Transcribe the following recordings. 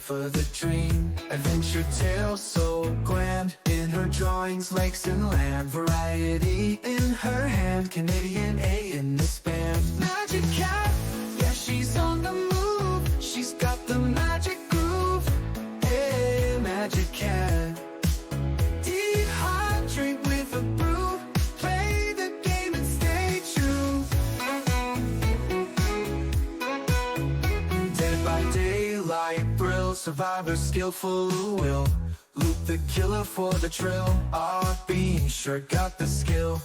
for the dream. Adventure tale so grand. In her drawings, lakes and land. Variety in her hand. Canadian A in this band. Magic cat, yeah, she's on the move. She's got the magic groove. Hey, magic cat. Dehydrate with a brew. Play the game and stay true. Dead by daylight thrill. Survivor skillful who will. Loop the killer for the trill. Our being sure got the skill.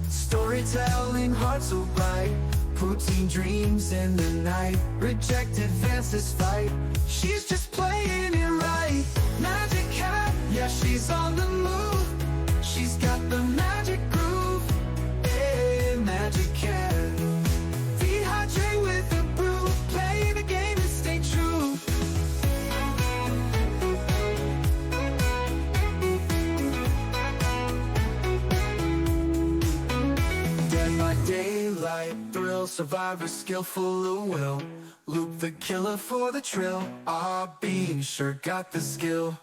Storytelling heart so bright. Poutine dreams in the night. Rejected advances fight. She's just playing it right. Magic cat, yeah, she's on the move. She's got the magic groove. Hey, magic cat. Dehydrate with a brew. Play the game and stay true. Dead by daylight thrill. Survivor skillful who will. Loop the killer for the trill. Our being sure got the skill.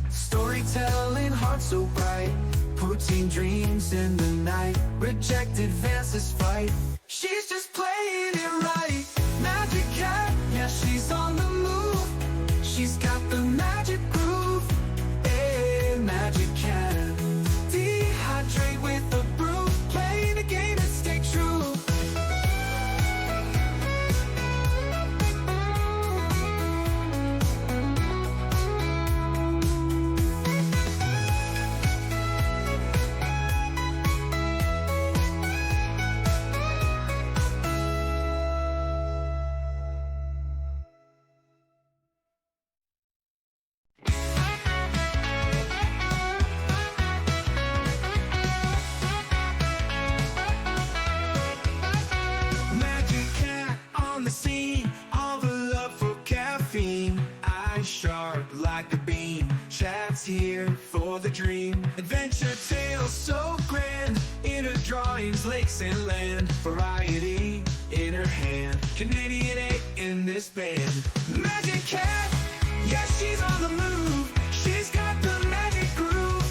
Storytelling heart so bright. Poutine dreams in the night. Rejected advances fight. She's just playing it right. Magic cat, yeah, she's on the move. She's got the magic groove. Hey, magic cat. Dehydrate with a brew. Play the game and stay true. Magic cat on the scene, all the love for caffeine. Eyes sharp like a beam, chat's here for the dream. Adventure tales so grand, in her drawings, lakes and land. Variety in her hand, Canadian A in this band. Magic cat, yeah, she's on the move. She's got the magic groove.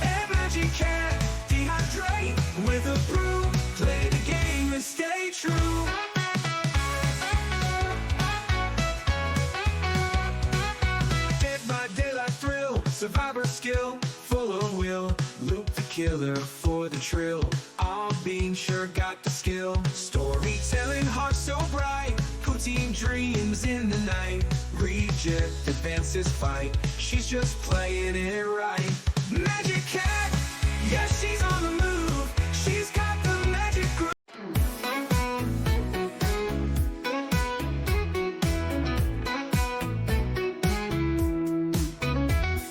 And magic cat, dehydrate with a brew. Play the game and stay true. Dead by daylight thrill. Survivor skill, full of will. Loop the killer for the trill. All being sure got the skill. Storytelling heart so bright. Poutine dreams in the night. Reject advances fight. She's just playing it right. Magic cat, yeah, she's on the move. She's got the magic groove.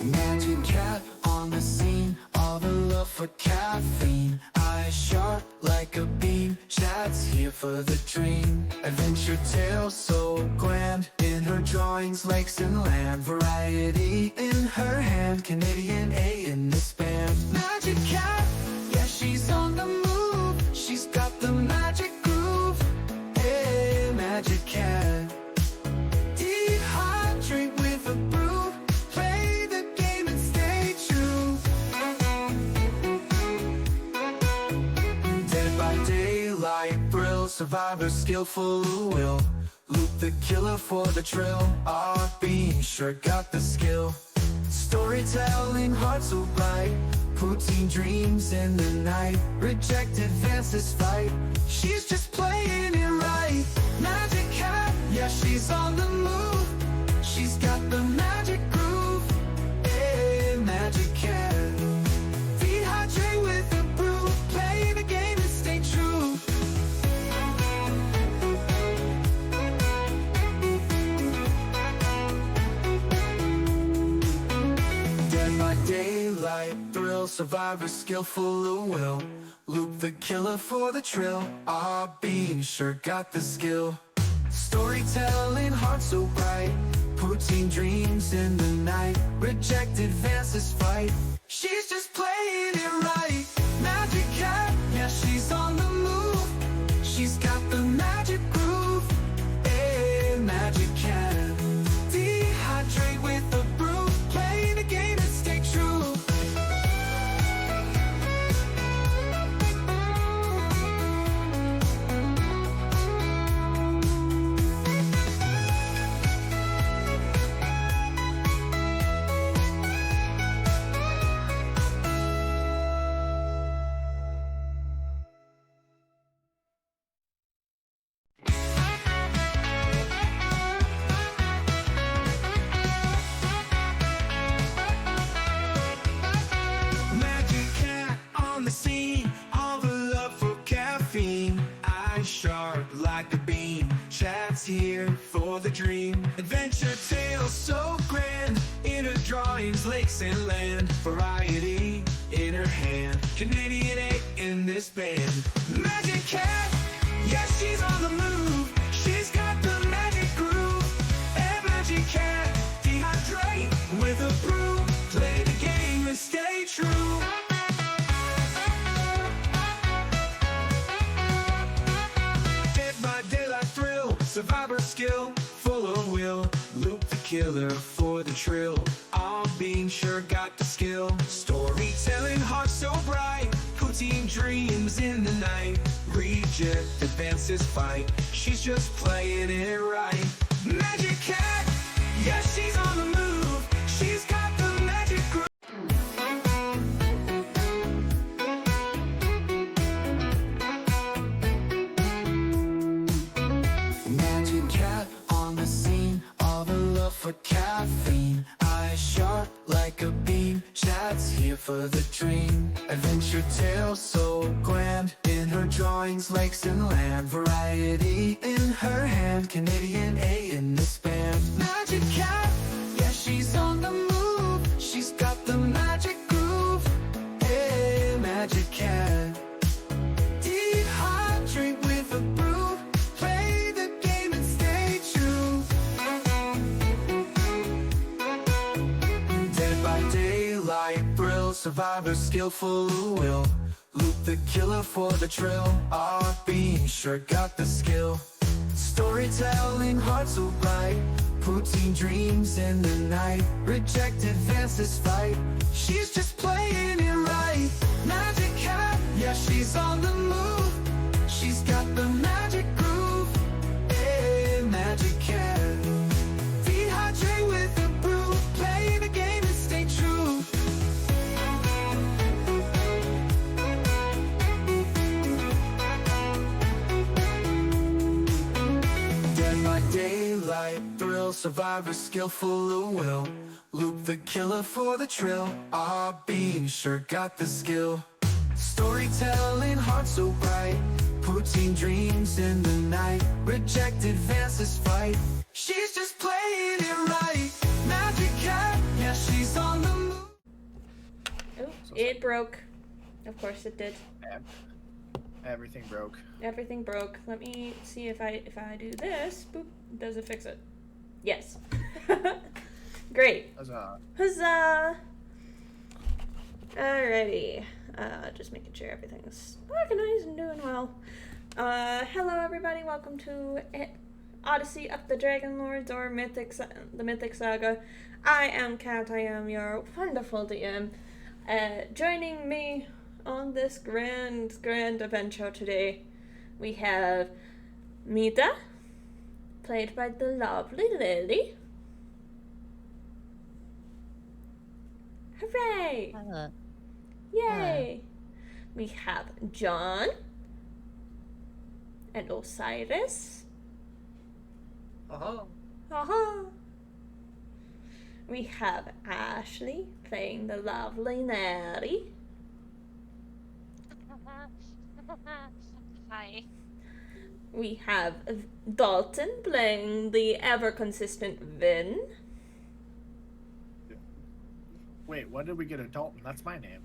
Magic cat on the scene, all the love for caffeine. Eyes sharp like a beam, chat's here for the dream. Adventure tale so grand, in her drawings, lakes and land. Variety in her hand, Canadian A in this band. Magic cat, yeah, she's on the move. She's got the magic groove. Hey, magic cat. Dehydrate with a brew. Play the game and stay true. Dead by daylight thrill. Survivor skillful who will. Loop the killer for the trill. Our being sure got the skill. Storytelling heart so bright. Poutine dreams in the night. Rejected advances fight. She's just playing it right. Magic cat, yeah, she's on the move. She's got the magic groove. Hey, magic cat. Dehydrate with a brew. Play the game and stay true. Dead by daylight thrill. Survivor skillful who will. Loop the killer for the trill. Our being sure got the skill. Storytelling heart so bright. Poutine dreams in the night. Rejected advances fight. She's just playing it right. Magic cat, yeah, she's on the move. She's got the magic groove. Hey, magic cat. Dehydrate with so grand. In her drawings, lakes and land. Variety in her hand. Canadian A in this band. Magic cat, yeah, she's on the move. She's got the magic groove. And magic cat, dehydrate with a brew. Play the game and stay true. Dead by daylight thrill, survivor skill, full of will. Loop the killer for the trill. All being sure got the skill. Storytelling heart so bright. Poutine dreams in the night. Reject advances fight. She's just playing it right. Magic cat, yeah, she's on the move. She's got the magic groove. Magic cat on the scene. All the love for caffeine. Eyes sharp like a beam. Chat's here for the dream. Adventure tale so grand. In her drawings, lakes and land. Variety in her hand. Canadian A in this band. Magic cat, yeah, she's on the move. She's got the magic groove. Hey, magic cat. Dehydrate with a brew. Play the game and stay true. Dead by daylight thrill. Survivor skillful will. Loop the killer for the trill. Our being sure got the skill. Storytelling heart so bright. Poutine dreams in the night. Reject advances fight. She's just playing it right. Magic cat, yeah, she's on the move. She's got the magic groove. Hey, magic cat. Dehydrate with a brew. Play the game and stay true. Dead by daylight thrill. Survivor skillful of will. Loop the killer for the trill. Our being sure got the skill. Storytelling heart so bright. Poutine dreams in the night. Reject advances fight. She's just playing it right. Magic cat, yeah, she's on the move. Oh, it broke. Of course it did. Everything broke. Everything broke. Let me see if I do this. Boop. Does it fix it? Yes. Great. Huzzah. Huzzah! Alrighty. Just making sure everything's organized and doing well. Hello everybody. Welcome to Odyssey of the Dragon Lords, or the Mythic Saga. I am Kat. I am your wonderful DM. Joining me on this grand adventure today, we have Mita, played by the lovely Lily. Hooray! Yay! We have John and Osiris. Aha! We have Ashley playing the lovely Neri. Hi. We have Dalton playing the ever-consistent Vin. Wait, when did we get a Dalton? That's my name.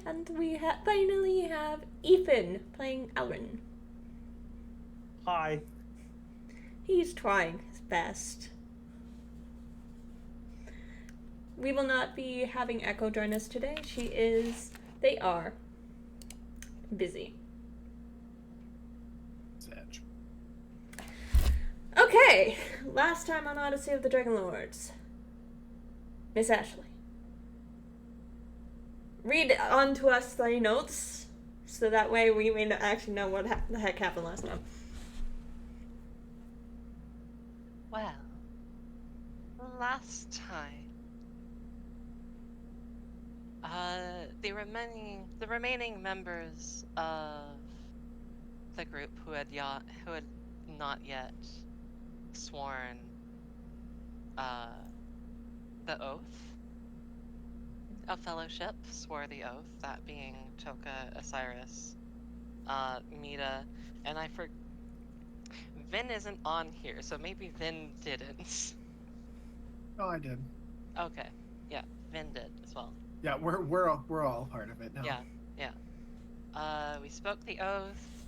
And we finally have Ethan playing Elrin. Hi. He's trying his best. We will not be having Echo join us today. They are busy. Sedge. Okay, last time on Odyssey of the Dragon Lords. Miss Ashley, read onto us the notes, so that way we may actually know what the heck happened last time. Well, last time, the remaining members of the group who had not yet sworn the oath of fellowship swore the oath, that being Toka, Osiris, Mita, and Vin isn't on here, so maybe Vin didn't. Oh, I did. Okay, yeah, Vin did as well. Yeah, we're all part of it now. Yeah. We spoke the oath.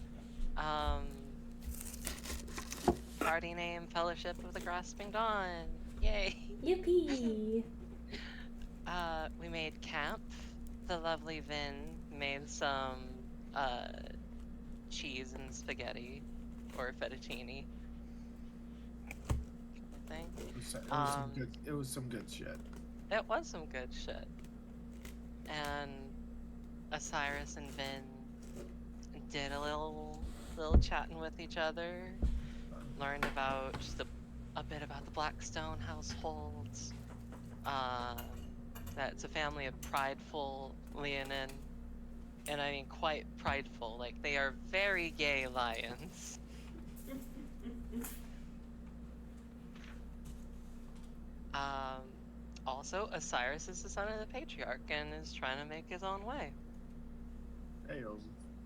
Party name Fellowship of the Grasping Dawn. Yay! Yippee! We made camp. The lovely Vin made some cheese and spaghetti, or fettuccine. Thing. It was some good shit. It was some good shit. And Osiris and Vin did a little chatting with each other. Learned about a bit about the Blackstone household. That it's a family of prideful Leonin, and I mean quite prideful. Like, they are very gay lions. Also, Osiris is the son of the patriarch and is trying to make his own way. Hey,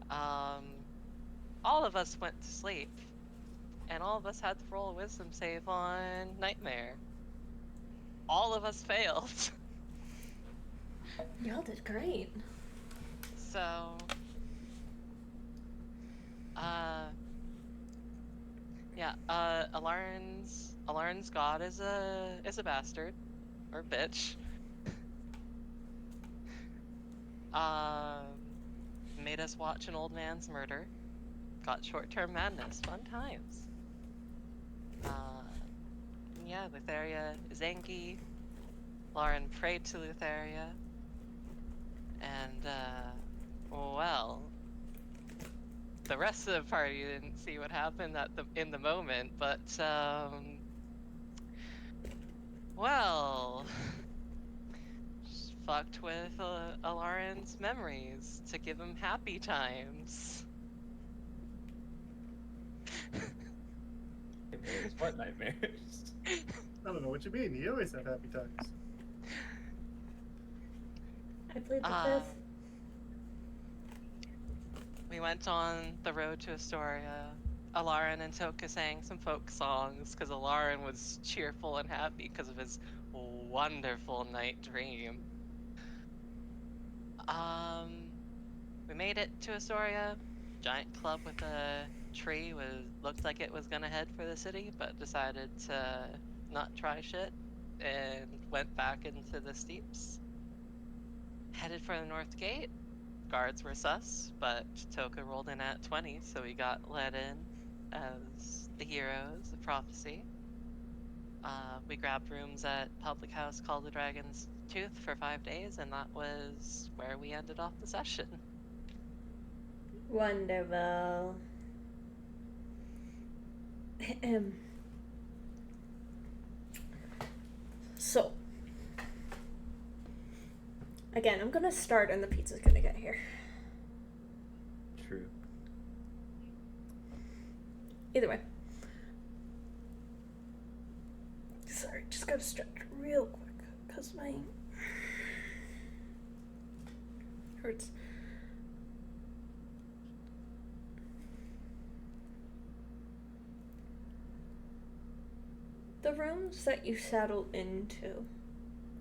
All of us went to sleep, and all of us had to roll a wisdom save on Nightmare. All of us failed. Y'all did great. So, yeah, Alarin's god is a bastard, or bitch. Made us watch an old man's murder. Got short-term madness. Fun times. Yeah, Lutheria is angry. Lauren prayed to Lutheria. And, well, the rest of the party didn't see what happened in the moment, but, well, just fucked with Alarin's memories to give him happy times. Nightmares? What nightmares? I don't know what you mean. You always have happy times. I played the fifth. We went on the road to Astoria. Alarin and Toka sang some folk songs because Alarin was cheerful and happy because of his wonderful night dream. We made it to Astoria. Giant club with a tree looked like it was gonna head for the city, but decided to not try shit and went back into the steeps. Headed for the north gate. Guards were sus, but Toka rolled in at 20, so we got let in as the heroes of prophecy. We grabbed rooms at public house called the Dragon's Tooth for 5 days, and that was where we ended off the session. Wonderful. So, again, I'm gonna start and the pizza's gonna get here. True. Either way. Sorry, just gotta stretch real quick, because my hurts. The rooms that you settle into,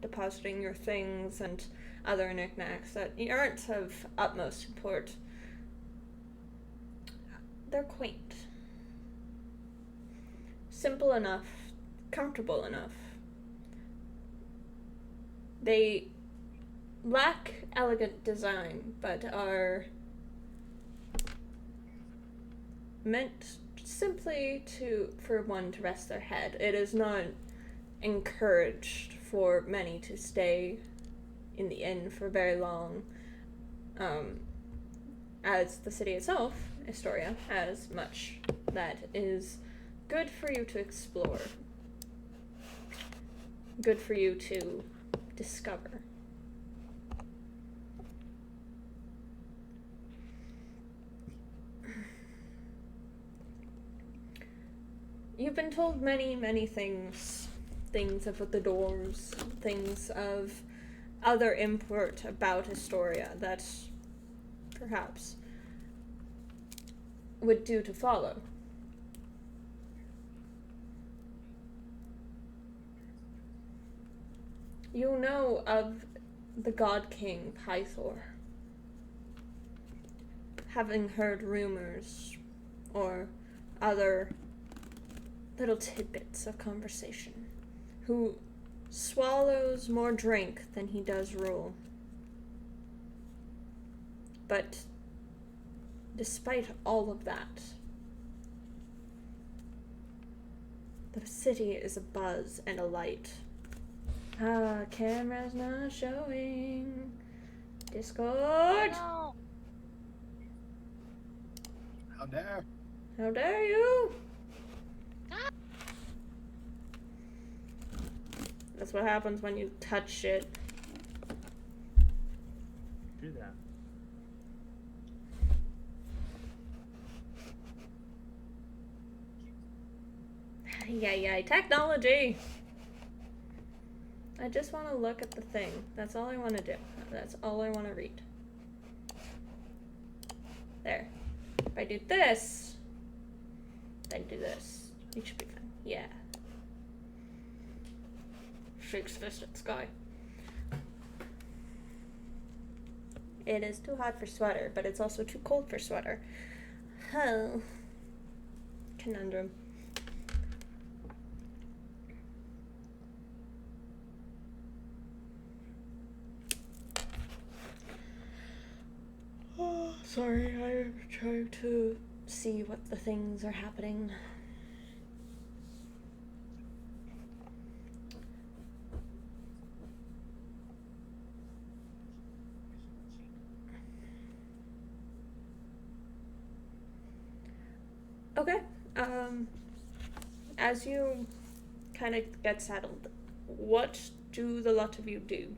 depositing your things and other knickknacks that aren't of utmost import, they're quaint. Simple enough, comfortable enough. They lack elegant design, but are meant simply for one to rest their head. It is not encouraged for many to stay in the inn for very long, as the city itself, Astoria, has much that is good for you to explore, good for you to discover. You've been told many, many things of the doors, things of other import about Astoria that perhaps would do to follow. You know of the God King Pythor. Having heard rumors or other little tidbits of conversation. Who swallows more drink than he does rule. But despite all of that, the city is abuzz and alight. Ah, camera's not showing. Discord! No. How dare? How dare you? That's what happens when you touch shit. Do that. Yay, technology! I just want to look at the thing. That's all I want to do. That's all I want to read. There. If I do this, then do this. It should be fine. Yeah. Shakes fist at sky. It is too hot for sweater, but it's also too cold for sweater. Oh. Conundrum. Oh, sorry, I'm trying to see what the things are happening. Okay. As you kind of get settled, what do the lot of you do?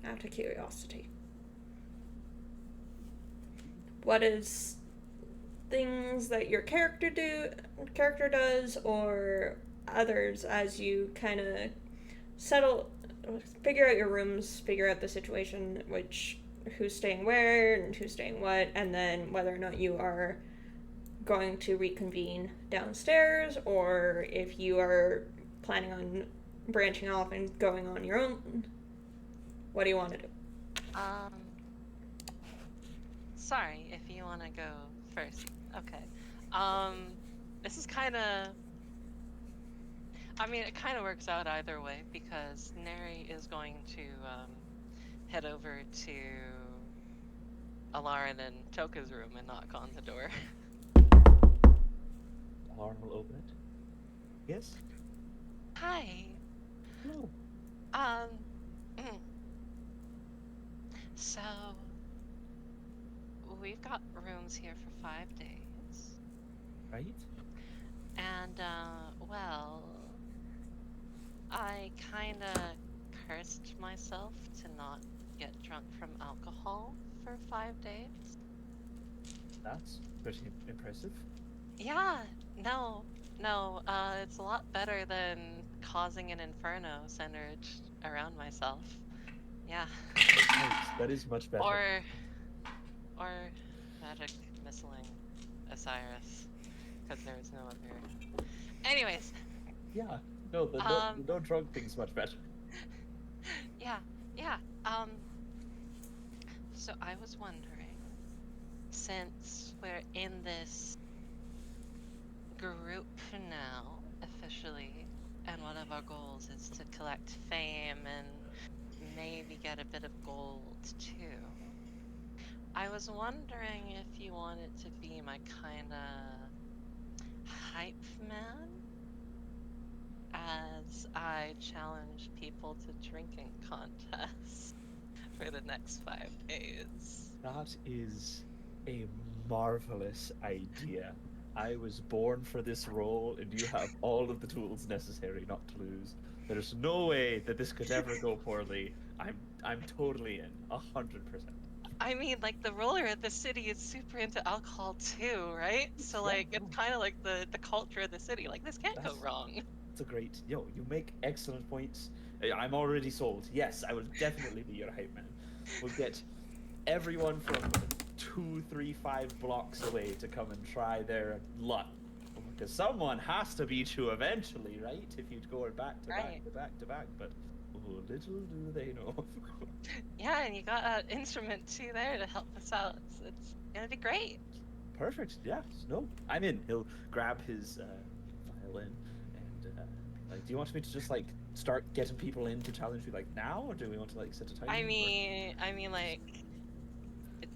Out of curiosity. What is things that your character does, or others as you kind of figure out your rooms, figure out the situation, who's staying where and who's staying what, and then whether or not you are going to reconvene downstairs, or if you are planning on branching off and going on your own. What do you want to do? Sorry, if you want to go first. Okay. This is kind of... I mean, it kind of works out either way, because Neri is going to head over to Alarin and Toka's room and knock on the door. Lauren will open it. Yes? Hi. No. So, we've got rooms here for 5 days. Right? And, well, I kinda cursed myself to not get drunk from alcohol for 5 days. That's pretty impressive. Yeah, no, it's a lot better than causing an inferno centered around myself. Yeah. Nice. That is much better. Or magic missiling Osiris, because there is no other. Anyways. Yeah. No, the no drug thing's much better. Yeah. So I was wondering, since we're in this group now, officially, and one of our goals is to collect fame and maybe get a bit of gold too, I was wondering if you wanted to be my kinda hype man, as I challenge people to drinking contests for the next 5 days. That is a marvelous idea. I was born for this role, and you have all of the tools necessary not to lose. There's no way that this could ever go poorly. I'm totally in, 100%. I mean, like, the ruler of the city is super into alcohol too, right? So, like, it's kind of like the culture of the city. Like, this can't go wrong. It's a great... Yo, you make excellent points. I'm already sold. Yes, I will definitely be your hype man. We'll get everyone from 2, 3, 5 blocks away to come and try their luck. Because someone has to beat you eventually, right? If you'd go back to back to back to back. But little do they know. Yeah, and you got an instrument too there to help us out. It's gonna be great. Perfect. Yeah. No, I'm in. He'll grab his violin and like, do you want me to just like start getting people in to challenge you like now, or do we want to like set a time? Like, it,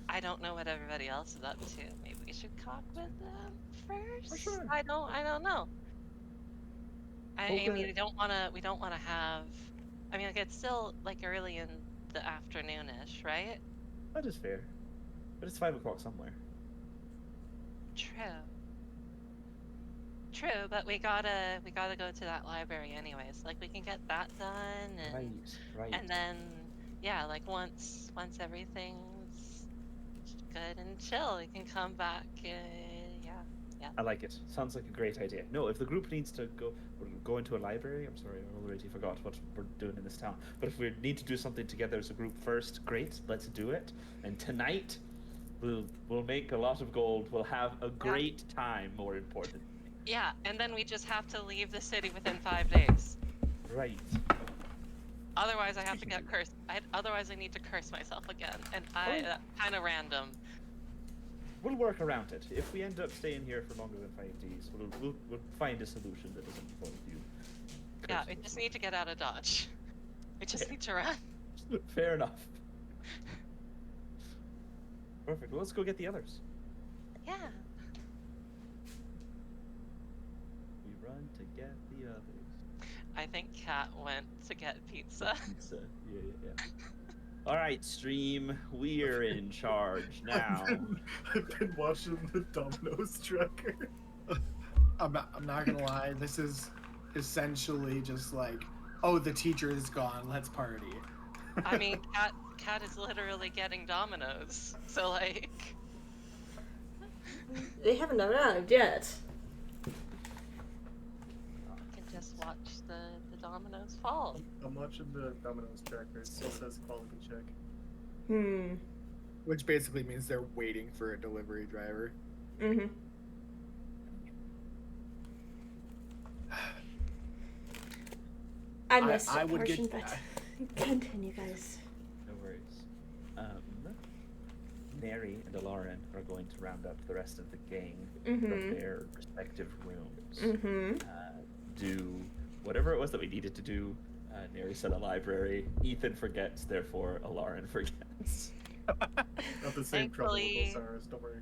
I don't know what everybody else is up to. Maybe we should talk with them first. sure. I don't know. I mean, Okay. we don't wanna have. I mean, like it's still like early in the afternoonish, right? That is fair, but it's 5 o'clock somewhere. True. True, but we gotta go to that library anyways. Like we can get that done Right. and then yeah, like once everything's good and chill, we can come back. Yeah. I like it. Sounds like a great idea. No, if the group needs to go into a library, I'm sorry, I already forgot what we're doing in this town. But if we need to do something together as a group first, great, let's do it. And tonight, we'll make a lot of gold. We'll have a great time. More important. Yeah, and then we just have to leave the city within 5 days. Right. Otherwise, I have to get cursed. Otherwise, I need to curse myself again, and kind of random. We'll work around it. If we end up staying here for longer than 5 days, we'll find a solution that doesn't involve you. Yeah, we just need to get out of Dodge. We just need to run. Fair enough. Perfect. Well, let's go get the others. Yeah. We run to get the others. I think Kat went to get pizza. Pizza. Yeah. All right, stream. We're in charge now. I've been watching the Domino's tracker. I'm not gonna lie. This is essentially just like, oh, the teacher is gone. Let's party. I mean, Kat is literally getting Domino's. So like, They haven't arrived yet. you can just watch the Domino's fall. I'm watching the Domino's tracker. It still says quality check. Which basically means they're waiting for a delivery driver. Mm-hmm. I missed I a would portion, get- but continue, guys. No worries. Mary and Alarin are going to round up the rest of the gang from their respective rooms. Do whatever it was that we needed to do. Mary said a library. Ethan forgets, therefore Alarin forgets. Not the same trouble with Thankfully- Osiris, don't worry.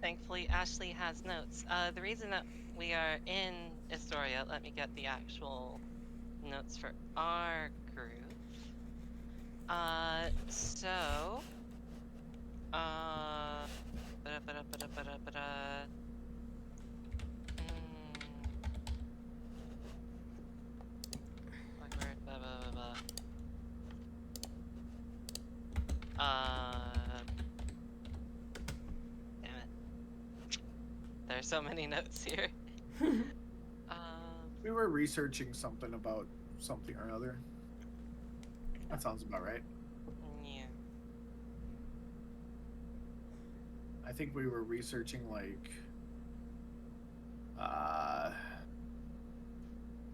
Thankfully, Ashley has notes. The reason that we are in Astoria, let me get the actual notes for our group. So, like where, blah, blah, blah, blah. Damn it. There's so many notes here. We were researching something about something or other. That sounds about right. Yeah. I think we were researching like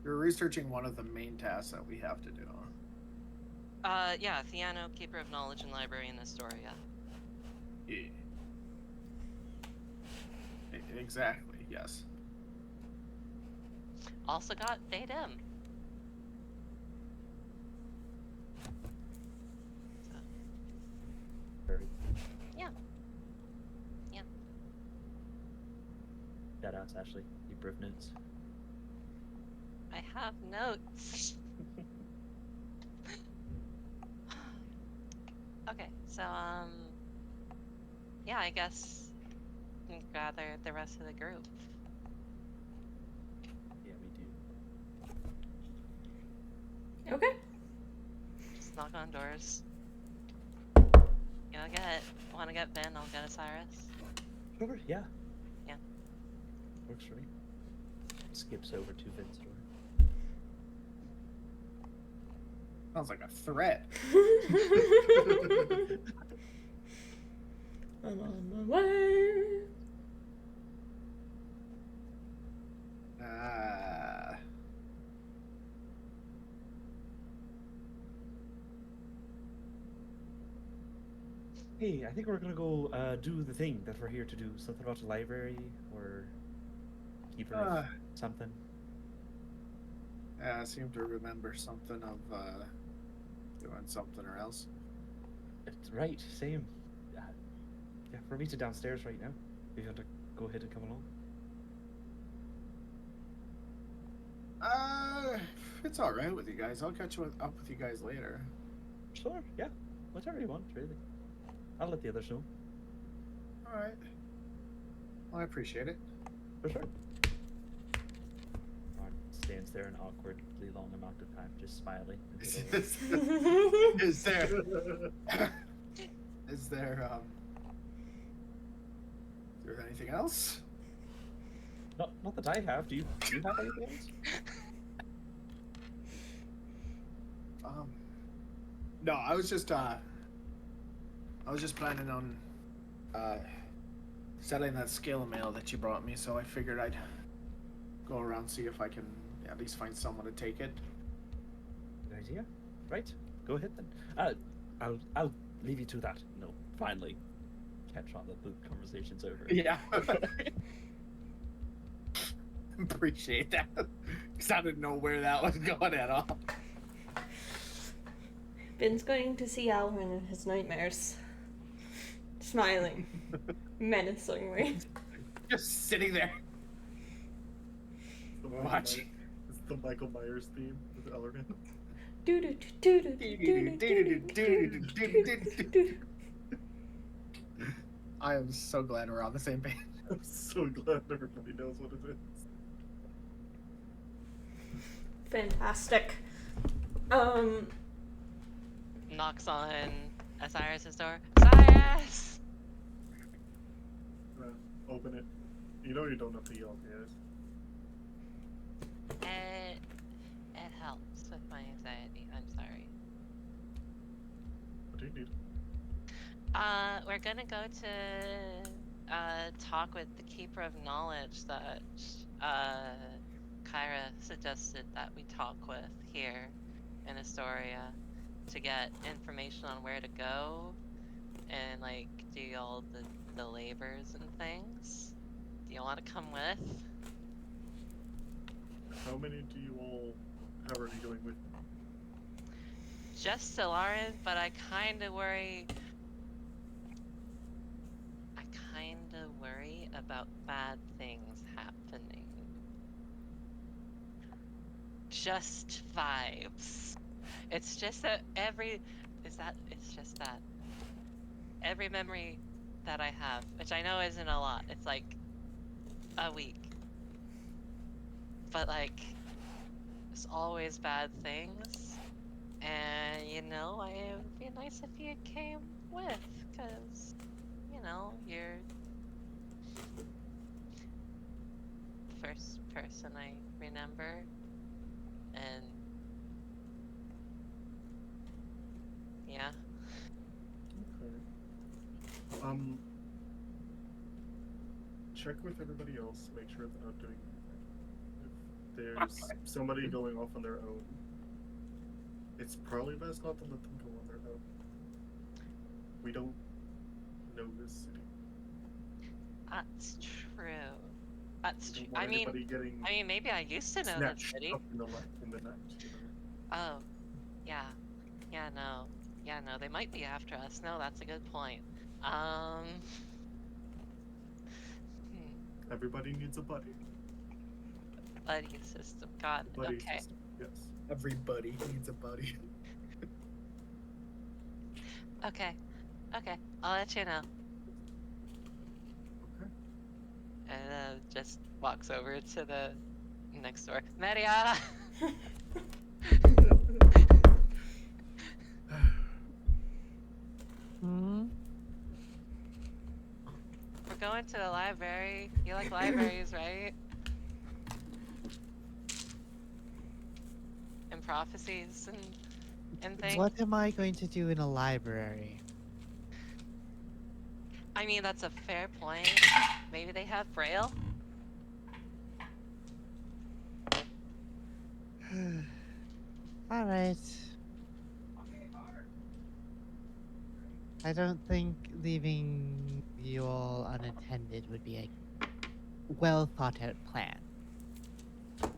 we were researching one of the main tasks that we have to do. Yeah, Theano, Keeper of Knowledge and Library in Astoria. Yeah. Exactly, yes. Also got Datum. So, Very yeah. shout outs, Ashley. You privilege. I have notes. Okay, so yeah, I guess we can gather the rest of the group. Yeah, we do. Okay. Just knock on doors. Wanna get Ben, I'll get Osiris. Sure, yeah. Yeah. Works for me. Skips over to Vin's door. Sounds like a threat. I'm on my way. Hey, I think we're gonna go do the thing that we're here to do. Something about the library or keeper of something. Yeah, I seem to remember something of doing something or else. Right, same. Yeah, we're meeting downstairs right now. If you want to go ahead and come along. It's all right with you guys. I'll catch up with you guys later. Sure, yeah. Whatever you want, really. I'll let the others know. All right. Well, I appreciate it. For sure. Ron stands there an awkwardly long amount of time, just smiling. Is there? Is there anything else? Not that I have. Do you have anything else? No, I was just planning on selling that scale mail that you brought me, so I figured I'd go around see if I can at least find someone to take it. Good idea. Right. Go ahead then. I'll leave you to that. No, finally catch on that the conversation's over. Yeah. Appreciate that. Because I didn't know where that was going at all. Ben's going to see Alvin in his nightmares. Smiling. Menacingly. Just sitting there. Watching. It's the Michael Myers theme with Ellerman. I am so glad we're on the same page. I'm so glad everybody knows what it is. Fantastic. Knocks on Osiris's door. Osiris! Open it. You know you don't have to yell, guys. It helps with my anxiety. I'm sorry. What do you need? We're gonna go to talk with the Keeper of Knowledge that Kyra suggested that we talk with here in Astoria to get information on where to go and like do all the labors and things. Do you want to come with? How many do you all have already going with? Just Stellarin, but I kind of worry about bad things happening. Just vibes. It's just that every memory that I have, which I know isn't a lot, it's like a week. But like, there's always bad things. And it would be nice if you came with, because, you're the first person I remember. And yeah. Okay. Check with everybody else, make sure they're not doing anything. If there's somebody going off on their own, it's probably best not to let them go on their own. We don't know this city. That's true. That's true. Don't want anybody getting I mean, maybe I used to know the snatched city. up in the night, Oh, yeah. Yeah, no, they might be after us. No, that's a good point. Everybody needs a buddy. Buddy system. Got it. Buddy Okay. system, yes. Everybody needs a buddy. Okay. I'll let you know. Okay. And just walks over to the next door. Maria! Hmm? We're going to the library. You like libraries, right? And prophecies and things. What am I going to do in a library? I mean, that's a fair point. Maybe they have Braille? Alright. I don't think leaving you all unattended would be a well thought out plan. No,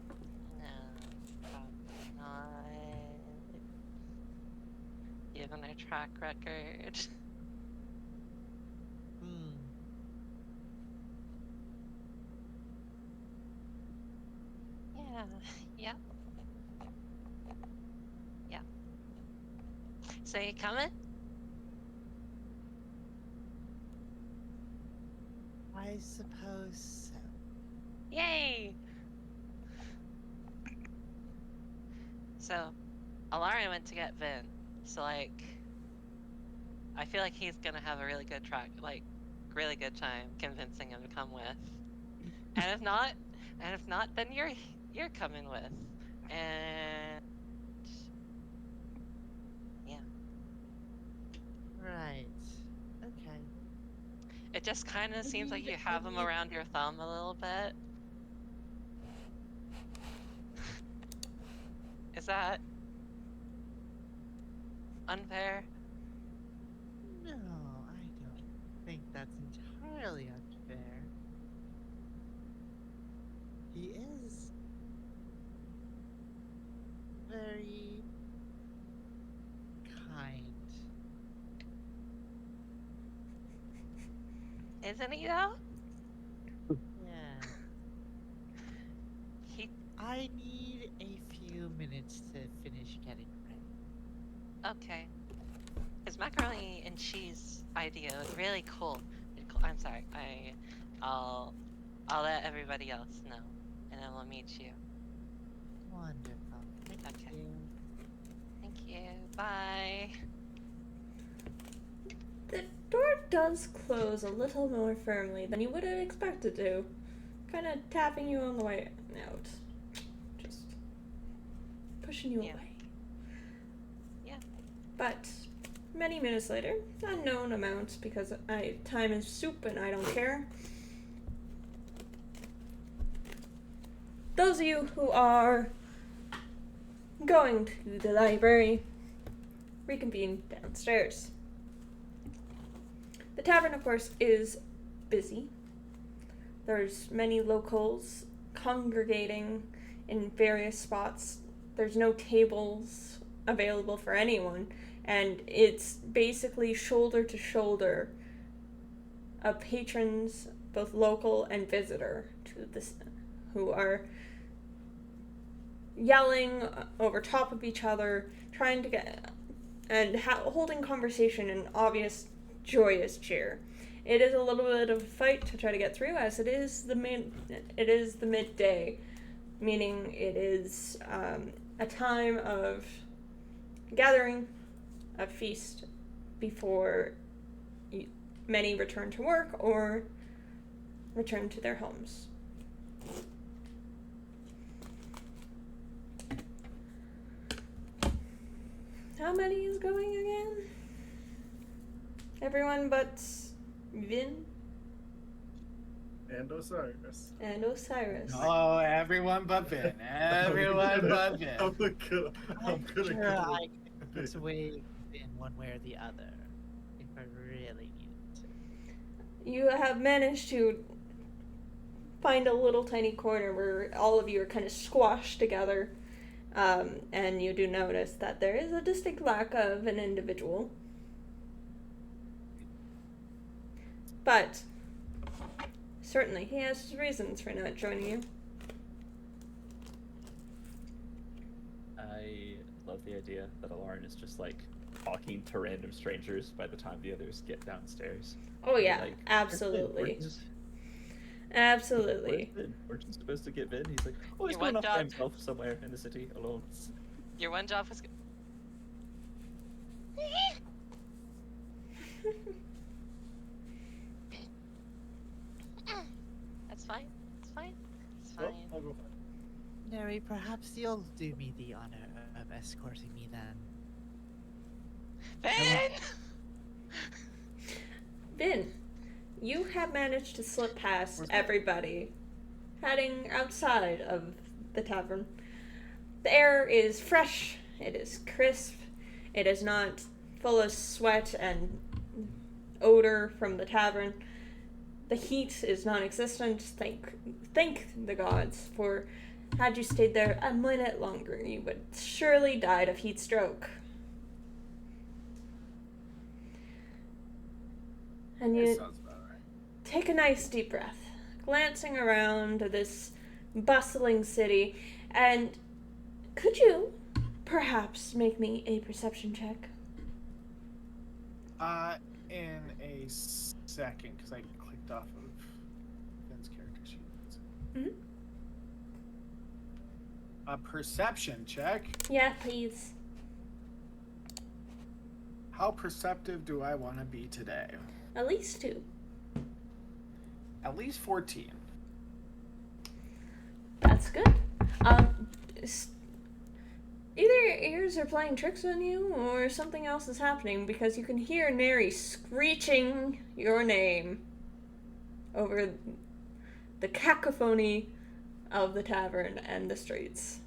probably not. Given our track record. Hmm. Yeah, yep. Yep. So you coming? I suppose so. Yay! So, Alari went to get Vin. So like, I feel like he's gonna have a really good really good time convincing him to come with. And if not, then you're coming with. And yeah, Right. Okay. it just kind of I seems like need- you I have him need- around your thumb a little bit. Is that unfair? No, I don't think that's entirely unfair. He is very kind. Isn't he though? Yeah. He I need a few minutes to finish getting ready. okay. His macaroni and cheese idea was really cool. I'm sorry. I'll let everybody else know, and then we'll meet you. Wonderful. Thank Okay. you. Thank you. Bye. The door does close a little more firmly than you would have expected to, kind of tapping you on the way out, just pushing you Yeah. away. Yeah. But many minutes later, unknown amount because time is soup and I don't care. Those of you who are going to the library reconvene downstairs. The tavern, of course, is busy. There's many locals congregating in various spots. There's no tables available for anyone, and it's basically shoulder to shoulder of patrons, both local and visitor, to this, who are yelling over top of each other, trying to get and holding conversation in obvious joyous cheer. It is a little bit of a fight to try to get through, as it is the midday, meaning it is a time of gathering, a feast before many return to work or return to their homes. How many is going again? Everyone but Vin And Osiris. and Osiris. Oh, everyone but Vin. Everyone but Vin. I'm gonna I'm go sure I with could Vin. sway in one way or the other if I really needed to. You have managed to find a little tiny corner where all of you are kind of squashed together, and you do notice that there is a distinct lack of an individual. But certainly he has his reasons for not joining you. I love the idea that Alarin is just like talking to random strangers by the time the others get downstairs. Oh yeah, Like, absolutely. Where's Absolutely. Vin? We're just supposed to get Vin. He's like, oh, he's You going want off by dog? himself somewhere in the city alone. Your one job was. That's fine. It's fine. It's fine. Well, I'll go. Neri, perhaps you'll do me the honor of escorting me then. Vin! Vin, you have managed to slip past everybody, heading outside of the tavern. The air is fresh, it is crisp, it is not full of sweat and odor from the tavern. The heat is non-existent. Thank the gods, for had you stayed there a minute longer, you would surely died of heat stroke. And That you sounds about right. take a nice deep breath, glancing around this bustling city, and could you perhaps make me a perception check? In a second, because I clicked off of Finn's character sheet. Mm-hmm. A perception check. Yeah, please. How perceptive do I want to be today? At least 2. At least 14. That's good. Either your ears are playing tricks on you, or something else is happening, because you can hear Neri screeching your name over the cacophony of the tavern and the streets.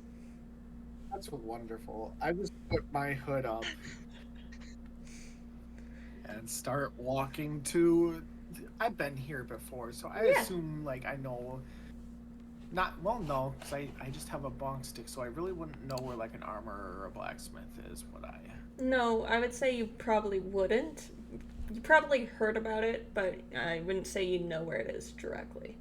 That's wonderful. I just put my hood up and start walking to. I've been here before, so I Yeah. assume like I know. Not well, no, because I just have a bonk stick, so I really wouldn't know where like an armor or a blacksmith is. Would I? No, I would say you probably wouldn't. You probably heard about it, but I wouldn't say you know where it is directly.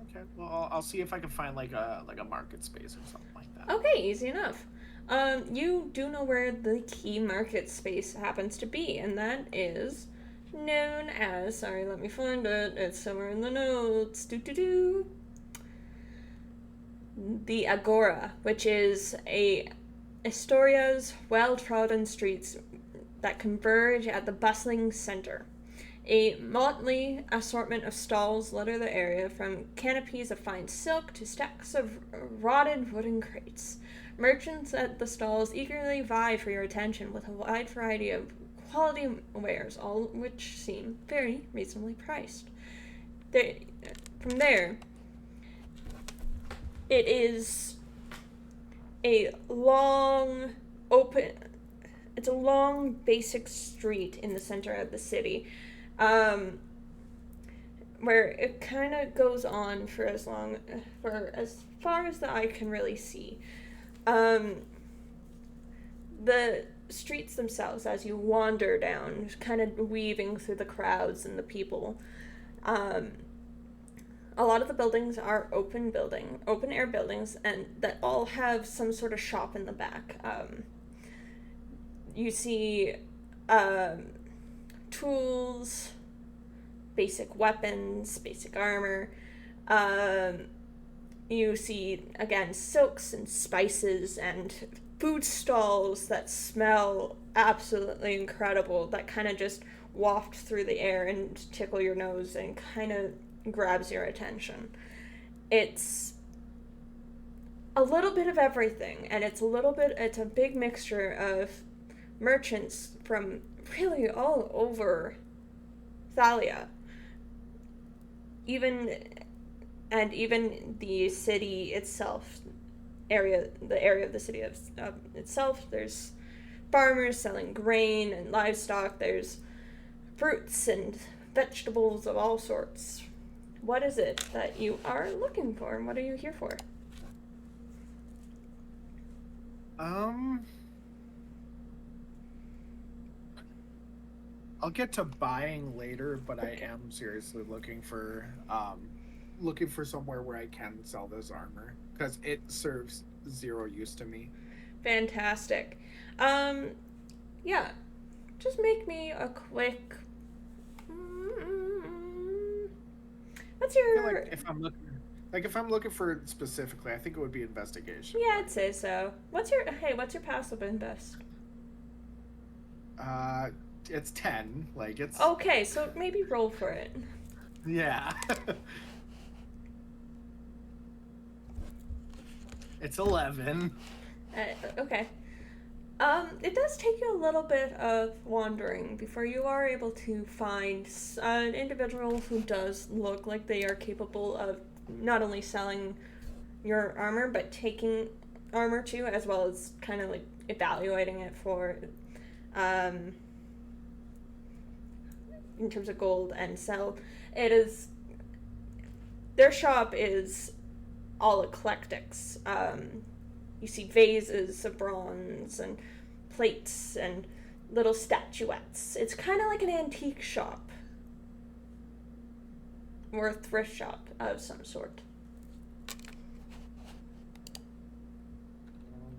Okay, well I'll see if I can find like a market space or something like that. Okay, easy enough. You do know where the key market space happens to be, and that is known as, sorry, let me find it. It's somewhere in the notes. The Agora, which is Astoria's well-trodden streets that converge at the bustling center. A motley assortment of stalls litter the area, from canopies of fine silk to stacks of rotted wooden crates. Merchants at the stalls eagerly vie for your attention with a wide variety of quality wares, all which seem very reasonably priced. From there, it is a long, it's a long, basic street in the center of the city, where it kind of goes on for as far as the eye can really see. The streets themselves, as you wander down, kind of weaving through the crowds and the people, a lot of the buildings are open air buildings, and that all have some sort of shop in the back. You see tools, basic weapons, basic armor. You see, again, silks and spices and food stalls that smell absolutely incredible, that kind of just waft through the air and tickle your nose and kind of grabs your attention. It's a little bit of everything, and it's a big mixture of merchants from really all over Thalia. Even the city itself, the area of the city itself, there's farmers selling grain and livestock, there's fruits and vegetables of all sorts. What is it that you are looking for, and what are you here for? I'll get to buying later, but I am seriously looking for somewhere where I can sell this armor, because it serves 0 use to me. Fantastic. Yeah. Just make me a quick. What's I your? feel like if I'm looking for it specifically, I think it would be investigation. Yeah, I'd say so. What's your passive invest? It's 10. Like it's. Okay, so maybe roll for it. Yeah. It's 11. Okay. It does take you a little bit of wandering before you are able to find an individual who does look like they are capable of not only selling your armor, but taking armor too, as well as kind of like evaluating it for in terms of gold and sell. It is their shop is all eclectics. You see vases of bronze and plates and little statuettes. It's kind of like an antique shop or a thrift shop of some sort.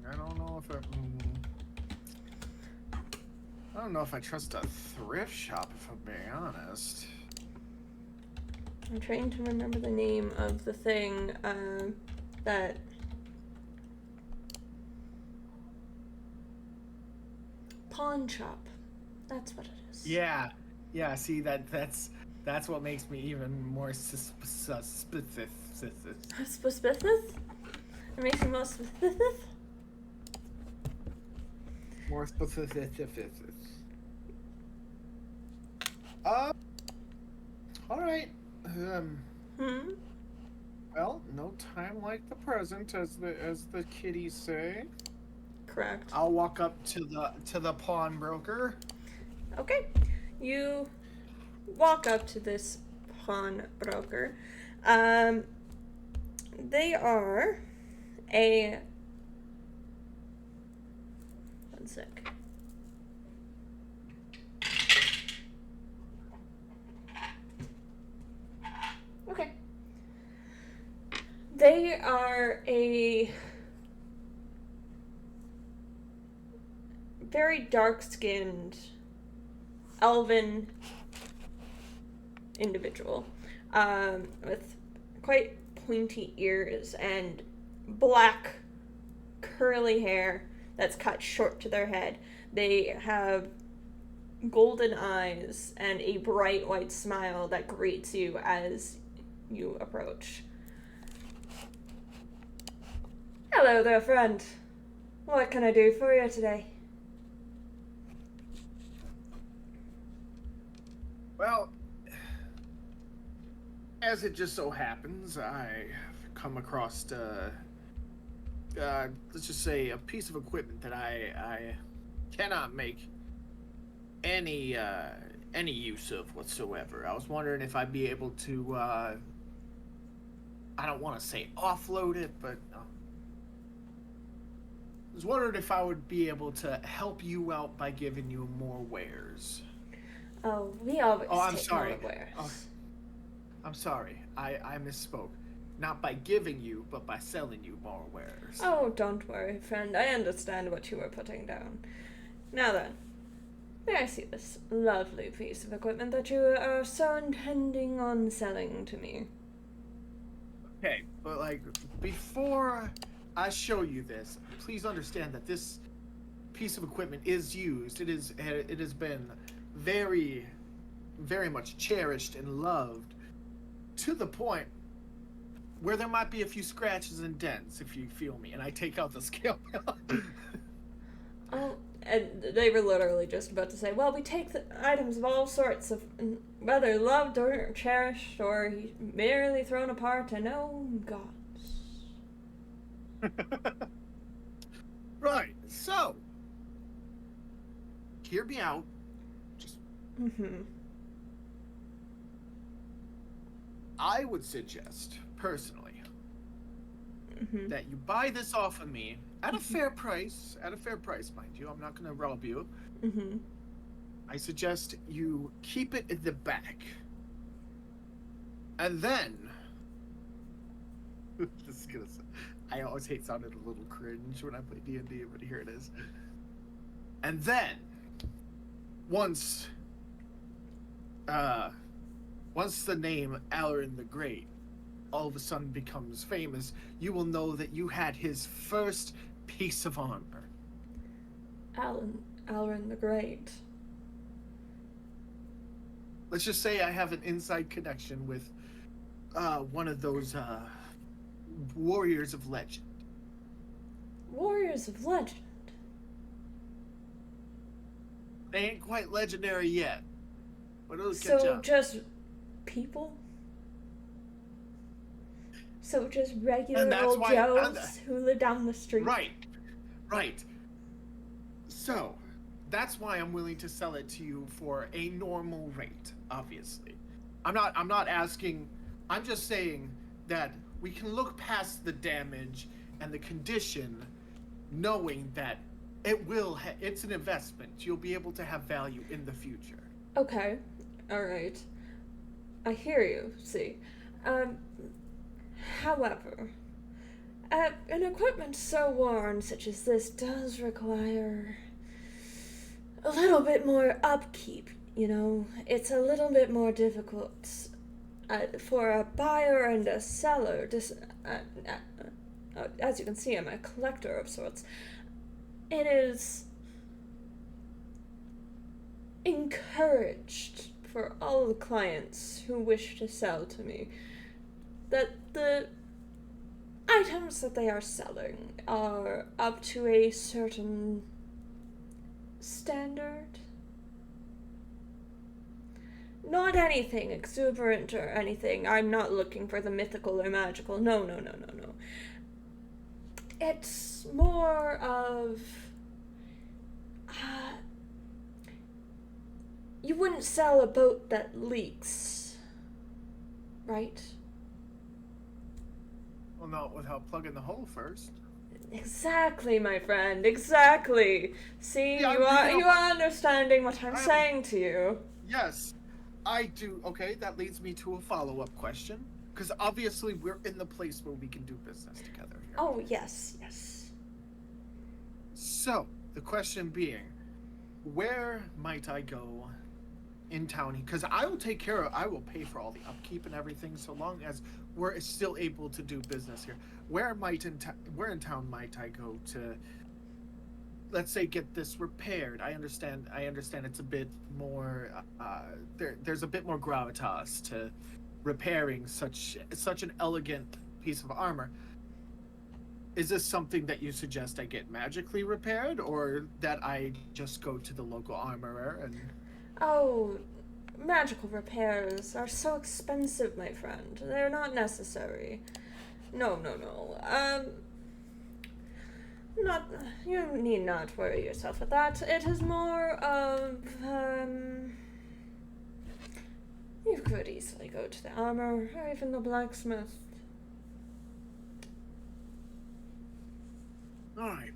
I don't know if I don't know if I trust a thrift shop, if I'm being honest. I'm trying to remember the name of the thing that pawn shop. That's what it is. Yeah. See, that's what makes me even more suspicious. Suspicious? It makes me more suspicious? More specific. All right. Well, no time like the present, as the kiddies say. Correct. I'll walk up to the pawnbroker. Okay. You walk up to this pawnbroker. They are a... One sec. Okay. They are a very dark-skinned elven individual with quite pointy ears and black curly hair that's cut short to their head. They have golden eyes and a bright white smile that greets you as you approach. Hello there, friend. What can I do for you today? Well, as it just so happens, I've come across let's just say a piece of equipment that I cannot make any use of whatsoever. I was wondering if I'd be able to I don't want to say offload it, but I was wondering if I would be able to help you out by giving you more wares. Oh, we always Oh, I'm take sorry. more wares. Oh, I'm sorry. I misspoke. Not by giving you, but by selling you more wares. Oh, don't worry, friend. I understand what you were putting down. Now then, may I see this lovely piece of equipment that you are so intending on selling to me? Okay, but like before I show you this, please understand that this piece of equipment is used. It has been very, very much cherished and loved to the point where there might be a few scratches and dents, if you feel me. And I take out the scale. Oh, and they were literally just about to say, well, we take the items of all sorts of, whether loved or cherished or merely thrown apart to no gods. Right, so hear me out. Just I would suggest personally that you buy this off of me at a fair price, mind you. I'm not going to rob you. I suggest you keep it in the back, and then this is gonna. I always hate sounding a little cringe when I play D&D, but here it is. And then once the name Alarin the Great all of a sudden becomes famous, you will know that you had his first piece of armor. Alarin the Great. Let's just say I have an inside connection with one of those warriors of legend. Warriors of Legend? They ain't quite legendary yet, but it'll catch So up. just people? So just regular And that's old why Joes who live down the street? Right. So, That's why I'm willing to sell it to you for a normal rate, obviously. I'm not asking, I'm just saying that we can look past the damage and the condition knowing that it's an investment. You'll be able to have value in the future. Okay. Alright. I hear you, see. However, an equipment so worn such as this does require a little bit more upkeep, you know? It's a little bit more difficult for a buyer and a seller. As you can see, I'm a collector of sorts. It is encouraged for all the clients who wish to sell to me that the items that they are selling are up to a certain standard. Not anything exuberant or anything. I'm not looking for the mythical or magical. No. It's more of... you wouldn't sell a boat that leaks, right? Well, not without plugging the hole first. Exactly, my friend, exactly. See, Yeah, you are understanding what I'm I am- saying to you. Yes, I do. Okay, that leads me to a follow-up question. Because obviously we're in the place where we can do business together here. Oh, yes. So, the question being, where might I go in town? Because I will pay for all the upkeep and everything so long as we're still able to do business here. Where in town might I go to, let's say, get this repaired? I understand it's a bit more, there's a bit more gravitas to repairing such an elegant piece of armor. Is this something that you suggest I get magically repaired, or that I just go to the local armorer and... Oh, magical repairs are so expensive, my friend. They're not necessary. No. You need not worry yourself with that. It is more of, you could easily go to the armor, or even the blacksmith. Alright.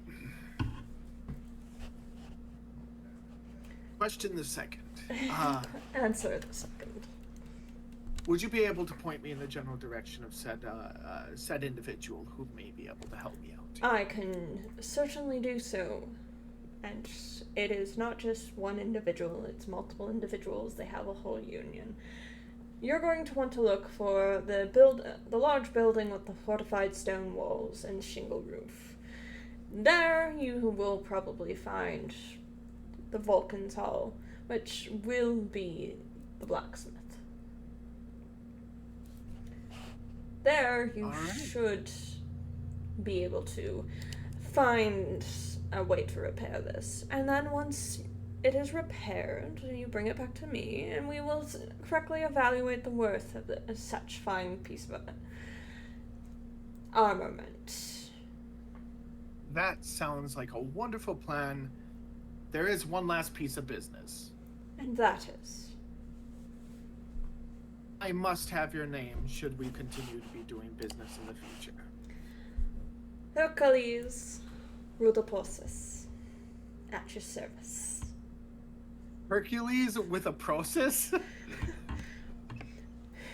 Question the second. Answer the second. Would you be able to point me in the general direction of said individual who may be able to help me out? I can certainly do so. And it is not just one individual, it's multiple individuals. They have a whole union. You're going to want to look for the large building with the fortified stone walls and shingle roof. There you will probably find the Vulcan's Hall, which will be the blacksmith. There you should be able to find a way to repair this. And then once it is repaired, you bring it back to me, and we will correctly evaluate the worth of such fine piece of armament. That sounds like a wonderful plan. There is one last piece of business. And that is? I must have your name should we continue to be doing business in the future. Hercules Rhodoposis, at your service. Hercules with a process?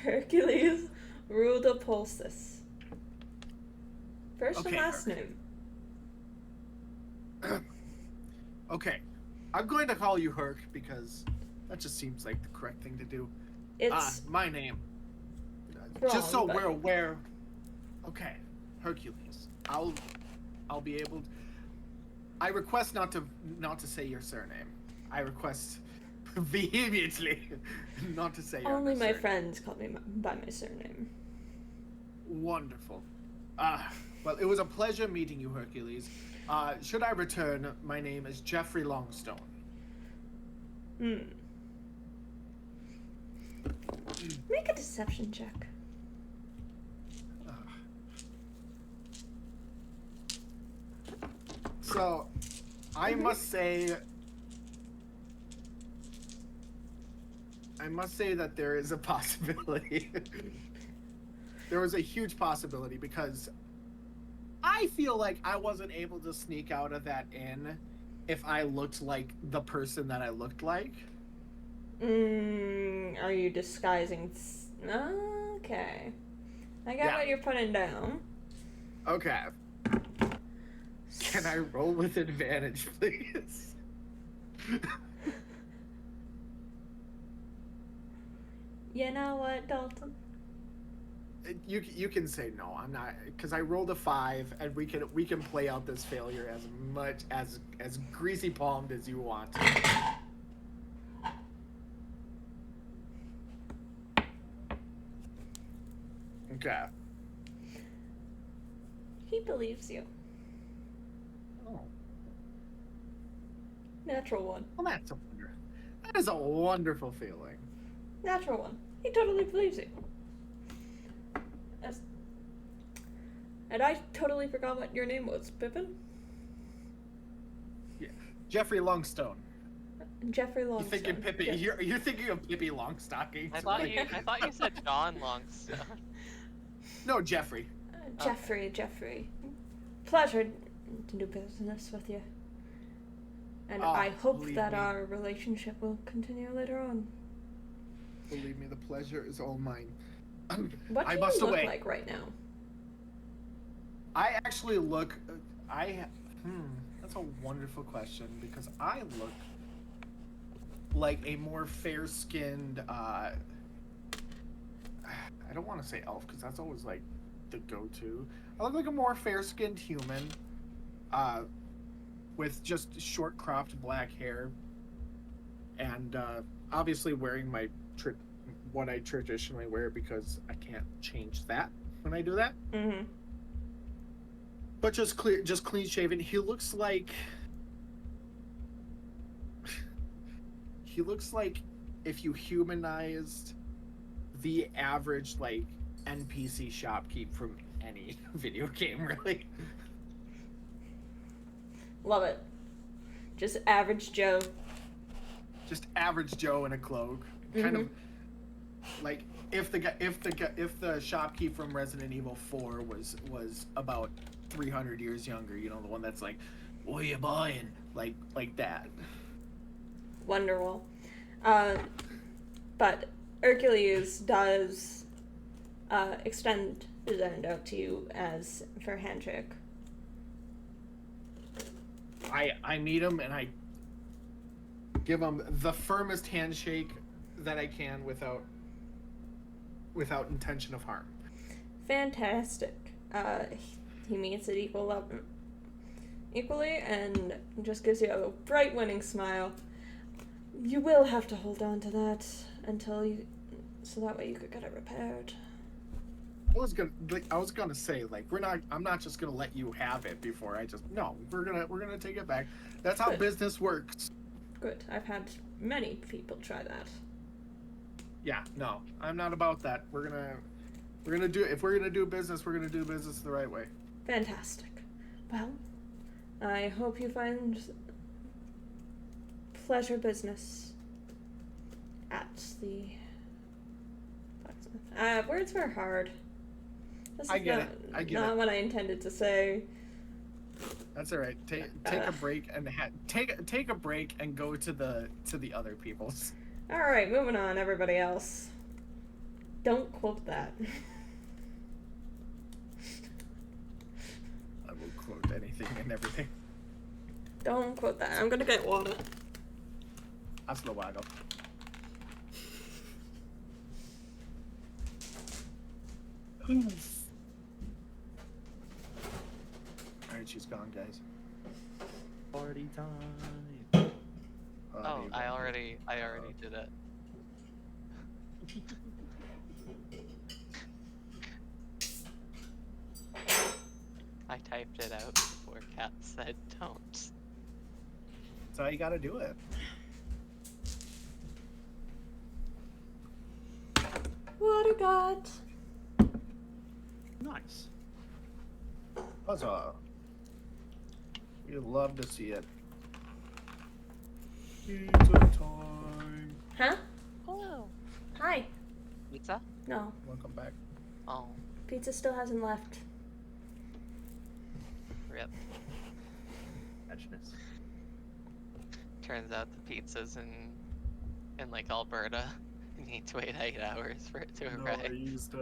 Hercules Rhodoposis. First and Okay, last name. Okay. I'm going to call you Herc because that just seems like the correct thing to do. It's My name. wrong, Just so but- we're aware. Okay, Hercules. I'll be able. I request not to say your surname. I request vehemently not to say your only my surname. friends call me by my surname. Wonderful. Well, it was a pleasure meeting you, Hercules. Should I return, my name is Jeffrey Longstone. Make a deception check. So, I must say, I must say that there is a possibility. There was a huge possibility because I feel like I wasn't able to sneak out of that inn if I looked like the person that I looked like. Are you disguising? Okay. I get Yeah. what you're putting down. Okay. Can I roll with advantage, please? You know what, Dalton? You can say no. I'm not, because I rolled a 5, and we can play out this failure as much as greasy palmed as you want. Okay. He believes you. Oh, Natural one. well, that's a wonder. That is a wonderful feeling. Natural one. He totally believes you. And I totally forgot what your name was, Pippin? Yeah. Jeffrey Longstone. Jeffrey You're Longstone. thinking Pippi. Yes. You're thinking of Pippi Longstocking. I thought you said John Longstone. No, Jeffrey. Jeffrey. Pleasure to do business with you. And Oh, I hope believe that me. our relationship will continue later on. Believe me, the pleasure is all mine. What do I you must look away. like right now? I actually look. That's a wonderful question because I look like a more fair-skinned. I don't want to say elf because that's always like the go-to. I look like a more fair-skinned human, with just short cropped black hair, and obviously wearing my what I traditionally wear because I can't change that when I do that. Mm-hmm. But just clean shaven. He looks like if you humanized the average like NPC shopkeep from any video game, really. Love it. Just average Joe. Just average Joe in a cloak. Kind of like if the shopkeep from Resident Evil 4 was about 300 years younger, you know, the one that's like, what are you buying? Like that. Wonderful. But Hercules does extend his hand out to you as for a handshake. I meet him and I give him the firmest handshake that I can without intention of harm. Fantastic. He meets it equally and just gives you a bright winning smile. You will have to hold on to that so that way you could get it repaired. I was gonna say like I'm not just gonna let you have it before we're gonna take it back. That's how Good. business works. Good. I've had many people try that. Yeah, no, I'm not about that. If we're gonna do business, we're gonna do business the right way. Fantastic. Well, I hope you find pleasure business at the blacksmith. Words were hard. This I is get not, it. I get not it. what I intended to say. That's all right. Take a break and take a break and go to the other people's. All right, moving on. Everybody else, don't quote that. I will quote anything and everything. Don't quote that. I'm gonna get water. Hasta luego. Alright, she's gone, guys. Party time. Oh, I already did it. I typed it out before Kat said don't. That's how you gotta do it. Water got. Nice. Huzzah. We'd love to see it. Pizza time. Huh? Hello. No, Welcome back. Oh, pizza still hasn't left. rip. Imagine Turns out the pizzas in like Alberta need to wait 8 hours for it to No, I arrive. used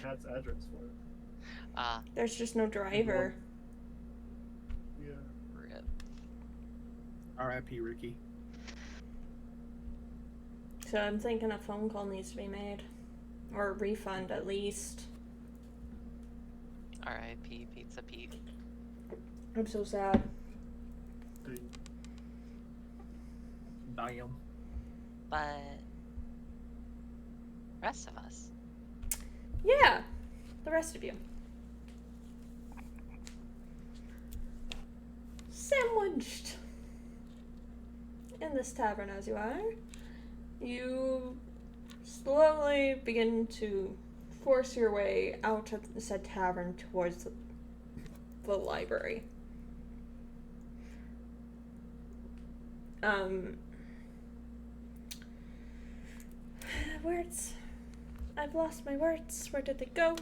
Kat's address for it. Ah, There's just no driver. Yeah. rip. R.I.P. Ricky. So I'm thinking a phone call needs to be made. Or a refund at least. R.I.P. Pizza Pete. I'm so sad. Damn. But rest of us. Yeah, the rest of you. Sandwiched in this tavern as you are, you slowly begin to force your way out of the said tavern towards the library. Words. I've lost my words. Where did they go?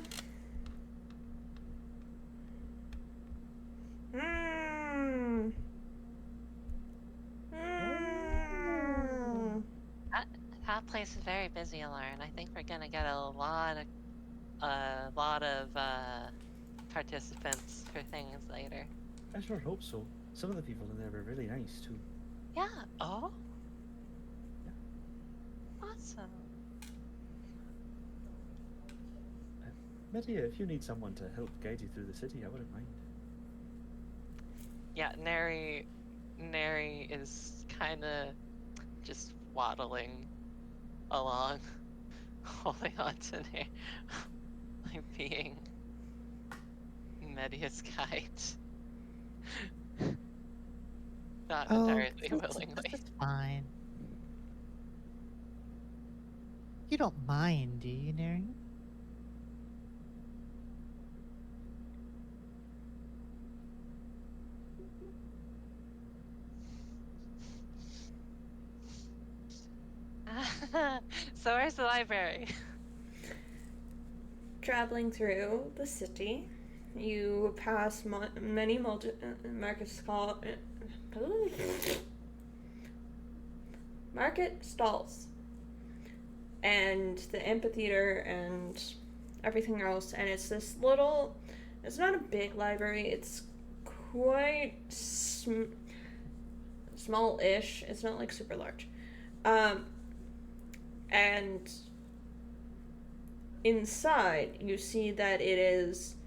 That place is very busy, Lauren. I think we're gonna get a lot of participants for things later. I sure hope so. Some of the people in there were really nice too. Yeah. Oh. Yeah. Awesome. Medea, if you need someone to help guide you through the city, I wouldn't mind. Yeah, Neri is kind of just waddling along, holding on to Neri, like being Media's guide. Not entirely willingly. That's fine. You don't mind, do you, Neri? So where's the library? Traveling through the city, you pass many market stalls and the amphitheater and everything else, and it's this little, it's not a big library, it's quite small-ish, it's not like super large, and inside you see that it is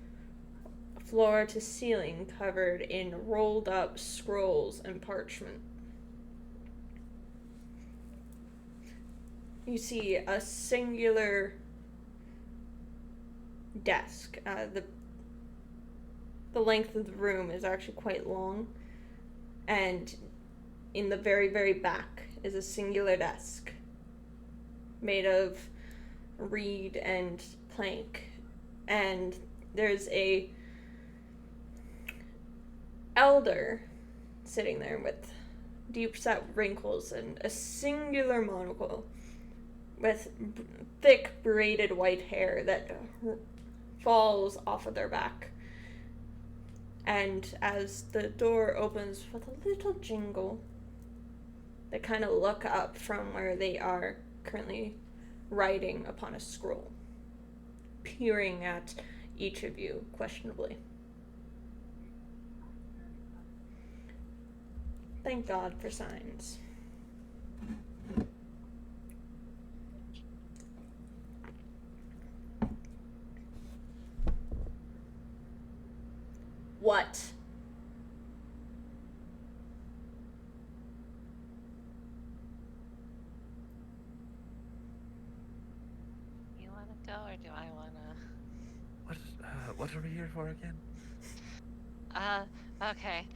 floor to ceiling covered in rolled up scrolls and parchment. You see a singular desk. The length of the room is actually quite long, and in the very, very back is a singular desk made of reed and plank, and there's a elder sitting there with deep set wrinkles and a singular monocle with thick braided white hair that falls off of their back. And as the door opens with a little jingle, they kind of look up from where they are currently writing upon a scroll, peering at each of you questionably. Thank God for signs. What? You wanna go or do I wanna? What are we here for again? Okay.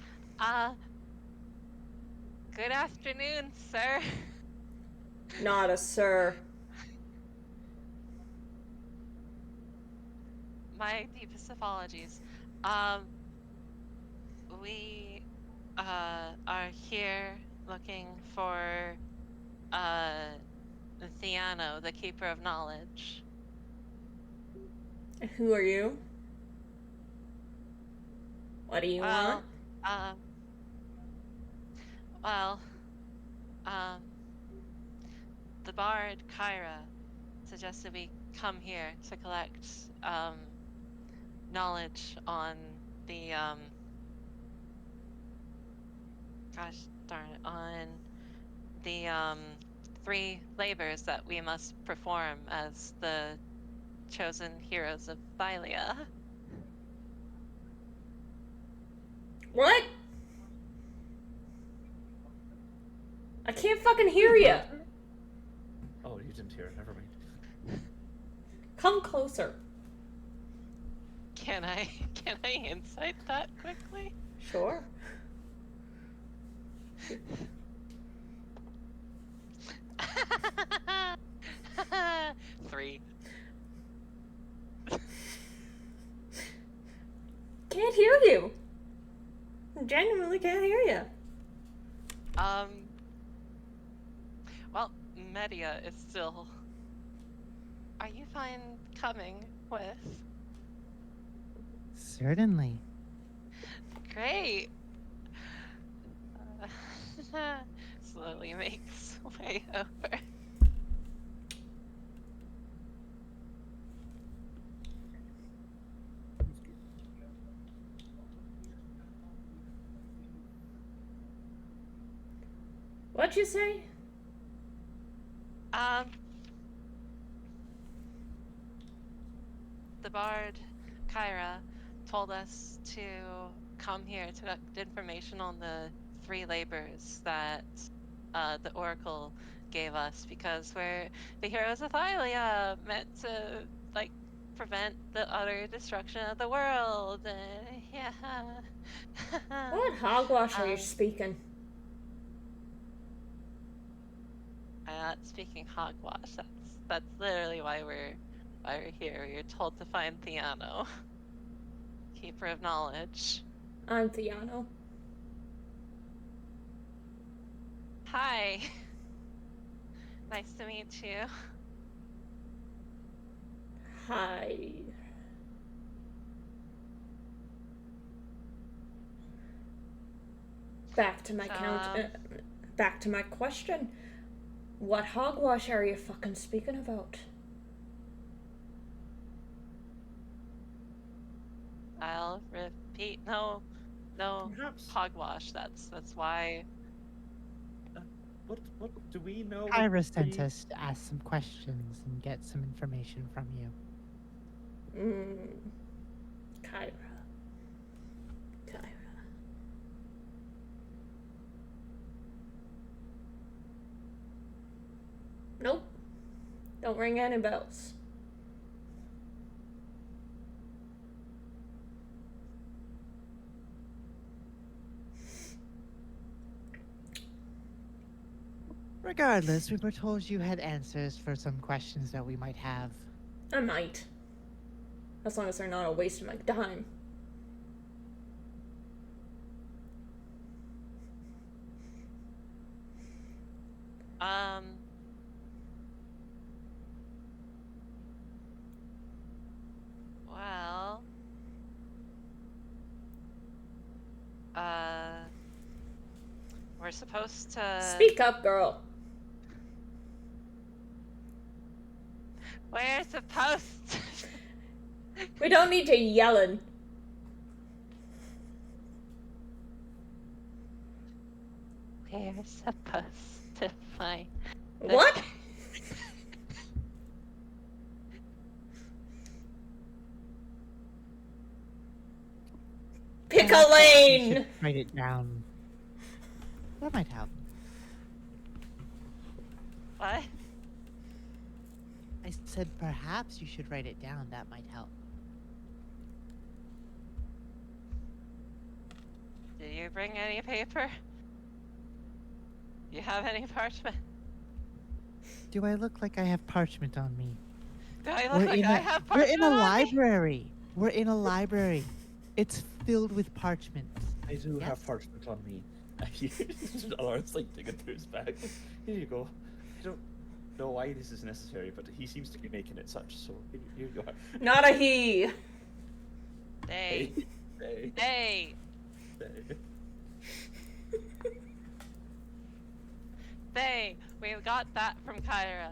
Good afternoon, sir. Not a sir. My deepest apologies. We are here looking for Theano, the Keeper of Knowledge. Who are you? What do you want? Um, well, um, the bard Kyra suggested we come here to collect knowledge on the gosh darn it, on the 3 labors that we must perform as the chosen heroes of Thylia. What? I can't fucking hear you. Oh, you didn't hear it. Never mind. Come closer. Can I insight that quickly? Sure. Three. Can't hear you. Genuinely can't hear you. Well, Media is still. Are you fine coming with? Certainly. Great. Slowly makes way over. What'd you say? The bard Kyra told us to come here to collect information on the 3 labors that the Oracle gave us because we're the heroes of Thylia, meant to like prevent the utter destruction of the world. Yeah. What hogwash are you Um, speaking? I'm not speaking hogwash. That's literally why we're here. You're told to find Theano, Keeper of Knowledge. I'm Theano. Hi. Nice to meet you. Hi. Back to my back to my question. What hogwash are you fucking speaking about? I'll repeat. No Perhaps. hogwash. That's why. What do we know? what Kyra sent the- us to ask some questions and get some information from you. Kyra. Nope. Don't ring any bells. Regardless, we were told you had answers for some questions that we might have. I might. As long as they're not a waste of my time. Well. We're supposed to. Speak up, girl. We're supposed to. We don't need to yelling. We're supposed to find. What? Pick a You lane! should write it down. That might help. What? I said perhaps you should write it down. That might help. Did you bring any paper? Do you have any parchment? Do I look like I have parchment on me? Do I look like I have We're parchment in a on me? library. We're in a library. It's filled with parchments. I do Yes. have parchment on me. Lawrence like digging through his bag. Here you go. know why this is necessary, but he seems to be making it such. So here you are. Not a he. Hey. Hey. Hey. Hey. Hey. We got that from Kyra.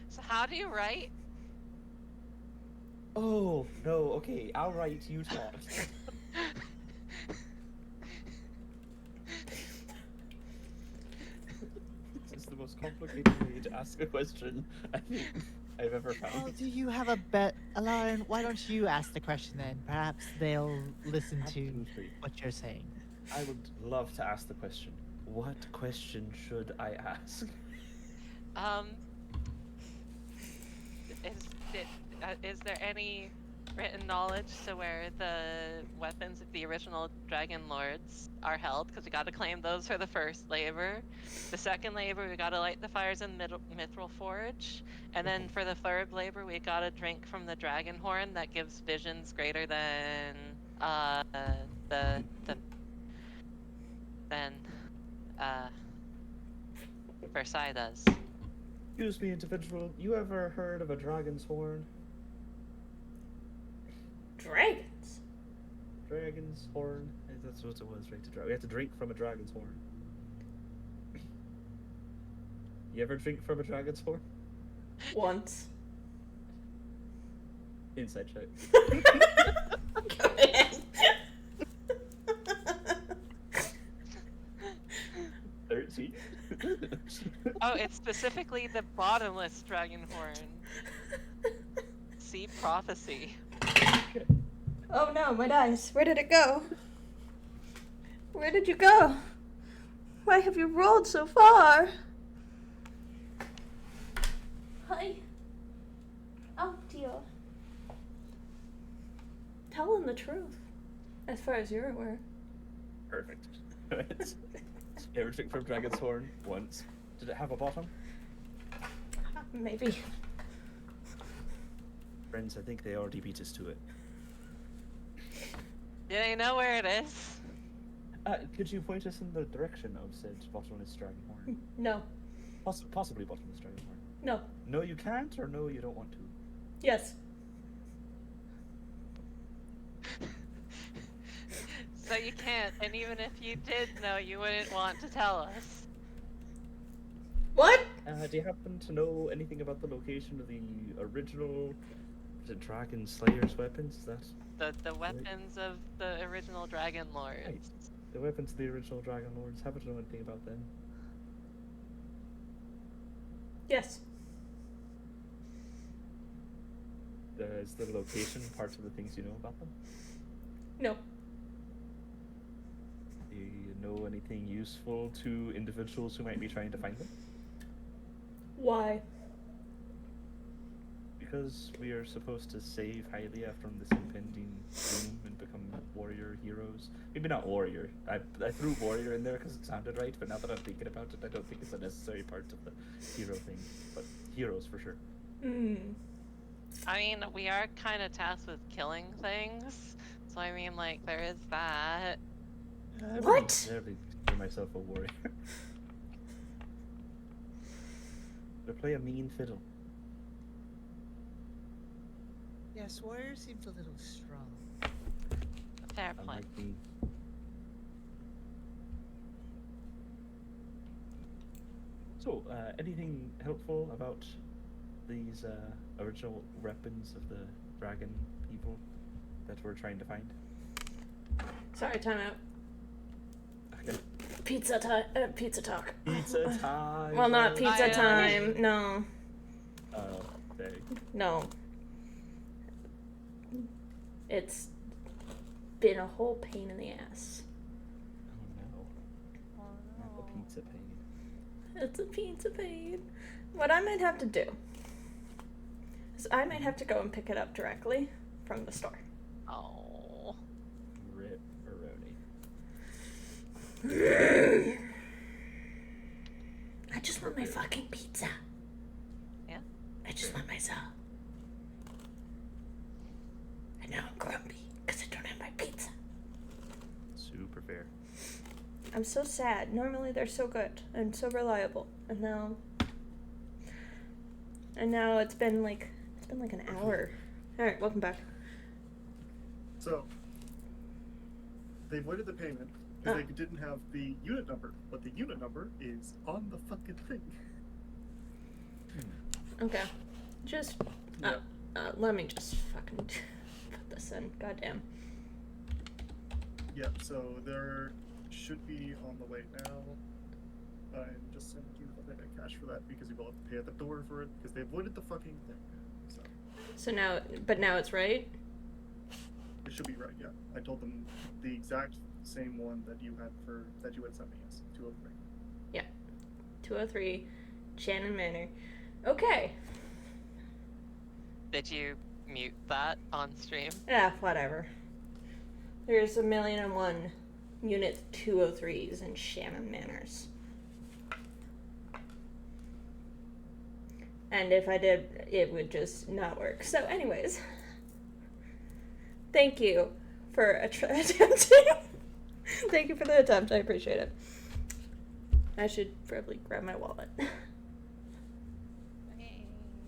So how do you write? Oh no. Okay, I'll write. You talk. This is the most complicated way to ask a question I think I've ever Well, found. do you have a bet, Alarin? Why don't you ask the question then? Perhaps they'll listen to Absolutely. what you're saying. I would love to ask the question. What question should I ask? Um, is there any written knowledge to where the weapons of the original Dragon Lords are held? Because we got to claim those for the first labor. The second labor, we got to light the fires in Mithril Forge. And then for the third labor, we got to drink from the Dragon Horn that gives visions greater than the than Versailles does. Excuse me, individual. You ever heard of a dragon's horn? Dragons. Dragon's horn? That's what it was, right? We have to drink from a dragon's horn. You ever drink from a dragon's horn? Once. Inside check. Go ahead. 13. Oh, it's specifically the bottomless Dragon Horn. See prophecy. Okay. Oh no, my dice. Where did it go? Where did you go? Why have you rolled so far? Hi. Oh dear. Tell him the truth. As far as you're aware. Perfect. You ever drink from dragon's horn? Once. Did it have a bottom? Maybe. Friends, I think they already beat us to it. Do they know where it is? Could you point us in the direction of said bottomless dragon horn? No. Possibly bottomless dragon horn. No. No, you can't, or no, you don't want to? Yes. So you can't, and even if you did know, you wouldn't want to tell us. What? Do you happen to know anything about the location of the original Dragon Slayer's weapons? Is that The weapons of the original Dragon Lords. Right. The weapons of the original Dragon Lords? Happen to know anything about them? Yes. Is the location part of the things you know about them? No. Do you know anything useful to individuals who might be trying to find them? Why? Because we are supposed to save Hylia from this impending doom and become warrior heroes. Maybe not warrior. I threw warrior in there because it sounded right, but now that I'm thinking about it, I don't think it's a necessary part of the hero thing. But heroes for sure. Hmm. I mean, we are kind of tasked with killing things, so I mean, like, there is that. I wouldn't What? necessarily consider myself a warrior. I play a mean fiddle. Yes, warrior seems a little strong. Fair point. Unlike me. So, anything helpful about these original weapons of the dragon people that we're trying to find? Sorry, time out. Okay. Pizza time. Pizza talk. Pizza time. Well, not pizza I- time. No. Okay. No. It's been a whole pain in the ass. Oh no. Not the pizza pain. It's a pizza pain. What I might have to do is I might have to go and pick it up directly from the store. Oh. Rip Baroni. I just want my fucking pizza. Yeah? I just want my sub. And now I'm grumpy because I don't have my pizza. Super fair. I'm so sad. Normally they're so good and so reliable, and now it's been like an hour. All right, welcome back. So they voided the payment because they didn't have the unit number, but the unit number is on the fucking thing. Okay, just let me just fucking put this in. Goddamn. Yeah, so there should be on the way now. I'm just sending you a bit of cash for that because you will have to pay at the door for it because they avoided the fucking thing. So now it's right. It should be right, yeah. I told them the exact same one that you had sent me, yes. 203. Yeah. 203 Shannon Manor. Okay. Did you mute that on stream? Yeah, whatever. There's 1,000,001 Unit 203s in Shannon Manors. And if I did, it would just not work. So anyways, thank you for attempting. Thank you for the attempt. I appreciate it. I should probably grab my wallet.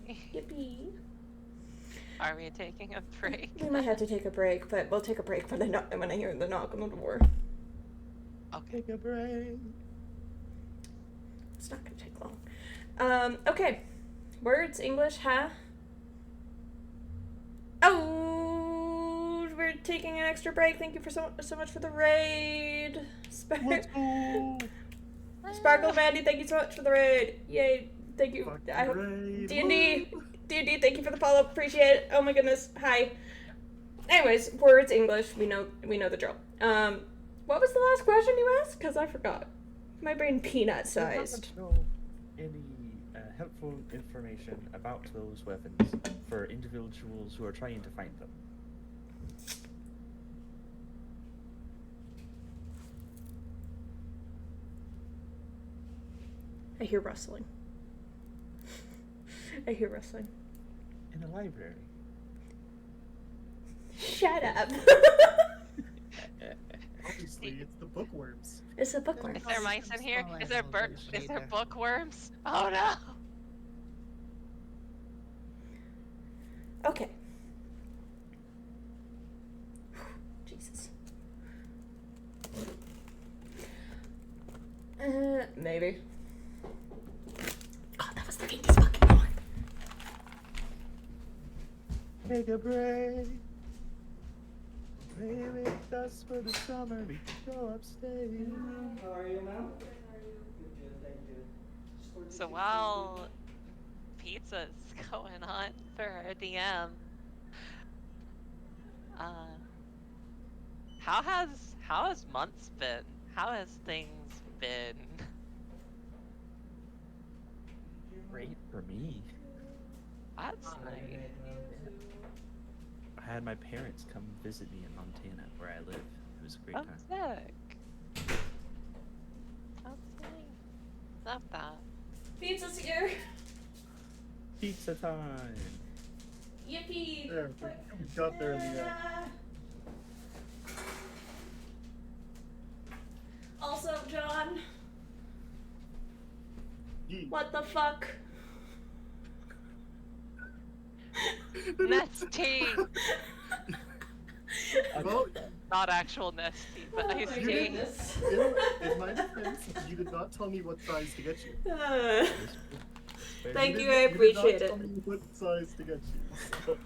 Yippee. Are we taking a break? We might have to take a break, but we'll take a break when I hear the knock on the door. Okay. Take a break. It's not gonna take long. Okay. Words, English, huh? Oh, we're taking an extra break. Thank you for so much for the raid. Let's go. Sparkle Mandy, thank you so much for the raid. Yay, thank you. Fucking I hope raid. D&D, thank you for the follow. Appreciate it. Oh my goodness. Hi. Anyways, words, English, we know the drill. What was the last question you asked? Because I forgot. My brain peanut sized. Do you happen to know any helpful information about those weapons for individuals who are trying to find them? I hear rustling. I hear rustling. In a library. Shut up. Obviously, it's the bookworms. It's a bookworm. Is there mice in here? Small Is there animals is there later. bookworms? Oh no! Okay. Jesus. Maybe. Oh, that was the Kinky's fucking horn. Take a break. Play with us for the summer. We can go upstairs. How are you, ma'am? Good, thank you. So while pizza's going on for our DM, how has months been? How has things been? Great for me. That's nice. I had my parents come visit me in Montana, where I live. It was a great Oh, time. sick. That's nice. Love that. Pizza's here. Pizza time. Yippee. There, we got there in the end. Also, John, Yeet. what the fuck? Nesty! Well, Not actual Nesty, but Oh iced my tea. goodness. in my defense, you did not tell me what size to get you. Thank you, did- I did appreciate not it. tell me what size to get you. So,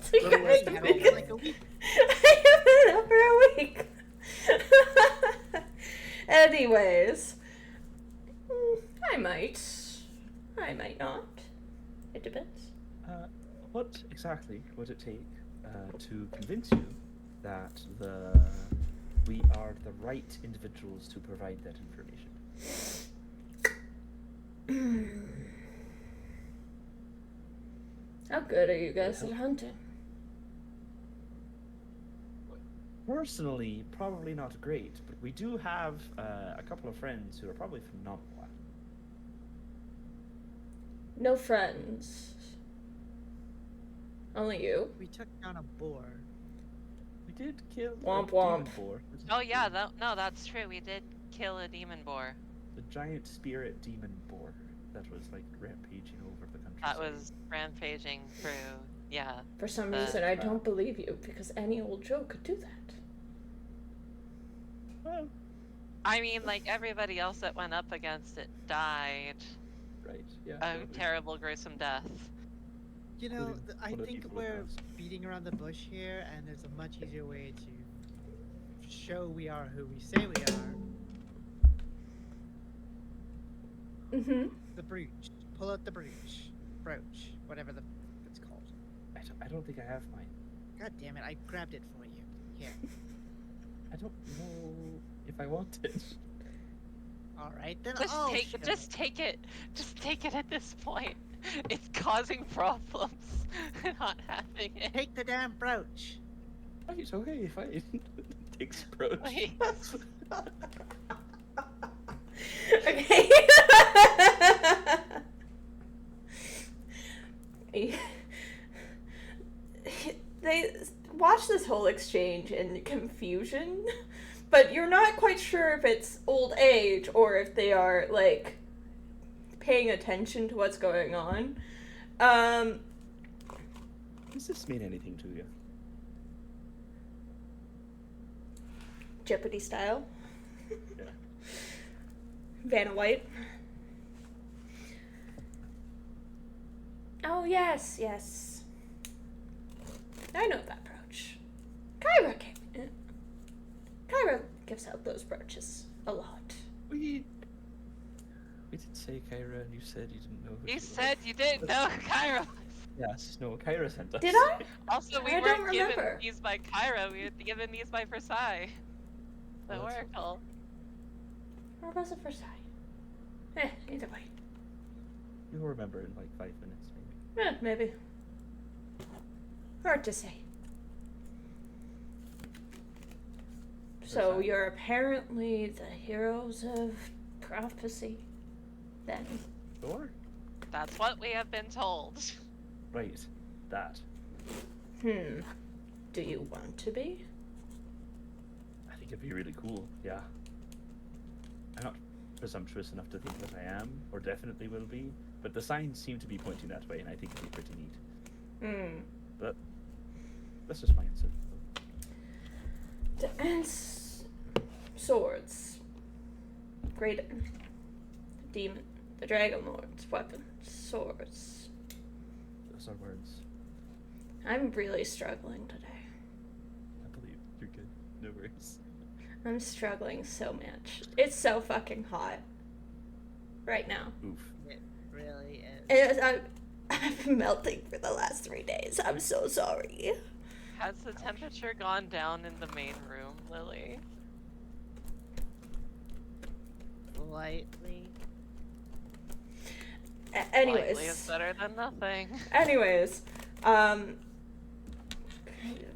So you Otherwise, guys you make have it- like a week. I haven't been up for a week. Anyways, I might not. It depends. What exactly would it take to convince you that we are the right individuals to provide that information? How good are you guys at hunting? Personally, probably not great, but we do have a couple of friends who are probably phenomenal. No friends. Only you. We took down a boar. We did kill Womp a womp. demon boar. Oh yeah, no, that's true. We did kill a demon boar. The giant spirit demon boar that was like rampaging over the countryside. That was rampaging through. Yeah. For some The- reason, I don't believe you, because any old Joe could do that. Well, I mean, like everybody else that went up against it died right, yeah. a it was- terrible, gruesome death. You know, Including I one of the think people with we're us. beating around the bush here, and there's a much easier way to show we are who we say we are. Mm-hmm. The brooch. Pull out the brooch. Brooch. Whatever it's called. I don't think I have mine. God damn it, I grabbed it for you. Here. I don't know if I want it. Alright, then Just I'll take, show just take it. Just take it at this point. It's causing problems. Not having it. Take the damn brooch. Right, okay, fine. Takes approach. Wait. Okay. They watch this whole exchange in confusion, but you're not quite sure if it's old age or if they are, like, paying attention to what's going on. Does this mean anything to you? Jeopardy style. Yeah. Vanna White. Oh, yes, yes. I know that brooch. Kyra gives out those brooches a lot. We did say Kyra, and you said you didn't know who You she said was. you didn't know Kyra. Yes, no, Kyra sent us. Did I? Also, we I don't weren't given remember. these by Kyra. We were given these by Versailles. The Oh, that's okay. Oracle. Or was it Versailles? Either way. You'll remember in like 5 minutes, maybe. Maybe. Hard to say. So Versailles. you're apparently the heroes of prophecy, then. Sure. That's what we have been told. Right. That. Do you want to be? I think it'd be really cool, yeah. I'm not presumptuous enough to think that I am, or definitely will be, but the signs seem to be pointing that way, and I think it'd be pretty neat. But that's just my answer. Swords. Great. Demon. The Dragon Lord's weapons. Swords. Those are words. I'm really struggling today. I believe you're good. No worries. I'm struggling so much. It's so fucking hot. Right now. Oof. It really is. I've been melting for the last 3 days. I'm so sorry. Has the temperature gone down in the main room, Lily? Slightly. Anyways. Slightly is better than nothing. Anyways.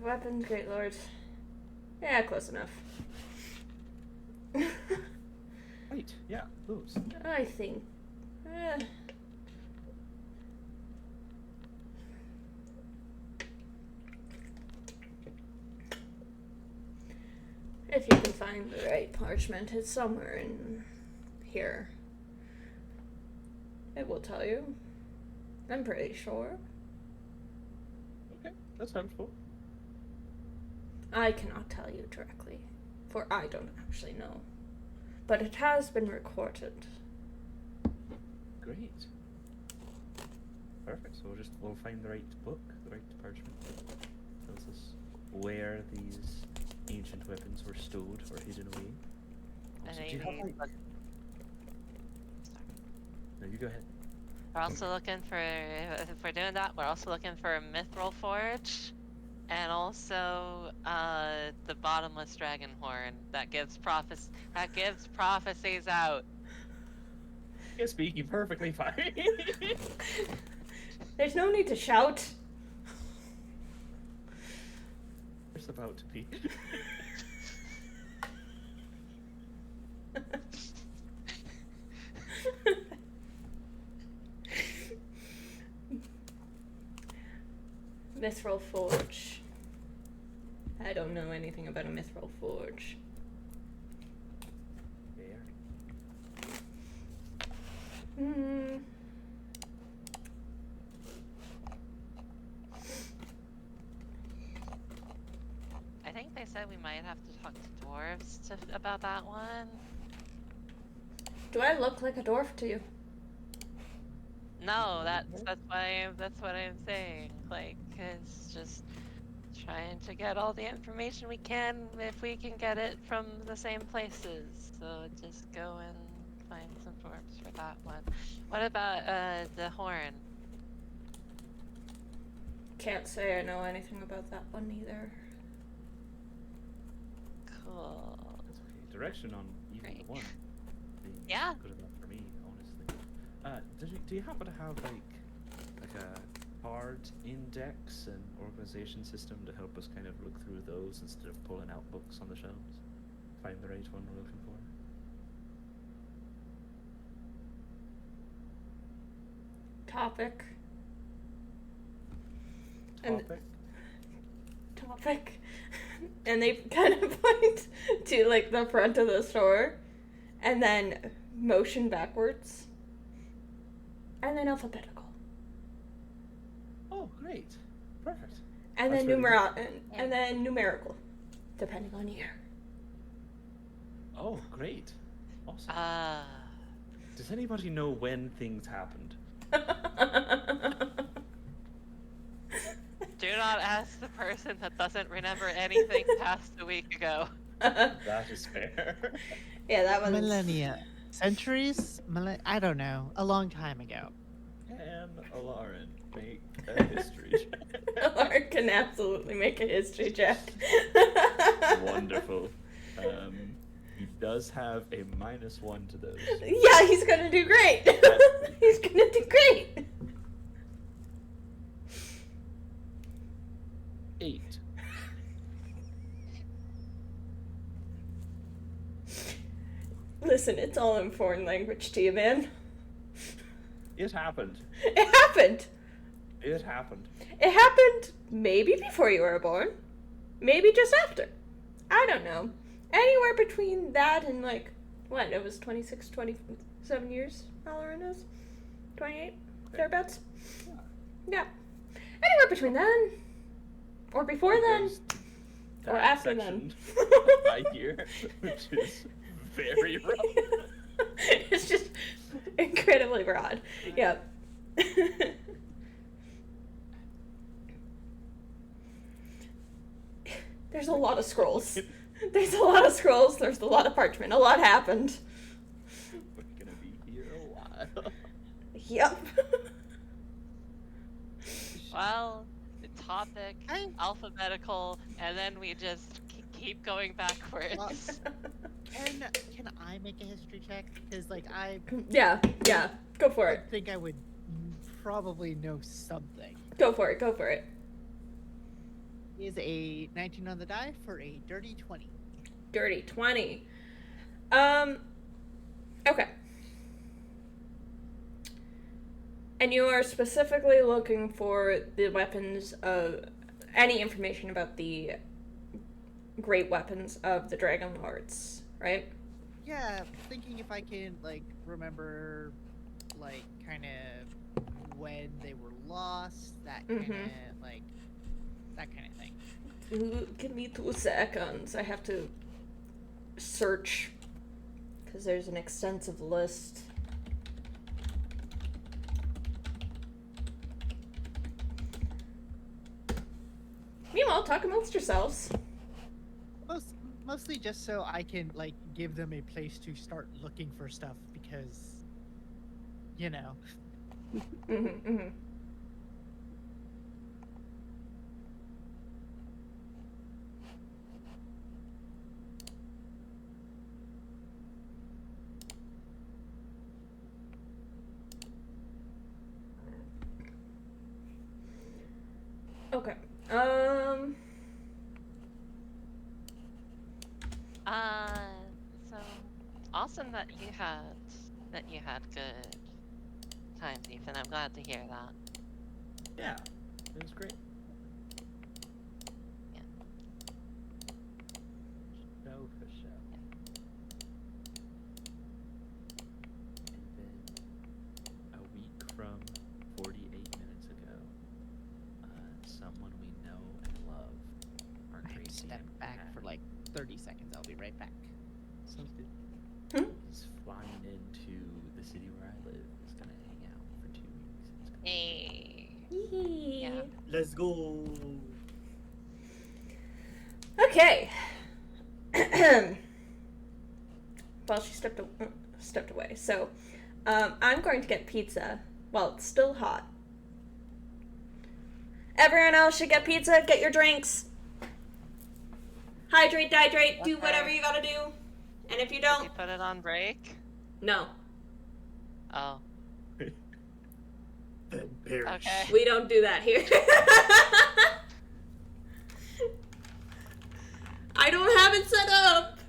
Weapons, Great Lord. Yeah, close enough. Right, yeah, those. I think. If you can find the right parchment, it's somewhere in here. It will tell you. I'm pretty sure. Okay, that's helpful. I cannot tell you directly, for I don't actually know. But it has been recorded. Great. Perfect, so we'll find the right book, the right parchment. Tells us where these ancient weapons were stowed or hidden away. And Also, they do you have, need, like... like- No, you go ahead. We're also looking for, if we're doing that, we're also looking for a Mithril Forge, and also the Bottomless Dragon Horn that gives prophecies out. You're speaking perfectly fine. There's no need to shout. It's about to be. Mithril Forge. don't know anything about a mithril forge. There. Hmm. I think they said we might have to talk to dwarves about that one. Do I look like a dwarf to you? No, that's what I'm saying. Like, it's just trying to get all the information we can if we can get it from the same places. So just go and find some dwarves for that one. What about the horn? Can't say I know anything about that one either. Cool. That's okay. Direction on even Great. the one. Yeah. Good enough for me, honestly. Do you happen to have like a card index and organization system to help us kind of look through those instead of pulling out books on the shelves? Find the right one we're looking for. Topic. Topic. And they kind of point to like the front of the store and then motion backwards. And then alphabetical. Oh, great. Perfect. And That's then really good. and then numerical. Depending on year. Oh, great. Awesome. Ah. Does anybody know when things happened? Do not ask the person that doesn't remember anything past a week ago. That is fair. Yeah, that was Millennia. Centuries? I don't know. A long time ago. Can Alarin make a history check? Lark can absolutely make a history check. Wonderful. He does have a -1 to those. Yeah, he's gonna do great. He's gonna do great. 8. Listen, it's all in foreign language to you, man. It happened. It happened. It happened. It happened maybe before you were born. Maybe just after. I don't know. Anywhere between that and like, what, it was 26, 27 years, Halloran is? 28? Thereabouts? Yeah. Anywhere between then. Or before then. That Or after then. section I hear, which is very rough. It's just incredibly broad. Yep. There's a lot of scrolls. There's a lot of scrolls. There's a lot of parchment. A lot happened. We're gonna be here a while. Yep. Well, the topic, I- alphabetical, and then we just keep going backwards. Can I make a history check? Because like I Yeah, go for it. think I would probably know something. Go for it, go for it. Is a 19 on the die for a dirty 20. Dirty 20. Okay. And you are specifically looking for the weapons of any information about the great weapons of the Dragon Lords, right? Yeah, thinking if I can like remember like kind of when they were lost, that kind of like that kind of thing. Give me 2 seconds. I have to search because there's an extensive list. Meanwhile, talk amongst yourselves. Mostly just so I can like give them a place to start looking for stuff because, you know. Okay. So awesome that you had good times, Ethan. I'm glad to hear that. Yeah, it was great. seconds. I'll be right back. Sounds good. Hmm? He's flying into the city where I live. He's gonna hang out for 2 weeks. He's gonna- Hey. Yee. Yeah. Let's go. Okay. Well, she stepped away. So, I'm going to get pizza while it's still hot. Everyone else should get pizza. Get your drinks. Hydrate, dihydrate. Do whatever you gotta do. And if you Did you don't, put it on break? no, Oh. Then perish. Okay. we don't do that here. I don't have it set up.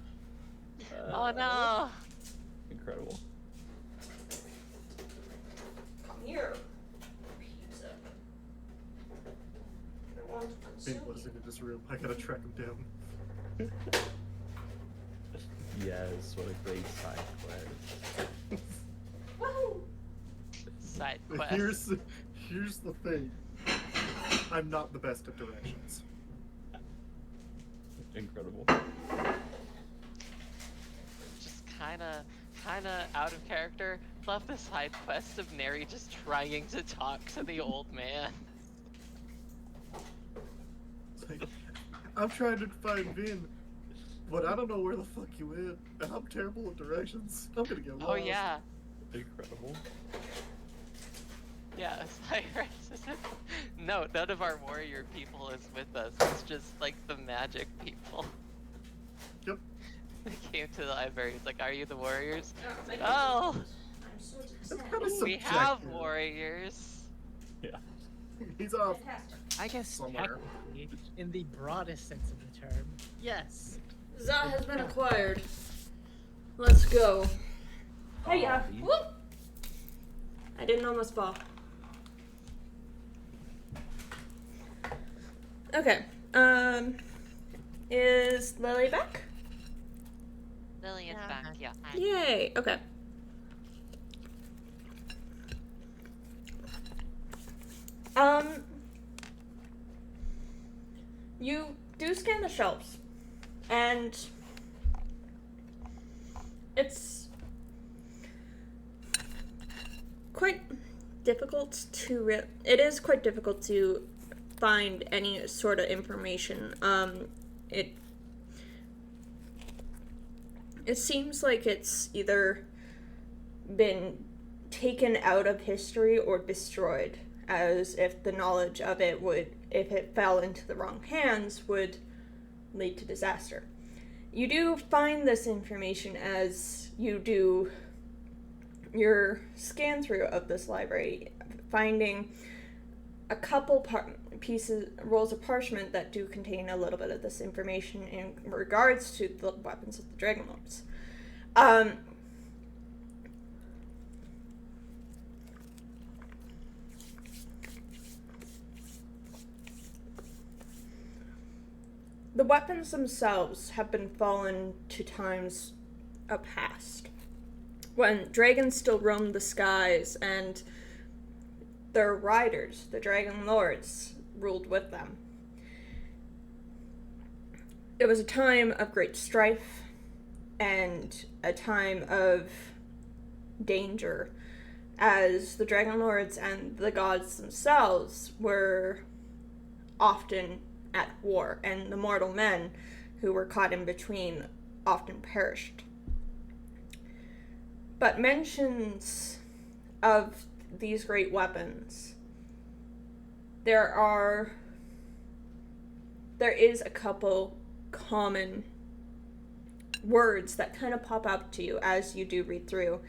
Oh no. Incredible. Come here. Pizza. I want to consume Big was in this room. I gotta track him down. Yes, what a great side quest. Woohoo! Side But quest. here's the thing. I'm not the best at directions. Incredible. Just kinda out of character. Love the side quest of Neri just trying to talk to the old man. It's like, I'm trying to find Vin, but I don't know where the fuck you went, and I'm terrible with directions. I'm gonna get lost. Oh yeah. Incredible. Yeah, Cyrus. No, none of our warrior people is with us. It's just like the magic people. Yep. They came to the library. It's like, are you the warriors? my Oh, I'm so That's upset. kind of we have subjective. warriors. Yeah. He's off Fantastic. I guess somewhere. technically, in the broadest sense of the term, yes. Za has been acquired. Let's go. Hiya. Aw, Whoop. I didn't almost fall. Okay. Is Lily back? Lillian's Yeah. back, yeah. Yay. Okay. You do scan the shelves, and it's quite difficult to it is quite difficult to find any sort of information. It seems like it's either been taken out of history or destroyed, as if the knowledge of it would, if it fell into the wrong hands, would lead to disaster. You do find this information as you do your scan through of this library, finding a couple rolls of parchment that do contain a little bit of this information in regards to the weapons of the Dragon Lords. The weapons themselves have been fallen to times of past, when dragons still roamed the skies and their riders, the Dragon Lords, ruled with them. It was a time of great strife and a time of danger, as the Dragon Lords and the gods themselves were often at war, and the mortal men who were caught in between often perished. But mentions of these great weapons, there is a couple common words that kind of pop up to you as you do read through.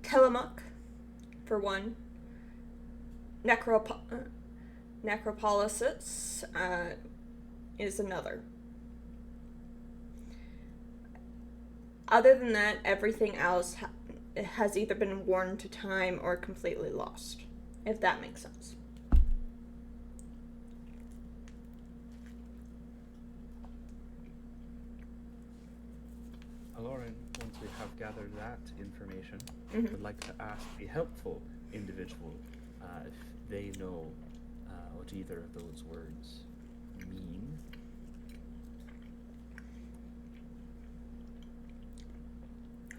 Tillamook, for one. Necropolysis is another. Other than that, everything else has either been worn to time or completely lost, if that makes sense. Aloran, once we have gathered that information, Mhm. would like to ask the helpful individual if they know what either of those words mean.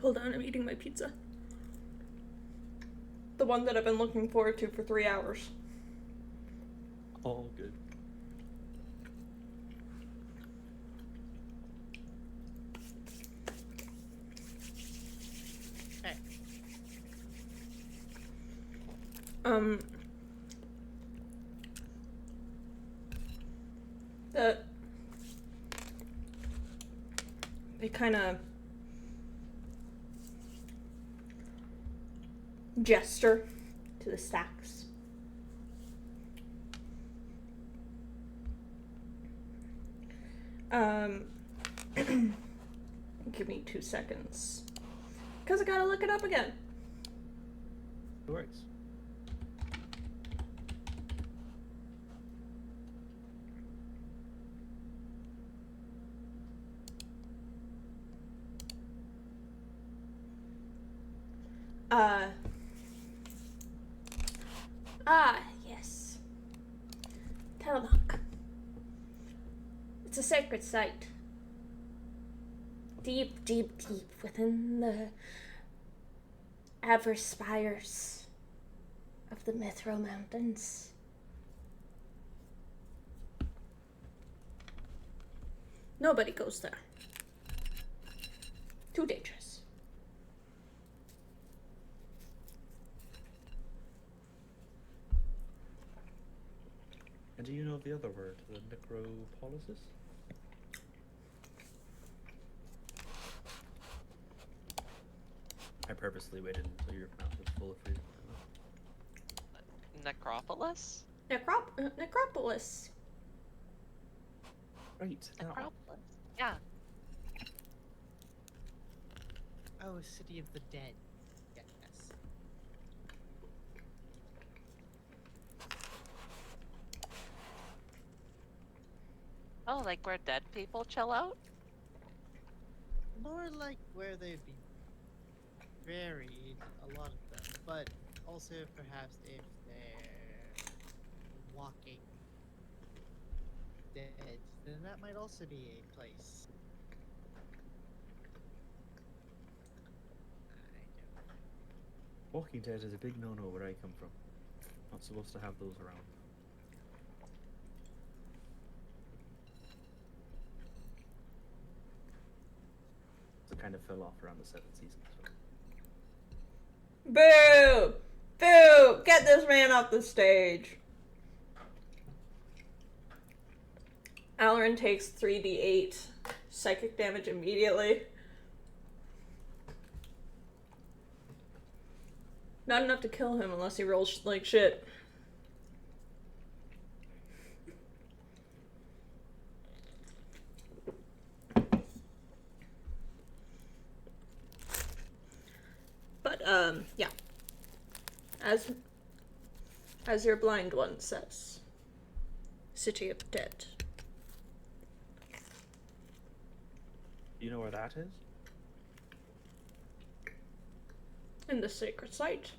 Hold on, I'm eating my pizza. The one that I've been looking forward to for 3 hours. All good. Hey, They kind of gesture to the stacks. Give me 2 seconds. Because I gotta look it up again. No worries. Yes. Tillamook. It's a sacred site. Deep, deep, deep within the average spires of the Mithril Mountains. Nobody goes there. Too dangerous. And do you know the other word, the necropolis? I purposely waited until your mouth was full of food. Necropolis? Necropolis. Right. now- Necropolis. Yeah. oh, City of the Dead. Yes. Oh, like where dead people chill out? More like where they'd be buried, a lot of them, but also perhaps if they're walking dead, then that might also be a place. I don't know. Walking Dead is a big no-no where I come from. Not supposed to have those around. So it kind of fell off around the 7th season. So. Boo! Boo! Get this man off the stage. Alarin takes 3d8 psychic damage immediately. Not enough to kill him unless he rolls like shit. But, yeah. As your blind one says. City of Dead. You know where that is? In the sacred site.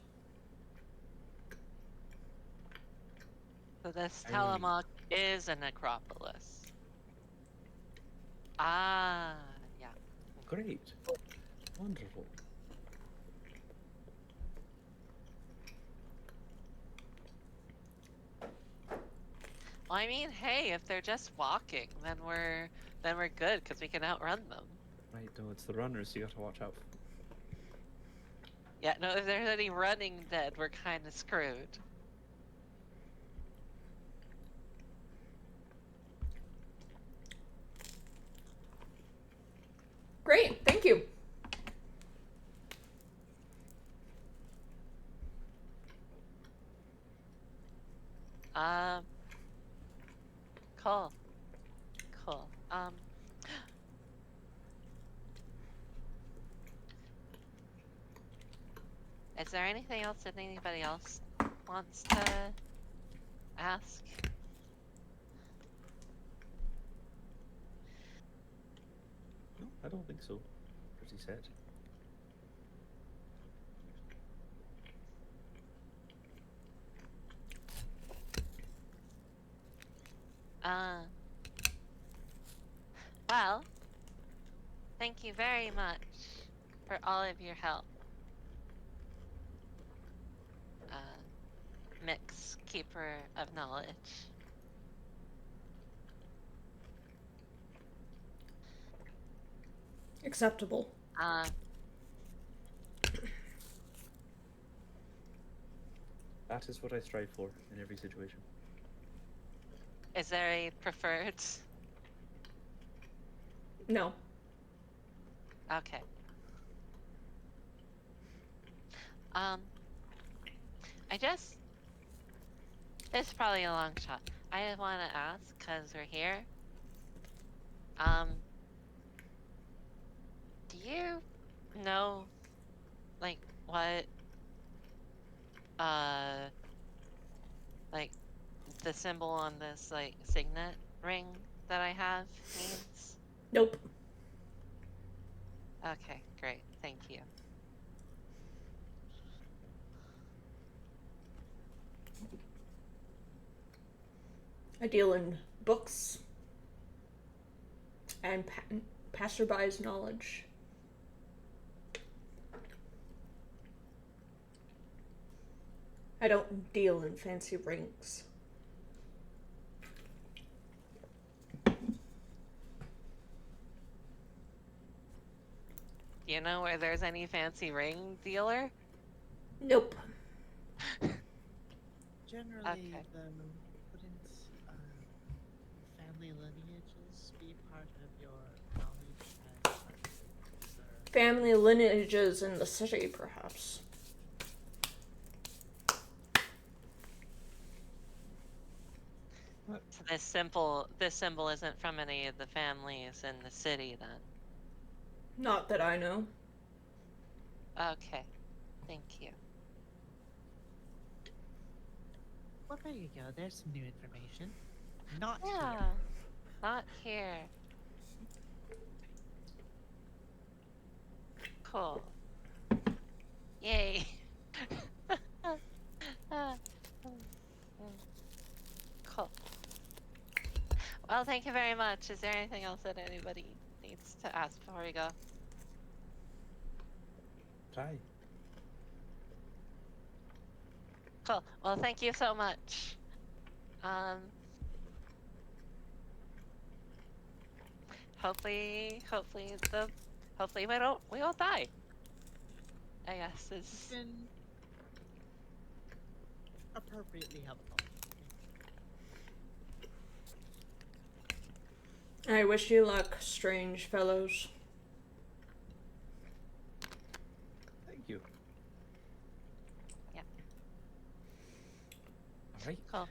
So this I- Tillamook is a necropolis. Ah, yeah. Great. Wonderful. Well, I mean, hey, if they're just walking, then we're good because we can outrun them. Right, no, it's the runners you gotta watch out for. Yeah, no, if there's any running dead, we're kind of screwed. Great, thank you. Cool. Cool. Is there anything else that anybody else wants to ask? No, I don't think so. Pretty set. Well, thank you very much for all of your help. Mix Keeper of Knowledge. Acceptable. That is what I strive for in every situation. Is there a preferred? No. Okay. It's probably a long shot. I want to ask, cause we're here. Do you know, like, what, like, the symbol on this, like, signet ring that I have means? Nope. Okay, great. Thank you. I deal in books and passerby's knowledge. I don't deal in fancy rings. Do you know where there's any fancy ring dealer? Nope. Generally, Okay. wouldn't family lineages be part of your knowledge as Family lineages in the city, perhaps. So this symbol isn't from any of the families in the city then. Not that I know. Okay. Thank you. Well, there you go. There's some new information. Not Yeah. here. Not here. Cool. Yay. Cool. Well, thank you very much. Is there anything else that anybody needs to ask before we go? Try. Cool. Well, thank you so much. Hopefully we won't die. I guess It's is been appropriately helpful. I wish you luck, strange fellows. Thank you. Yeah. All right. cool.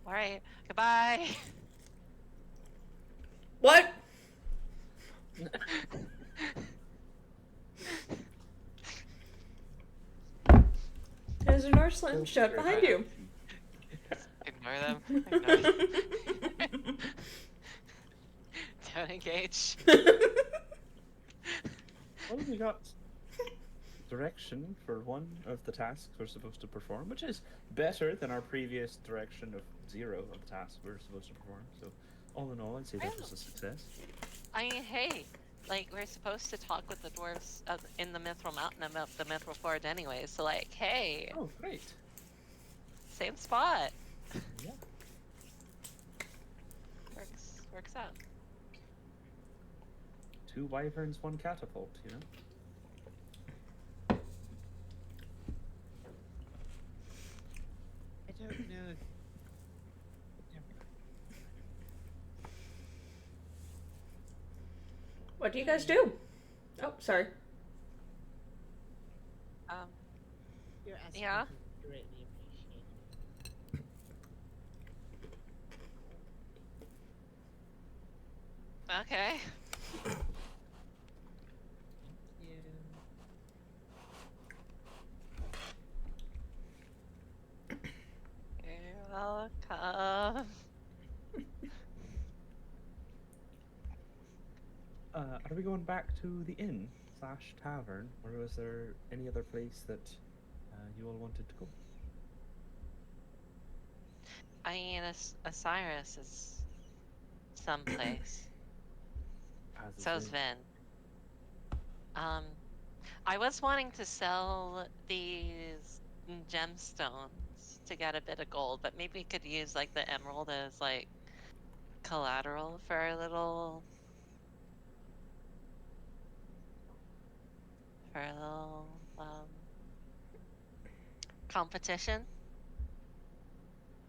All right. Goodbye. What? There's an door slammed shut behind you. Ignore them. Ignore them. Don't engage. Well, we got direction for one of the tasks we're supposed to perform, which is better than our previous direction of 0 of the tasks we're supposed to perform. So, all in all, I'd say that was a success. I mean, hey, like, we're supposed to talk with the dwarves in the Mithril Mountain about the Mithril Forge anyway, so, like, hey, Oh, great. same spot. Yeah. Works out. 2 wyverns, 1 catapult, you know? I don't know. What do you guys do? Oh, sorry. Your estimate Yeah. is greatly appreciated. Okay. Thank you. You're welcome. Are we going back to the inn / tavern, or was there any other place that you all wanted to go? I mean, Osiris is someplace. As is So's Vin. Vin. I was wanting to sell these gemstones to get a bit of gold, but maybe we could use like the emerald as like collateral for our little competition.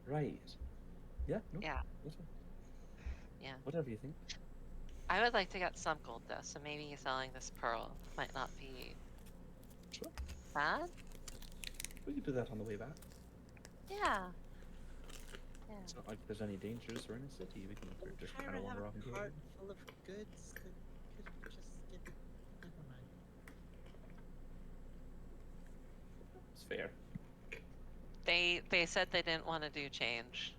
Right. Yeah, no. Yeah, That's fine. yeah. Whatever you think. I would like to get some gold though, so maybe selling this pearl might not be Sure. bad. We could do that on the way back. Yeah. Yeah. It's not like there's any dangers. We're in a city. We can just kind of Pirate have wander off and a go. cart full of goods. Could just get. Never mind. It's fair. They said they didn't want to do change.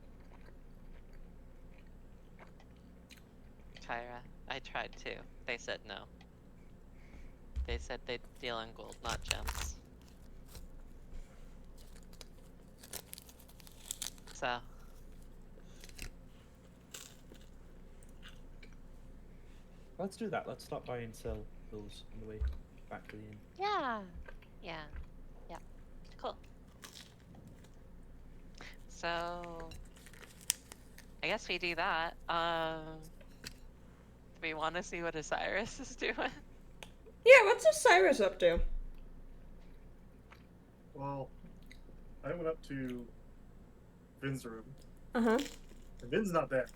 Kyra, I tried to. They said no. They said they'd deal in gold, not gems. So, Let's do that. Let's stop by and sell those on the way back to the inn. yeah. Yeah. Yeah. Cool. So, I guess we do that. Do we want to see what Osiris is doing? Yeah, what's Osiris up to? Well, I went up to Vin's room, Uh-huh. and Vin's not there.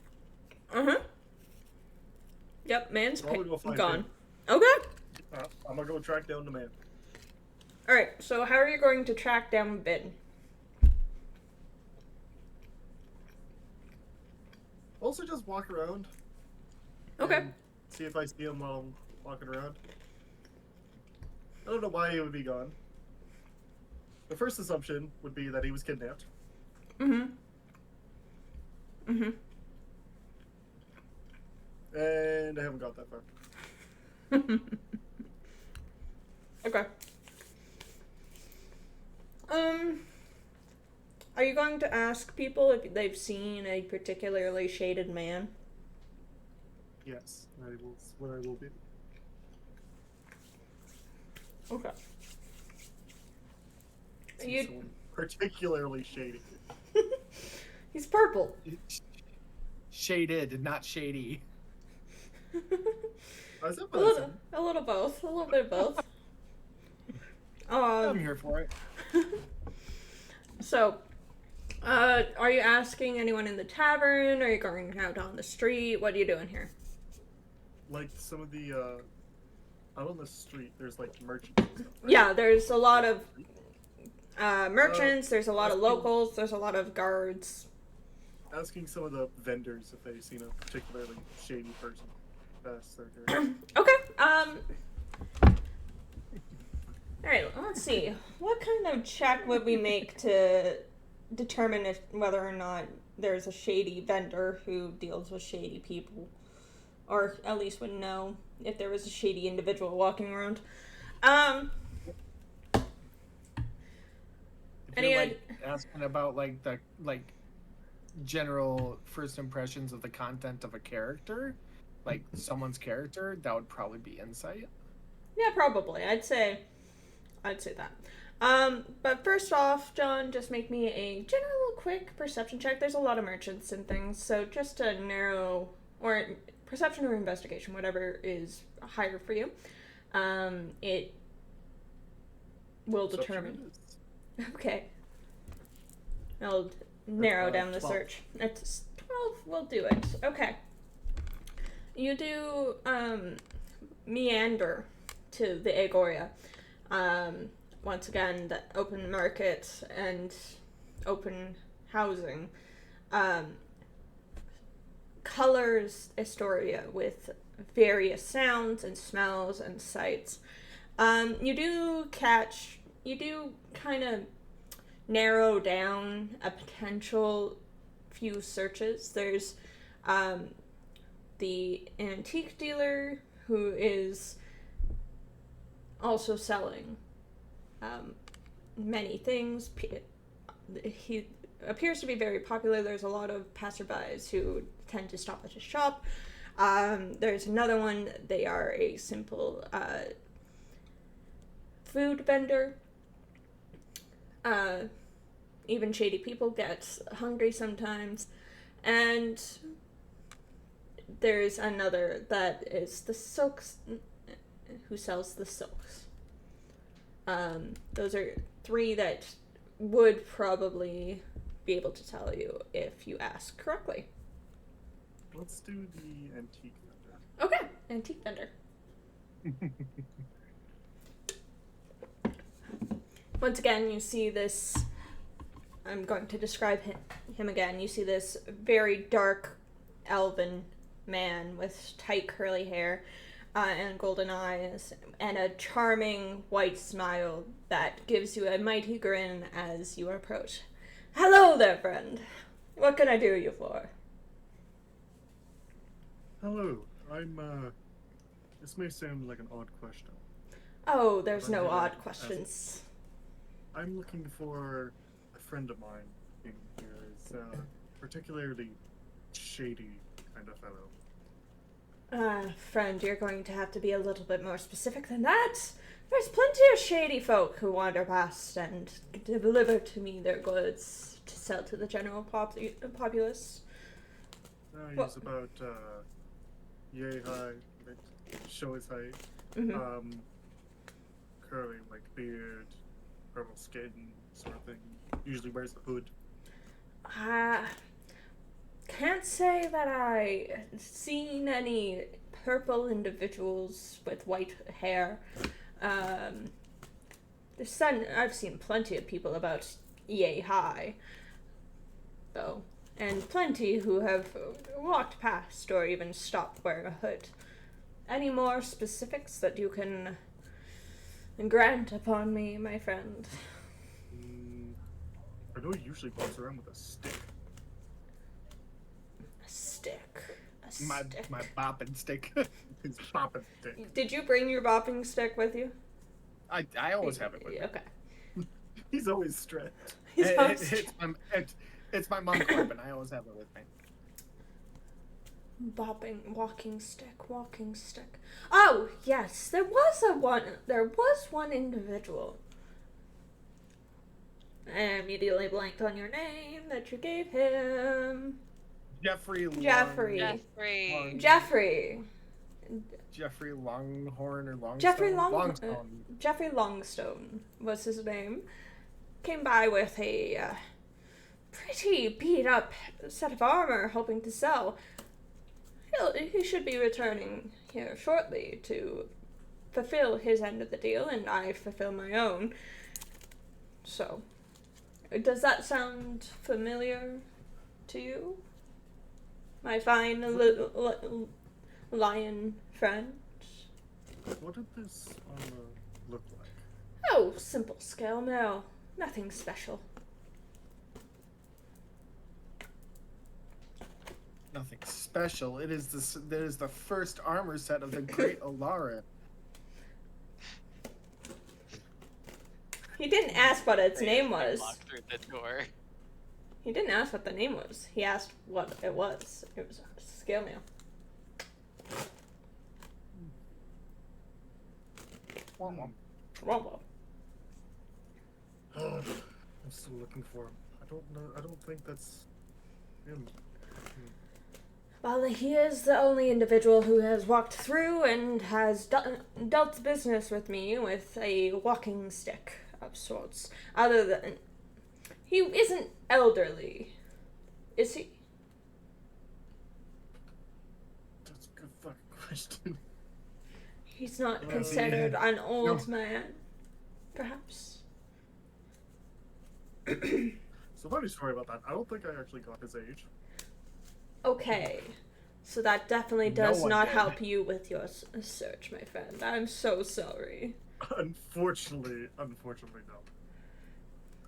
Uh-huh. Yep, man's So I'm gonna go find gone. him. Okay. I'm gonna go track down the man. Alright, so how are you going to track down Ben? Also, just walk around. Okay. and See if I see him while I'm walking around. I don't know why he would be gone. The first assumption would be that he was kidnapped. Mm-hmm. Mm-hmm. And I haven't got that far. Okay. Are you going to ask people if they've seen a particularly shaded man? Yes, what I will be. Okay. See You- someone particularly shady. He's purple. Shaded, not shady. I said A what I little, said. a little both. A little bit of both. I'm here for it. So, are you asking anyone in the tavern? Are you going out on the street? What are you doing here? Like some of the out on the street, there's like merchants and stuff. Right? Yeah, there's a lot of merchants, there's a lot of asking- locals, there's a lot of guards. Asking some of the vendors if they've seen a particularly shady person pass their area. Okay, alright, let's see. What kind of check would we make to determine if whether or not there's a shady vendor who deals with shady people? Or at least would know if there was a shady individual walking around. If Any you're, oth- like, asking about like the general first impressions of the content of a character, like someone's character, that would probably be insight. Yeah, probably. I'd say that. But first off, John, just make me a general quick perception check. There's a lot of merchants and things, so just a narrow, or perception or investigation, whatever is higher for you. It will determine. Okay. I'll narrow down the 12. search. It's 12. We'll do it. Okay. You do meander to the Agoria. Once again, the open market and open housing colors Astoria with various sounds and smells and sights. You do kind of narrow down a potential few searches. There's the antique dealer who is also selling many things. He appears to be very popular. There's a lot of passerbys who tend to stop at his shop. There's another one. They are a simple food vendor. Even shady people get hungry sometimes. And there's another that is the silks, who sells the silks. Those are three that would probably be able to tell you if you ask correctly. Let's do the antique vendor. Okay, antique vendor. Once again, you see this. I'm going to describe him again. You see this very dark, elven man with tight curly hair and golden eyes, and a charming white smile that gives you a mighty grin as you approach. Hello there, friend. What can I do you for? Hello, this may sound like an odd question. Oh, there's no Yeah, odd as- questions. I'm looking for a friend of mine in here. Is particularly shady kind of fellow. Friend, you're going to have to be a little bit more specific than that. There's plenty of shady folk who wander past and deliver to me their goods to sell to the general populace. He's What? about yay high, like, show his height. Mm-hmm. Curly, like beard, purple skin, sort of thing. Usually wears a hood. Can't say that I seen any purple individuals with white hair. I've seen plenty of people about yay high, though, and plenty who have walked past or even stopped wearing a hood. Any more specifics that you can grant upon me, my friend? I know he usually walks around with a stick. A stick. A My stick. bopping stick. His popping stick. Did you bring your bopping stick with you? I always have it with me. Okay. He's always strapped. He's It- always- it's my monk weapon. I always have it with me. Bopping, walking stick. Oh, yes, there was one individual. I immediately blanked on your name that you gave him. Jeffrey Jeffrey. Jeffrey Longhorn or Longstone? Jeffrey Longstone. Jeffrey Longstone was his name. Came by with a pretty beat up set of armor, hoping to sell. He should be returning here shortly to fulfill his end of the deal, and I fulfill my own. So, does that sound familiar to you, my fine lion friend? What did this armor look like? Oh, simple scale mail. Nothing special. Nothing special. It is the first armor set of the Great Alara. He didn't ask what its name was. Walk through the door. He didn't ask what the name was. He asked what it was. It was a scale mail. Wombo. I'm still looking for him. I don't know. I don't think that's him. Well, he is the only individual who has walked through and has dealt business with me with a walking stick of sorts. Other than... He isn't elderly, is he? That's a good fucking question. He's not Yeah. considered an old No. man, perhaps? So funny story about that. I don't think I actually got his age. Okay, so that definitely No does one not did. help you with your search, my friend. I'm so sorry. Unfortunately, no.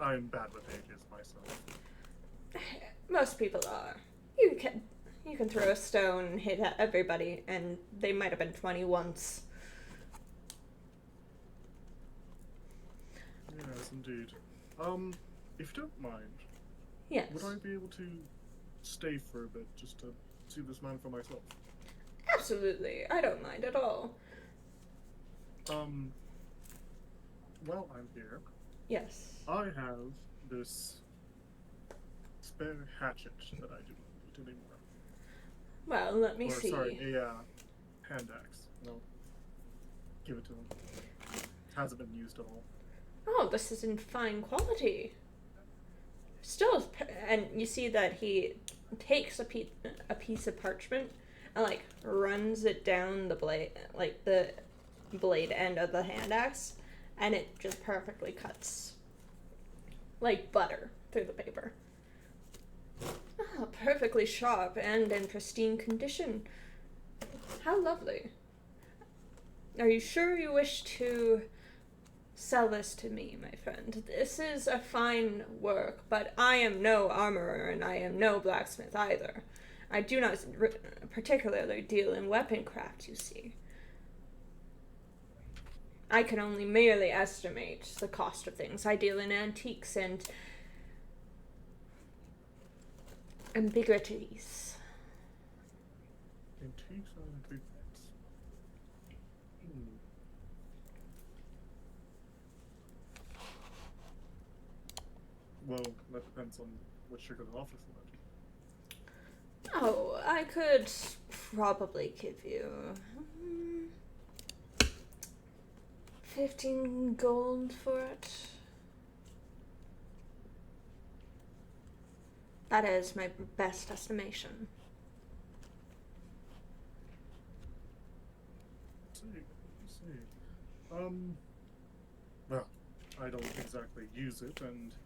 I'm bad with ages myself. Most people are. You can throw a stone and hit at everybody, and they might have been 20 once. Yes, indeed. If you don't mind, Yes. would I be able to stay for a bit just to see this man for myself? Absolutely. I don't mind at all. while I'm here, Yes. I have this spare hatchet that I do not need anymore. Well, let me Or, see. sorry, a hand axe. No. Give it to him. It hasn't been used at all. Oh, this is in fine quality. Still, and you see that he takes a piece of parchment and like runs it down the blade, like the blade end of the hand axe, and it just perfectly cuts like butter through the paper. Oh, perfectly sharp and in pristine condition. How lovely. Are you sure you wish to sell this to me, my friend? This is a fine work, but I am no armorer and I am no blacksmith either. I do not particularly deal in weapon craft, you see. I can only merely estimate the cost of things. I deal in antiques and ambiguities. Antiques and ambiguities. Well, that depends on what you're going to offer for that. Oh, I could probably give you 15 gold for it. That is my best estimation. See. Well, I don't exactly use it, and it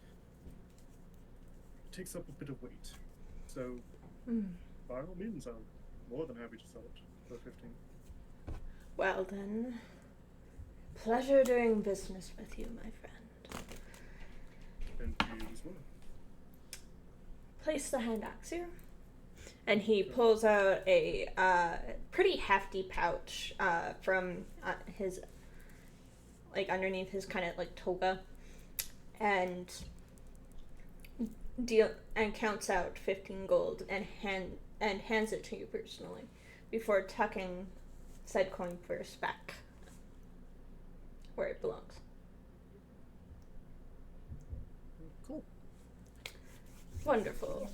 takes up a bit of weight. So, by all means, I'm more than happy to sell it for 15. Well then, pleasure doing business with you, my friend. And you as well. Place the hand axe here. And he pulls out a pretty hefty pouch from his, like, underneath his kind of like toga, and counts out 15 gold and hands it to you personally, before tucking said coin purse back where it belongs. Cool. Wonderful.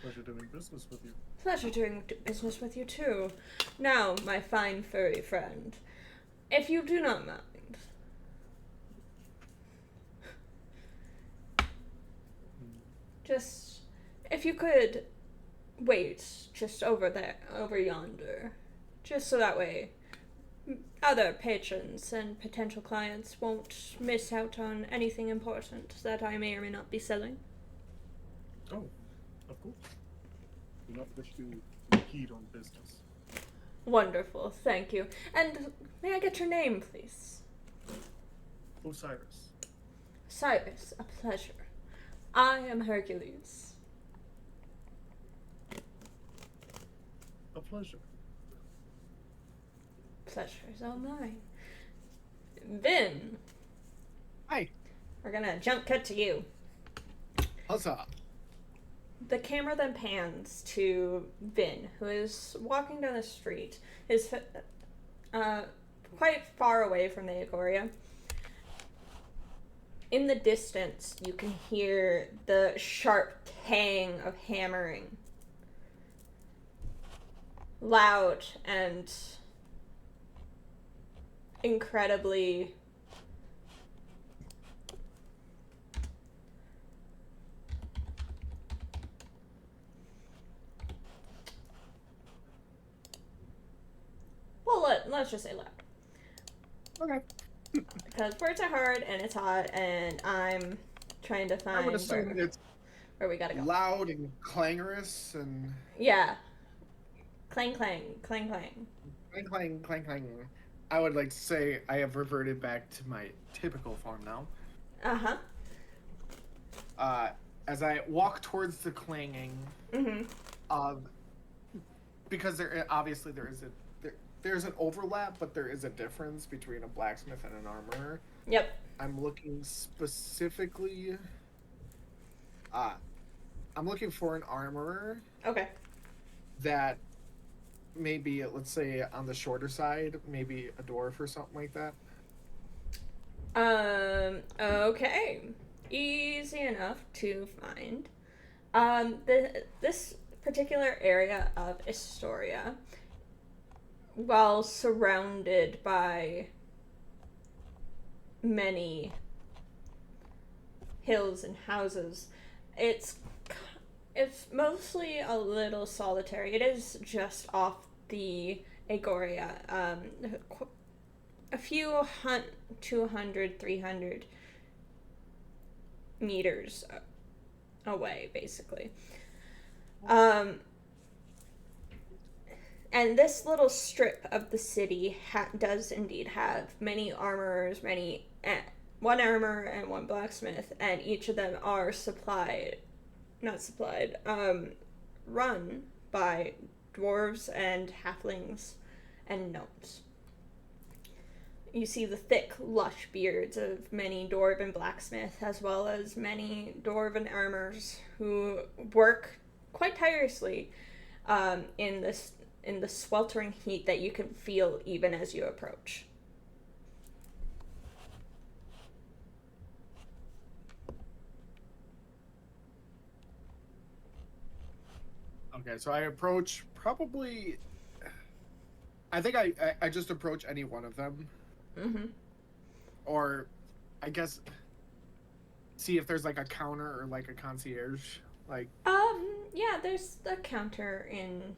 Pleasure doing business with you. Pleasure doing business with you too. Now, my fine furry friend, if you do not mind, just if you could wait just over there, over yonder, just so that way other patrons and potential clients won't miss out on anything important that I may or may not be selling. Oh, of course. Do not wish to impede on business. Wonderful, thank you. And may I get your name, please? Osiris. Cyrus, a pleasure. I am Hercules. A pleasure. Pleasure is all mine. Vin. Hi. We're gonna jump cut to you. Huzzah. The camera then pans to Vin, who is walking down the street. His quite far away from the Agoria. In the distance, you can hear the sharp tang of hammering. Loud and incredibly let's just say loud. Okay. Because words are hard and it's hot and I'm trying to find I would assume it's where we gotta go. loud and clangorous and Yeah. Clang clang, clang clang. clang clang clang clang. I would like to say I have reverted back to my typical form now. Uh-huh. As I walk towards the clanging, because there's an overlap, but there is a difference between a blacksmith and an armorer. Yep. I'm looking specifically. I'm looking for an armorer Okay. that maybe, let's say, on the shorter side, maybe a dwarf or something like that. Okay. Easy enough to find. This particular area of Astoria, while surrounded by many hills and houses, it's it's mostly a little solitary. It is just off the Agoria, a few 200, 300 meters away, basically. And this little strip of the city does indeed have many armorers, one armor and one blacksmith, and each of them are run by dwarves and halflings and gnomes. You see the thick, lush beards of many dwarven blacksmiths, as well as many dwarven armors who work quite tirelessly in the sweltering heat that you can feel even as you approach. Okay, so I approach probably. I think I just approach any one of them. Mm-hmm. Or, I guess, see if there's like a counter or like a concierge. Like. Yeah, there's a counter in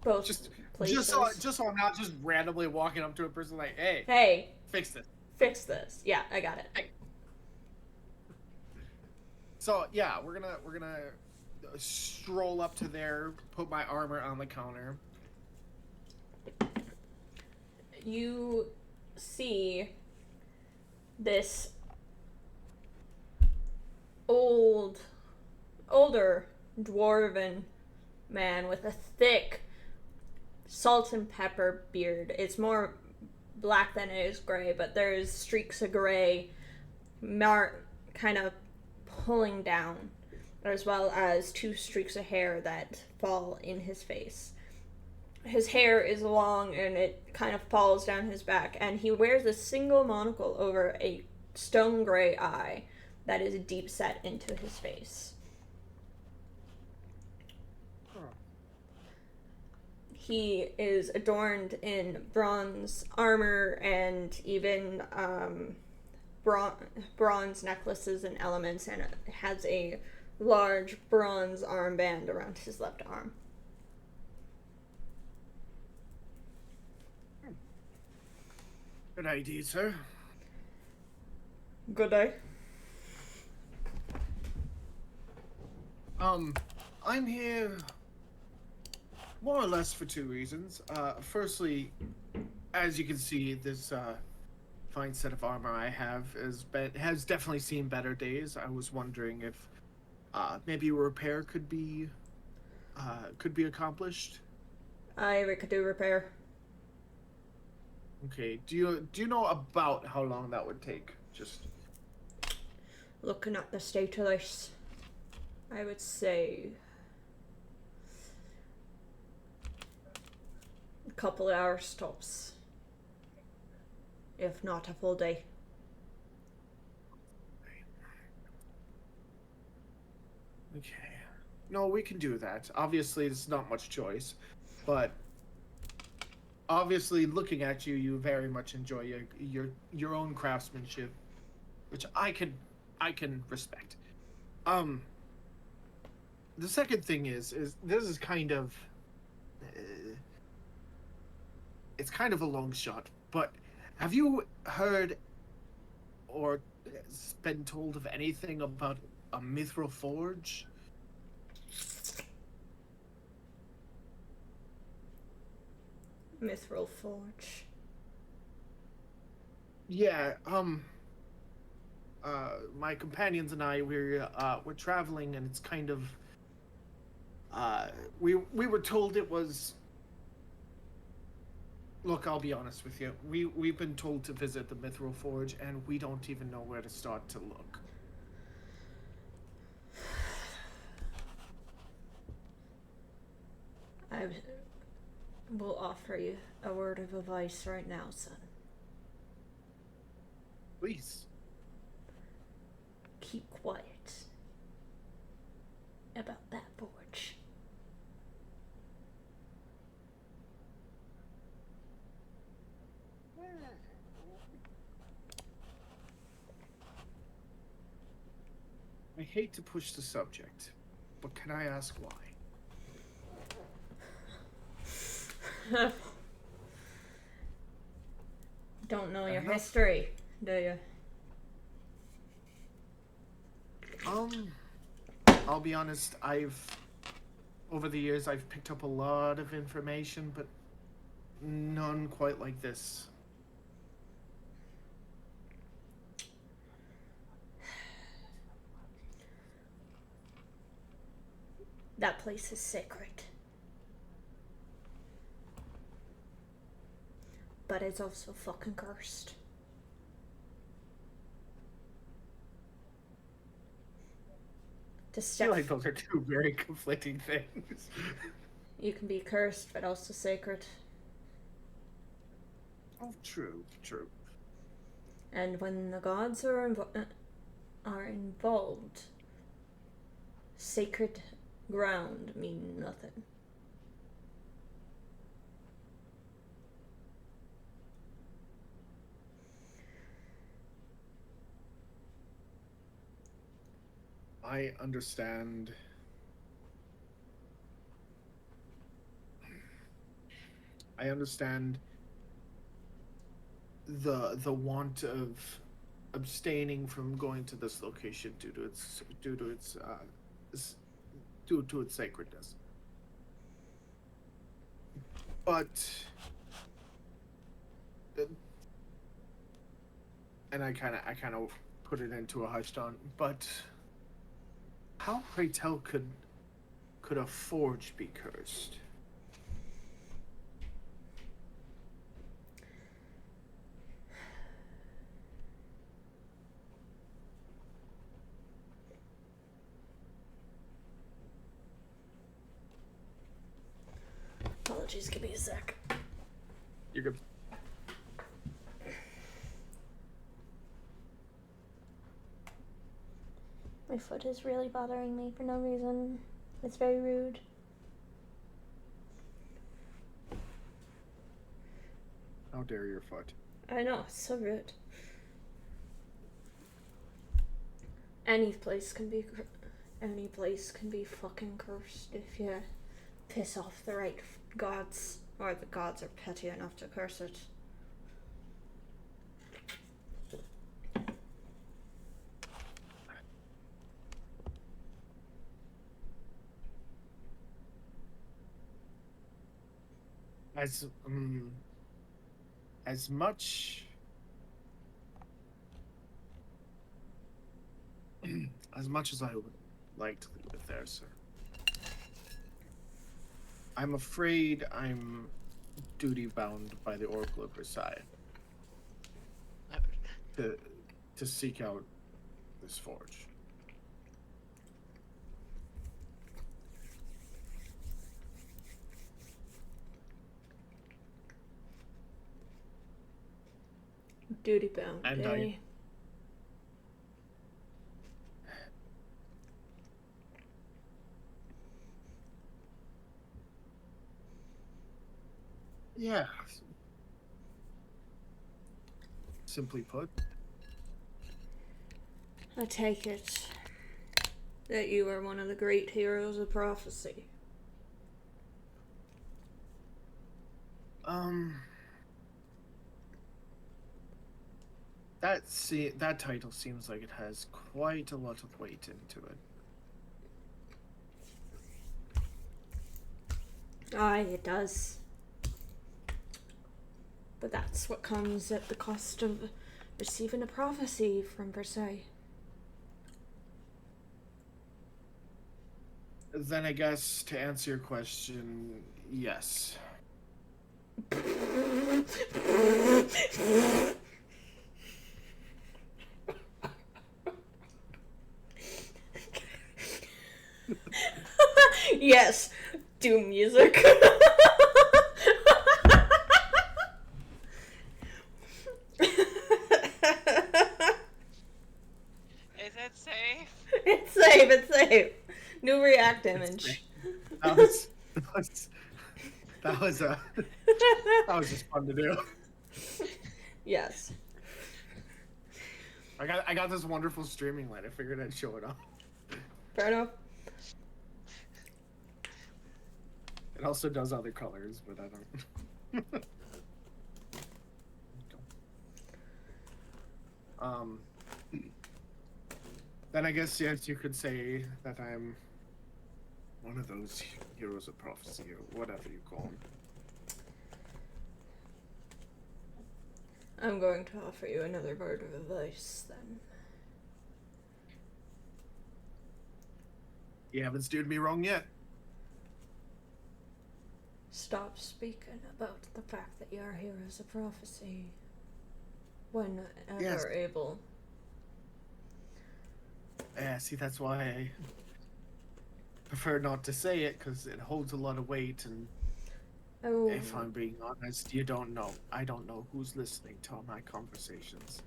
both places. Just so I'm not just randomly walking up to a person like, hey, fix this. Fix this. Yeah, I got it. Hey. So yeah, we're gonna stroll up to there, put my armor on the counter. You see this older dwarven man with a thick salt and pepper beard. It's more black than it is gray, but there's streaks of gray kind of pulling down, as well as 2 streaks of hair that fall in his face. His hair is long and it kind of falls down his back, and he wears a single monocle over a stone gray eye that is deep set into his face. He is adorned in bronze armor and even bronze necklaces and elements, and has a large bronze armband around his left arm. Good idea, sir. Good day. I'm here more or less for 2 reasons. Firstly, as you can see, this fine set of armor I have has definitely seen better days. I was wondering if maybe a repair could be accomplished. I could do repair. Okay. Do you know about how long that would take? Just Looking at the state of this, I would say a couple of hours tops, if not a full day. okay. No, we can do that. Obviously, there's not much choice, but obviously, looking at you, you very much enjoy your own craftsmanship, which I can respect. The second thing is this is kind of it's kind of a long shot, but have you heard or been told of anything about a mithril forge? Mithril Forge. Yeah, my companions and I, we're traveling, and it's kind of, we were told it was. Look, I'll be honest with you. We've been told to visit the Mithril Forge, and we don't even know where to start to look. I will offer you a word of advice right now, son. Please. Keep quiet about that forge. I hate to push the subject, but can I ask why? Don't know your Enough. history, do you? I'll be honest, over the years, I've picked up a lot of information, but none quite like this. That place is sacred. But it's also fucking cursed. To I step, feel like those are two very conflicting things. you can be cursed, but also sacred. Oh, true. And when the gods are involved, sacred ground mean nothing. I understand. I understand the want of abstaining from going to this location due to its sacredness. But and I kind of put it into a hushed on. But how, pray tell, could a forge be cursed? Apologies, give me a sec. You're good. My foot is really bothering me for no reason. It's very rude. How dare your foot? I know, it's so rude. Any place can be fucking cursed if you piss off the right gods, or the gods are petty enough to curse it. As much as I would like to leave it there, sir, I'm afraid I'm duty bound by the Oracle of Versailles to seek out this forge. Duty bound, And eh? Yeah. Simply put. I take it that you are one of the great heroes of prophecy. That title seems like it has quite a lot of weight into it. Aye, it does. But that's what comes at the cost of receiving a prophecy from Versailles. Then I guess to answer your question, yes. Yes, doom music. it safe. New react image. That was that was that was just fun to do. Yes. I got this wonderful streaming light. I figured I'd show it off. Fair enough. It also does other colors, but I don't. Then I guess yes, you could say that I'm one of those heroes of prophecy or whatever you call them. I'm going to offer you another word of advice then. You haven't steered me wrong yet. Stop speaking about the fact that you are heroes of prophecy. Whenever Yes. able. Yeah, see, that's why I prefer not to say it, because it holds a lot of weight, and Oh, if I'm being honest, you don't know. I don't know who's listening to all my conversations.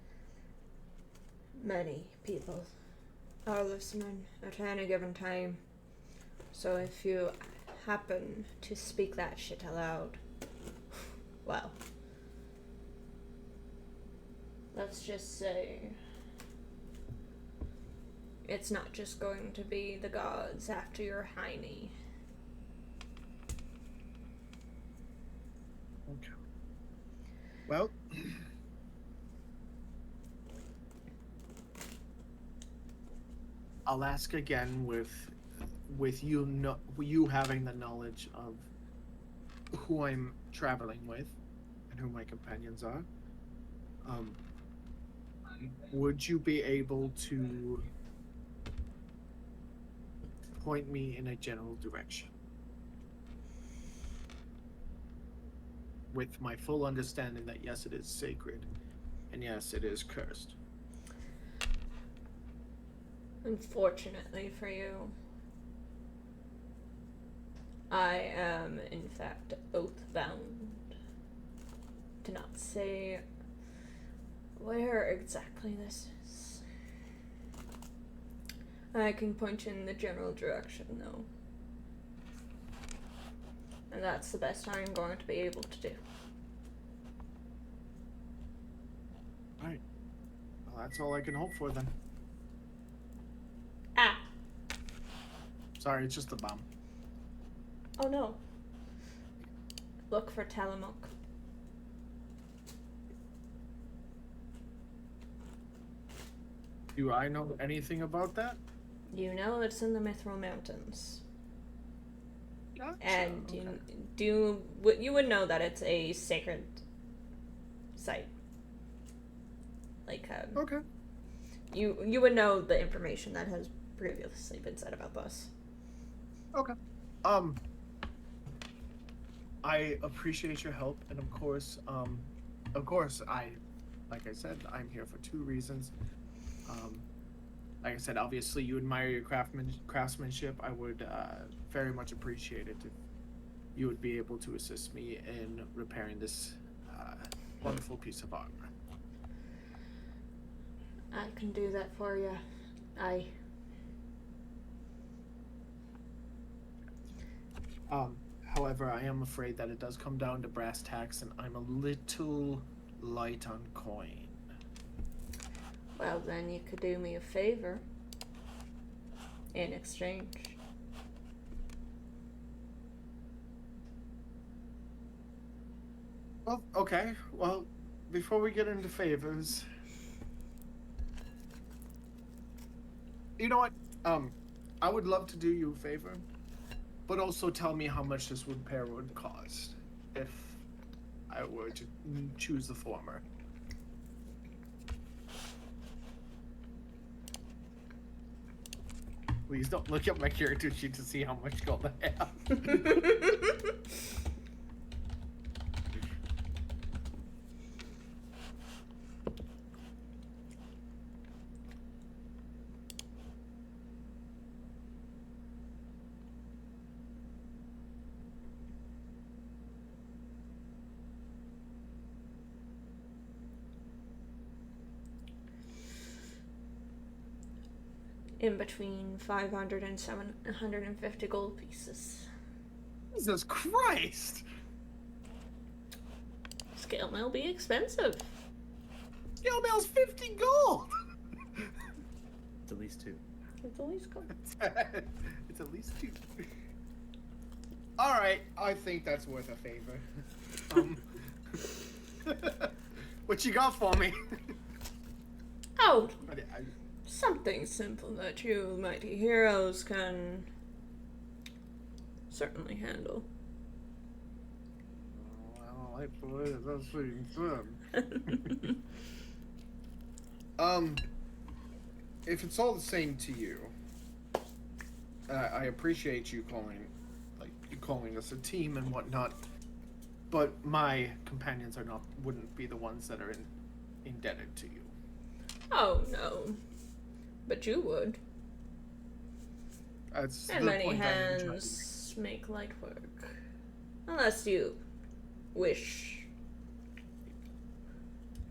many people are listening at any given time. So if you happen to speak that shit aloud, well, let's just say it's not just going to be the gods after your hiney. Okay. Well, I'll ask again with you having the knowledge of who I'm traveling with and who my companions are. Would you be able to point me in a general direction? With my full understanding that yes, it is sacred, and yes, it is cursed. Unfortunately for you, I am in fact oath-bound to not say where exactly this is. I can point you in the general direction, though. And that's the best I'm going to be able to do. Right. Well, that's all I can hope for then. Ah! Sorry, it's just the bomb. Oh no. Look for Tillamook. Do I know anything about that? You know it's in the Mithril Mountains. Gotcha, And okay. you would know that it's a sacred site. Like, Okay. you would know the information that has previously been said about this. Okay. I appreciate your help, and of course, like I said, I'm here for two reasons. Like I said, obviously, you admire your craftsmanship. I would very much appreciate it if you would be able to assist me in repairing this wonderful piece of armor. I can do that for you. However, I am afraid that it does come down to brass tacks, and I'm a little light on coin. Well, then you could do me a favor in exchange. Well, okay. Well, before we get into favors, you know what? I would love to do you a favor, but also tell me how much this repair would cost if I were to choose the former. Please don't look at my character sheet to see how much gold I have. in between 500 and 750 gold pieces. Jesus Christ! Scale mail be expensive. Scale mail's 50 gold! It's at least 2. It's at least gold. It's at least 2. Alright, I think that's worth a favor. What you got for me? Oh, I, something simple that you mighty heroes can certainly handle. I don't like the way that's being said. If it's all the same to you, I appreciate you calling us a team and whatnot, but my companions wouldn't be the ones that are indebted to you. Oh no, but you would. That's And the many point I am trying to hands make light work, unless you wish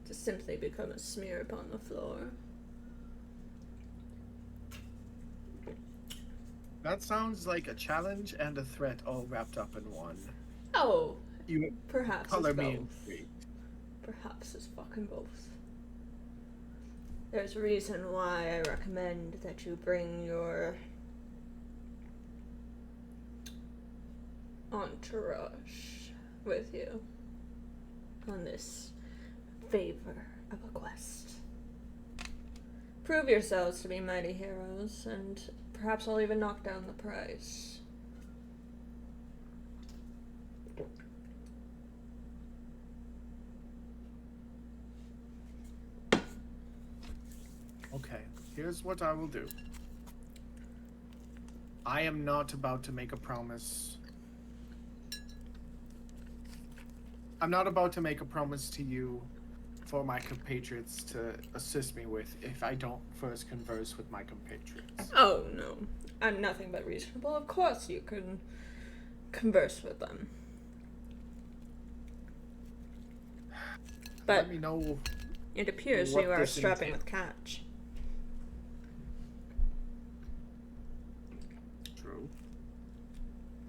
to simply become a smear upon the floor. That sounds like a challenge and a threat all wrapped up in one. Oh, You perhaps color it's me both. intrigued. Perhaps it's fucking both. There's a reason why I recommend that you bring your entourage with you on this favor of a quest. Prove yourselves to be mighty heroes, and perhaps I'll even knock down the price. Okay, here's what I will do. I am not about to make a promise. I'm not about to make a promise to you for my compatriots to assist me with if I don't first converse with my compatriots. Oh no, I'm nothing but reasonable. Of course you can converse with them. But Let me know. it appears what you are this strapping entails. with catch. True.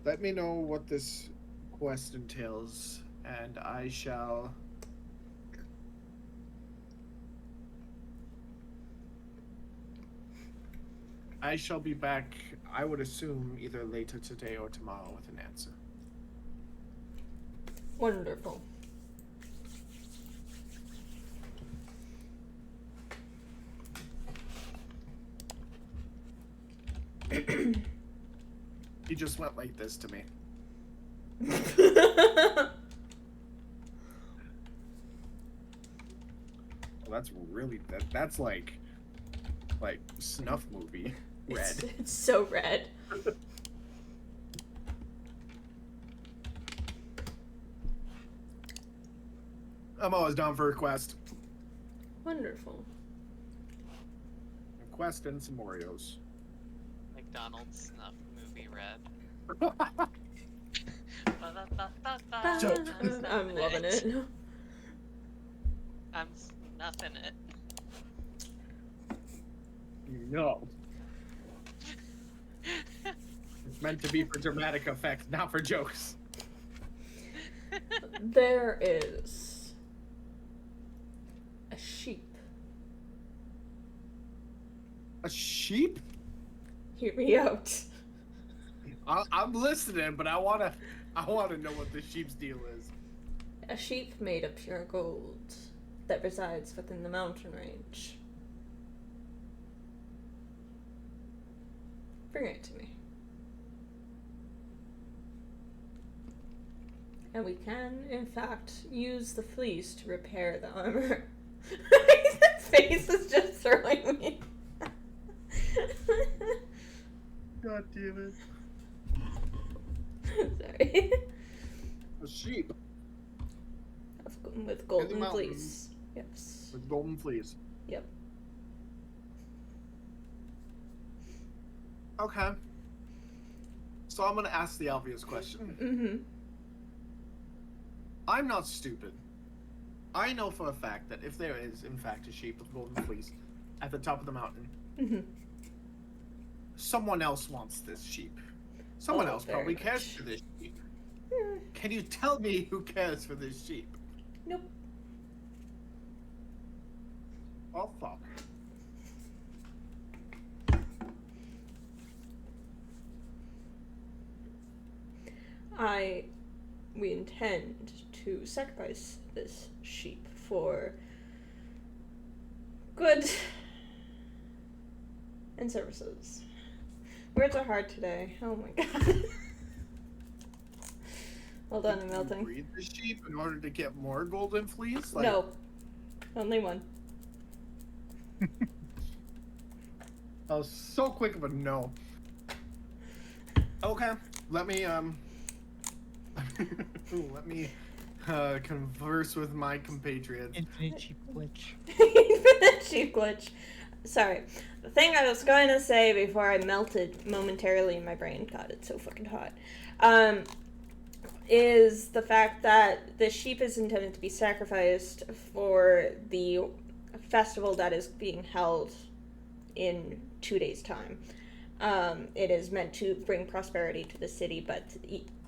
Let me know what this quest entails, and I shall. I shall be back, I would assume, either later today or tomorrow with an answer. Wonderful. He just went like this to me. Well, that's really that's like snuff movie red. It's so red. I'm always down for a quest. Wonderful. A quest and some Oreos. McDonald's snuff movie red. I'm loving it. I'm snuffing it. No. It's meant to be for dramatic effect, not for jokes. There is a sheep. A sheep? Hear me out. I'm listening, but I wanna know what the sheep's deal is. A sheep made of pure gold that resides within the mountain range. Bring it to me. And we can, in fact, use the fleece to repair the armor. His face is just throwing me. God damn Sorry. A sheep With golden mountains. fleece. Yes. with golden fleece. Yep. Okay. So I'm gonna ask the obvious question. Mm-hmm. I'm not stupid. I know for a fact that if there is, in fact, a sheep with golden fleece at the top of the mountain, Mm-hmm. someone else wants this sheep. Someone Oh, else very probably cares much. for this sheep. Hmm, Can you tell me who cares for this sheep? nope. Oh, fuck. We intend to sacrifice this sheep for good and services. Words are hard today. Oh my god. Hold on, I'm You melting. breed the sheep in order to get more golden fleece? Like, No. Only one. I was so quick of a no. Okay, let me let me converse with my compatriots. Infinite cheap glitch. Cheap glitch. Sorry. The thing I was going to say before I melted momentarily in my brain, God, it's so fucking hot, is the fact that the sheep is intended to be sacrificed for the festival that is being held in 2 days' time. It is meant to bring prosperity to the city, but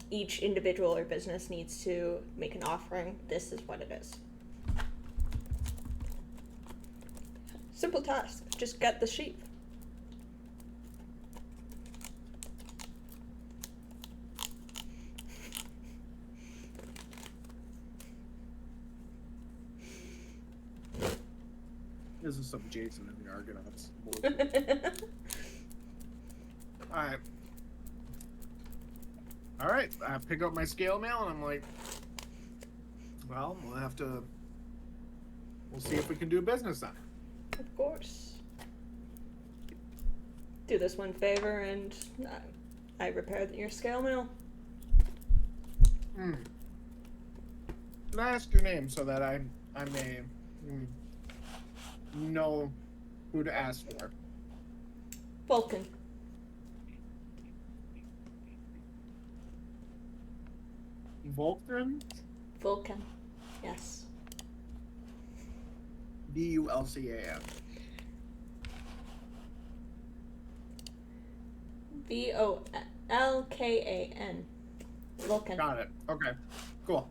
each individual or business needs to make an offering. This is what it is. Simple task. Just get the sheep. This is some Jason and the Argonauts bullshit. Alright. Alright, I pick up my scale mail and I'm like, well, we'll see if we can do business then. Of course. Do this one favor and I repair your scale mail. Can I ask your name so that I may know who to ask for? Vulcan. Vulcan? Vulcan. Yes. Vulcan. Volkan. Vulcan. Got it. Okay. Cool.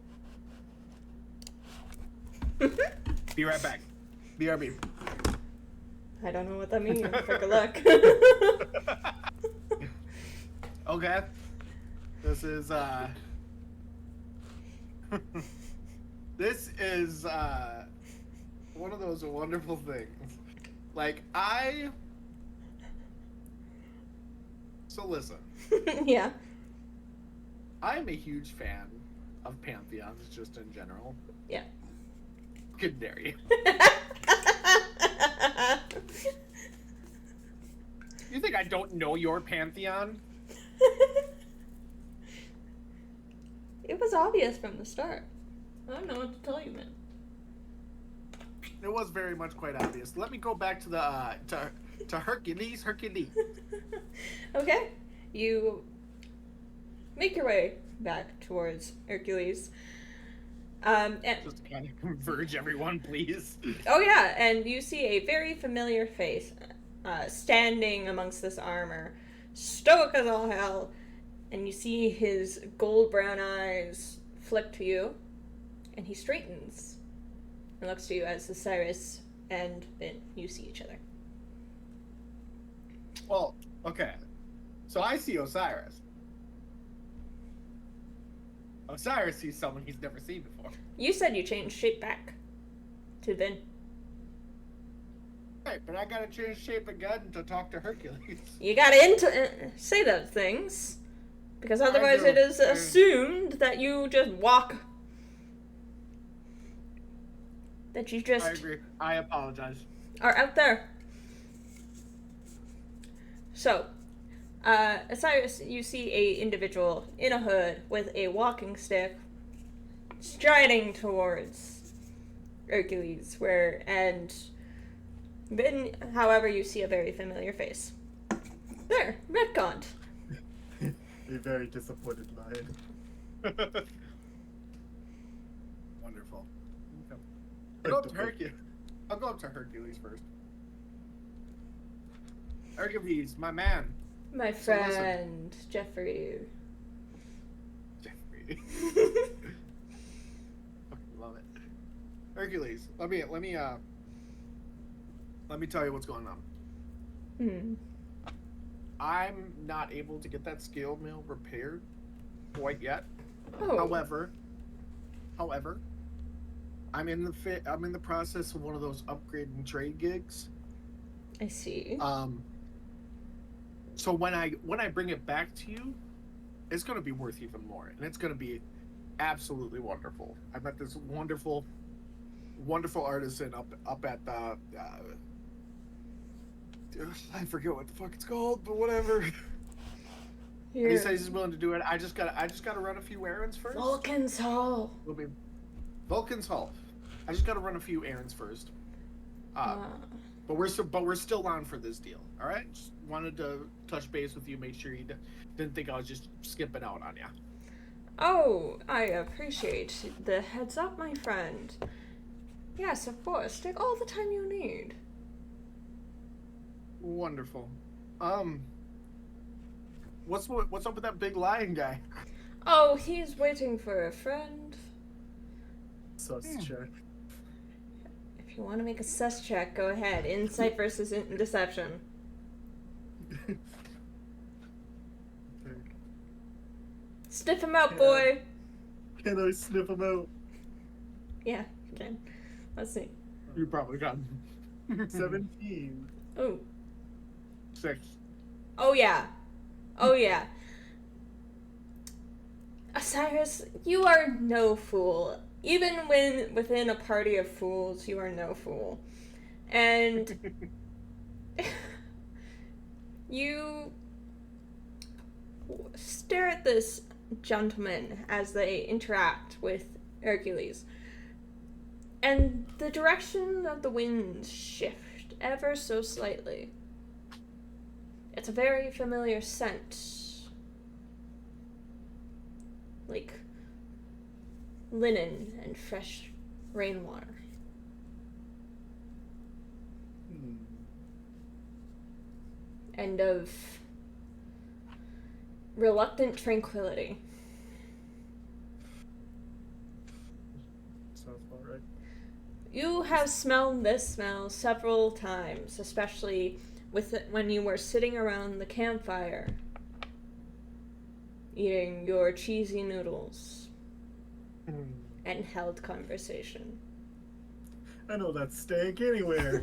Be right back. BRB. I don't know what that means. For good luck. Okay. This is this is one of those wonderful things. Like so listen, Yeah. I'm a huge fan of pantheons just in general. Yeah. Good dare you. You think I don't know your pantheon? It was obvious from the start. I don't know what to tell you, man. It was very much quite obvious. Let me go back to the to Hercules. Okay. You make your way back towards Hercules. And Just to kind of converge everyone, please. oh yeah, and you see a very familiar face standing amongst this armor, stoic as all hell, and you see his gold brown eyes flick to you, and he straightens and looks to you as Osiris and Vin. You see each other. Well, okay. So I see Osiris. Osiris sees someone he's never seen before. You said you changed shape back to Vin. Right, but I gotta change shape again to talk to Hercules. You gotta say those things, because otherwise do. it is assumed that you just walk. That you just I agree. I apologize. are out there. So, Osiris, you see a individual in a hood with a walking stick, striding towards Hercules, and then, however, you see a very familiar face. There, retconned. A very disappointed lion. Wonderful. Okay. I'll go up to Hercules. I'll go up to Hercules first. Hercules, my man. My So listen. friend, Jeffrey. Jeffrey. Fucking love it. Hercules, let me tell you what's going on. Hmm. I'm not able to get that scale mill repaired quite yet. Oh. However, I'm in the process of one of those upgrade and trade gigs. I see. So when I bring it back to you, it's going to be worth even more, and it's going to be absolutely wonderful. I met this wonderful artisan up at the I forget what the fuck it's called, but whatever. And he says he's willing to do it. I just gotta run a few errands first. Vulcan's Hall. We'll be Vulcan's Hall. I just gotta run a few errands first. But we're still on for this deal. All right. Just wanted to touch base with you, make sure you didn't think I was just skipping out on you. Oh, I appreciate the heads up, my friend. Yes, of course. Take all the time you need. Wonderful. What's up with that big lion guy? Oh, he's waiting for a friend. Sus check. If you want to make a sus check, go ahead. Insight versus deception. Okay. Sniff him out, boy. Can I sniff him out? Yeah, you can. Let's see. You probably got 17. Oh. 6. Oh yeah. Oh yeah. Osiris, you are no fool. Even when within a party of fools, you are no fool. And you stare at this gentleman as they interact with Hercules. And the direction of the winds shift ever so slightly. It's a very familiar scent. Like linen and fresh rainwater. And of reluctant tranquility. Sounds about right. You have smelled this smell several times, especially with it when you were sitting around the campfire, eating your cheesy noodles, and held conversation. I know that stank anywhere.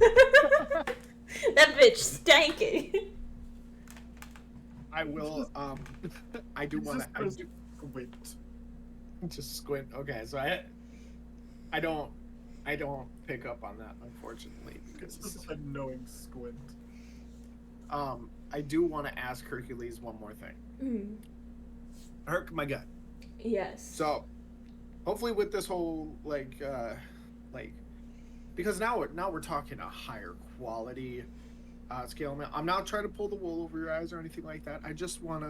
That bitch stanky. I will. I do want to. Wait. Just squint. Okay, so I don't pick up on that, unfortunately, It's because just a knowing squint. I do want to ask Hercules one more thing. Herc, my gut. Yes. So, hopefully, with this whole because now we're talking a higher quality scale. I'm not trying to pull the wool over your eyes or anything like that. I just want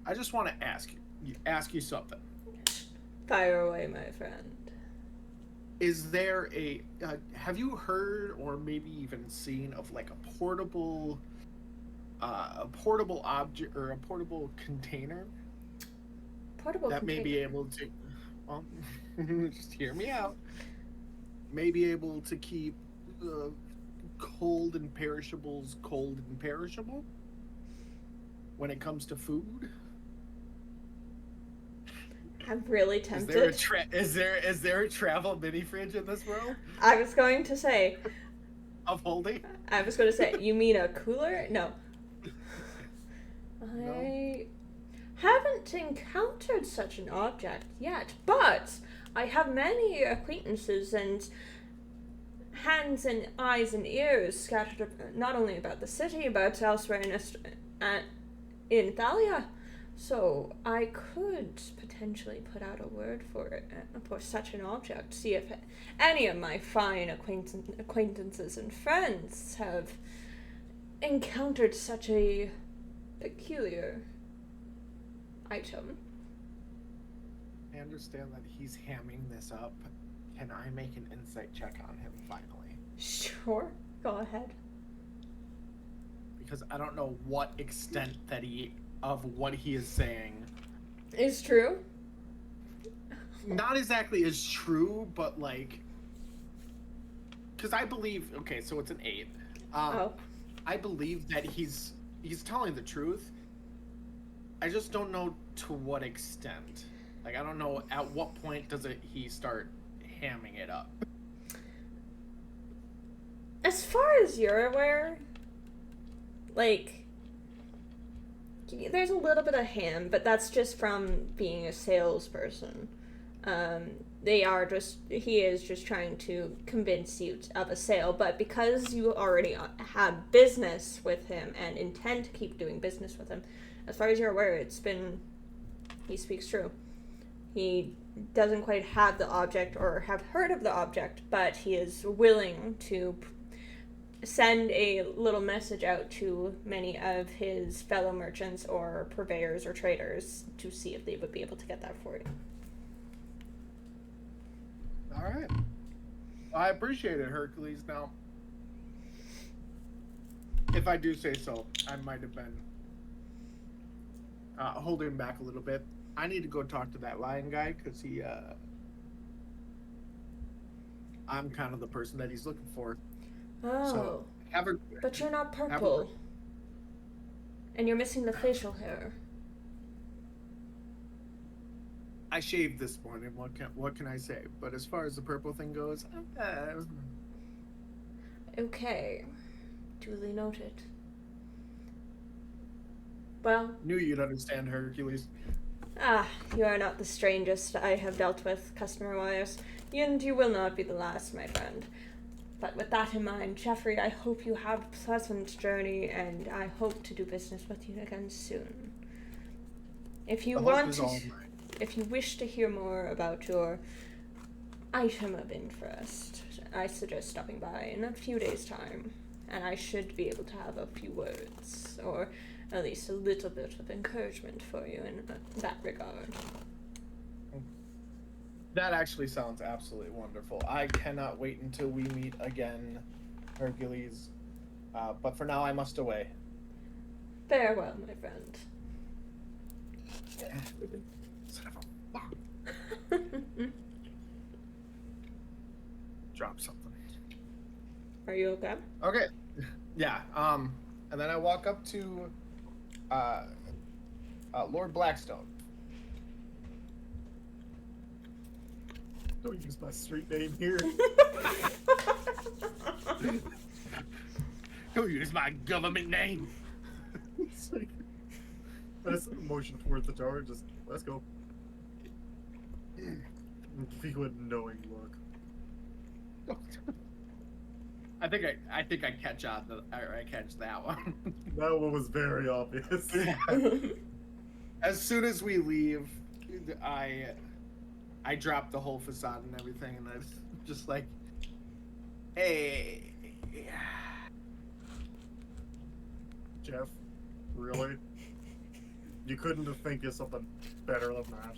to ask you something. Fire away, my friend. Is there have you heard or maybe even seen of like a portable object or a portable container Portable that may be able to, well, just hear me out, may be able to keep cold and perishables cold and perishable when it comes to food? I'm really tempted. Is there a travel mini fridge in this world I was going to say, you mean a cooler? No. I haven't encountered such an object yet, but I have many acquaintances and hands and eyes and ears scattered not only about the city, but elsewhere in Thalia. So I could potentially put out a word for such an object, see if any of my fine acquaintances and friends have encountered such a peculiar item. I understand that he's hamming this up. Can I make an insight check on him finally? Sure, go ahead. because I don't know what extent that of what he is saying. It's true. Not exactly is true, but like, because I believe. Okay, so it's an 8. Oh. I believe that he's telling the truth. I just don't know to what extent. Like, I don't know at what point does he start hamming it up. As far as you're aware, like, there's a little bit of ham, but that's just from being a salesperson. He is just trying to convince you of a sale, but because you already have business with him and intend to keep doing business with him, as far as you're aware, he speaks true. He doesn't quite have the object or have heard of the object, but he is willing to send a little message out to many of his fellow merchants or purveyors or traders to see if they would be able to get that for you. All right. I appreciate it, Hercules. Now, if I do say so, I might have been holding back a little bit. I need to go talk to that lion guy because I'm kind of the person that he's looking for. Oh, So, but you're not purple. And you're missing the facial hair. I shaved this morning. What can I say? But as far as the purple thing goes, Okay. Duly noted. Well, knew you'd understand, Hercules. You are not the strangest I have dealt with customer-wise, and you will not be the last, my friend. But with that in mind, Jeffrey, I hope you have a pleasant journey, and I hope to do business with you again soon. If you wish to hear more about your item of interest, I suggest stopping by in a few days' time, and I should be able to have a few words, or at least a little bit of encouragement for you in that regard. That actually sounds absolutely wonderful. I cannot wait until we meet again, Hercules. But for now, I must away. Farewell, my friend. Son of a drop something. Are you okay? Okay. Yeah. And then I walk up to Lord Blackstone. Don't use my street name here. Don't use my government name. It's like, I just motion towards the tower. Just let's go. Give you a knowing look. I think I catch on. I catch that one. That one was very obvious. As soon as we leave, I drop the whole facade and everything, and I'm just like, hey. Jeff, really? You couldn't have think of something better than that.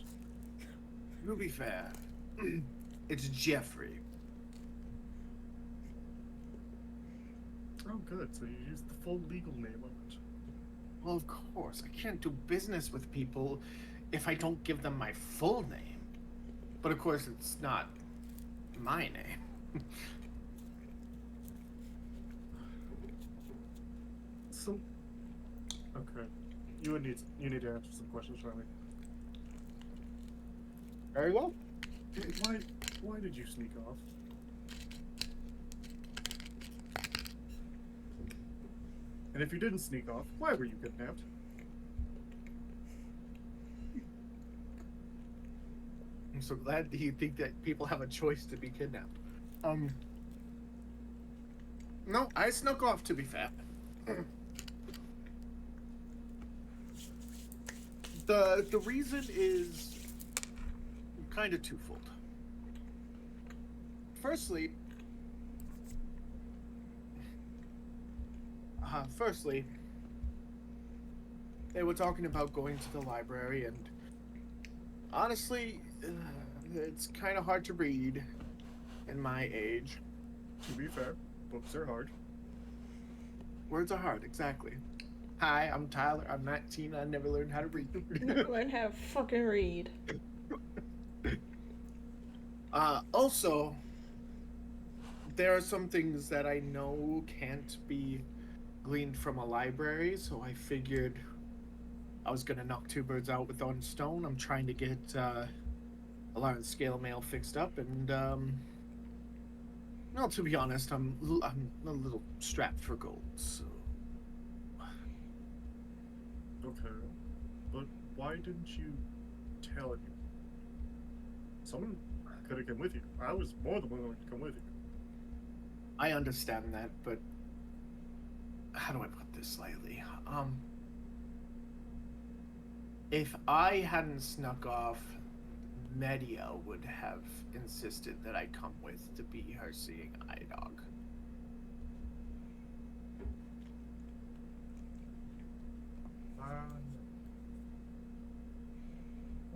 To be fair, it's Jeffrey. Oh, good. So you used the full legal name of it. Well, of course, I can't do business with people if I don't give them my full name. But of course, it's not my name. So, okay, you need to answer some questions for me. Very well. Why did you sneak off? And if you didn't sneak off, why were you kidnapped? I'm so glad that you think that people have a choice to be kidnapped. No, I snuck off, to be fair. The reason is kind of twofold. Firstly, they were talking about going to the library, and honestly, it's kind of hard to read in my age. To be fair, books are hard. Words are hard, exactly. Hi, I'm Tyler. I'm 19. I never learned how to read. Learn how to fucking read. Also, there are some things that I know can't be gleaned from a library, so I figured I was gonna knock two birds out with one stone. I'm trying to get a large scale mail fixed up, and well, to be honest, I'm a little strapped for gold. So Okay. But why didn't you tell anyone? Someone could have come with you. I was more than willing to come with you. I understand that, but how do I put this lightly? If I hadn't snuck off, Media would have insisted that I come with to be her seeing eye dog.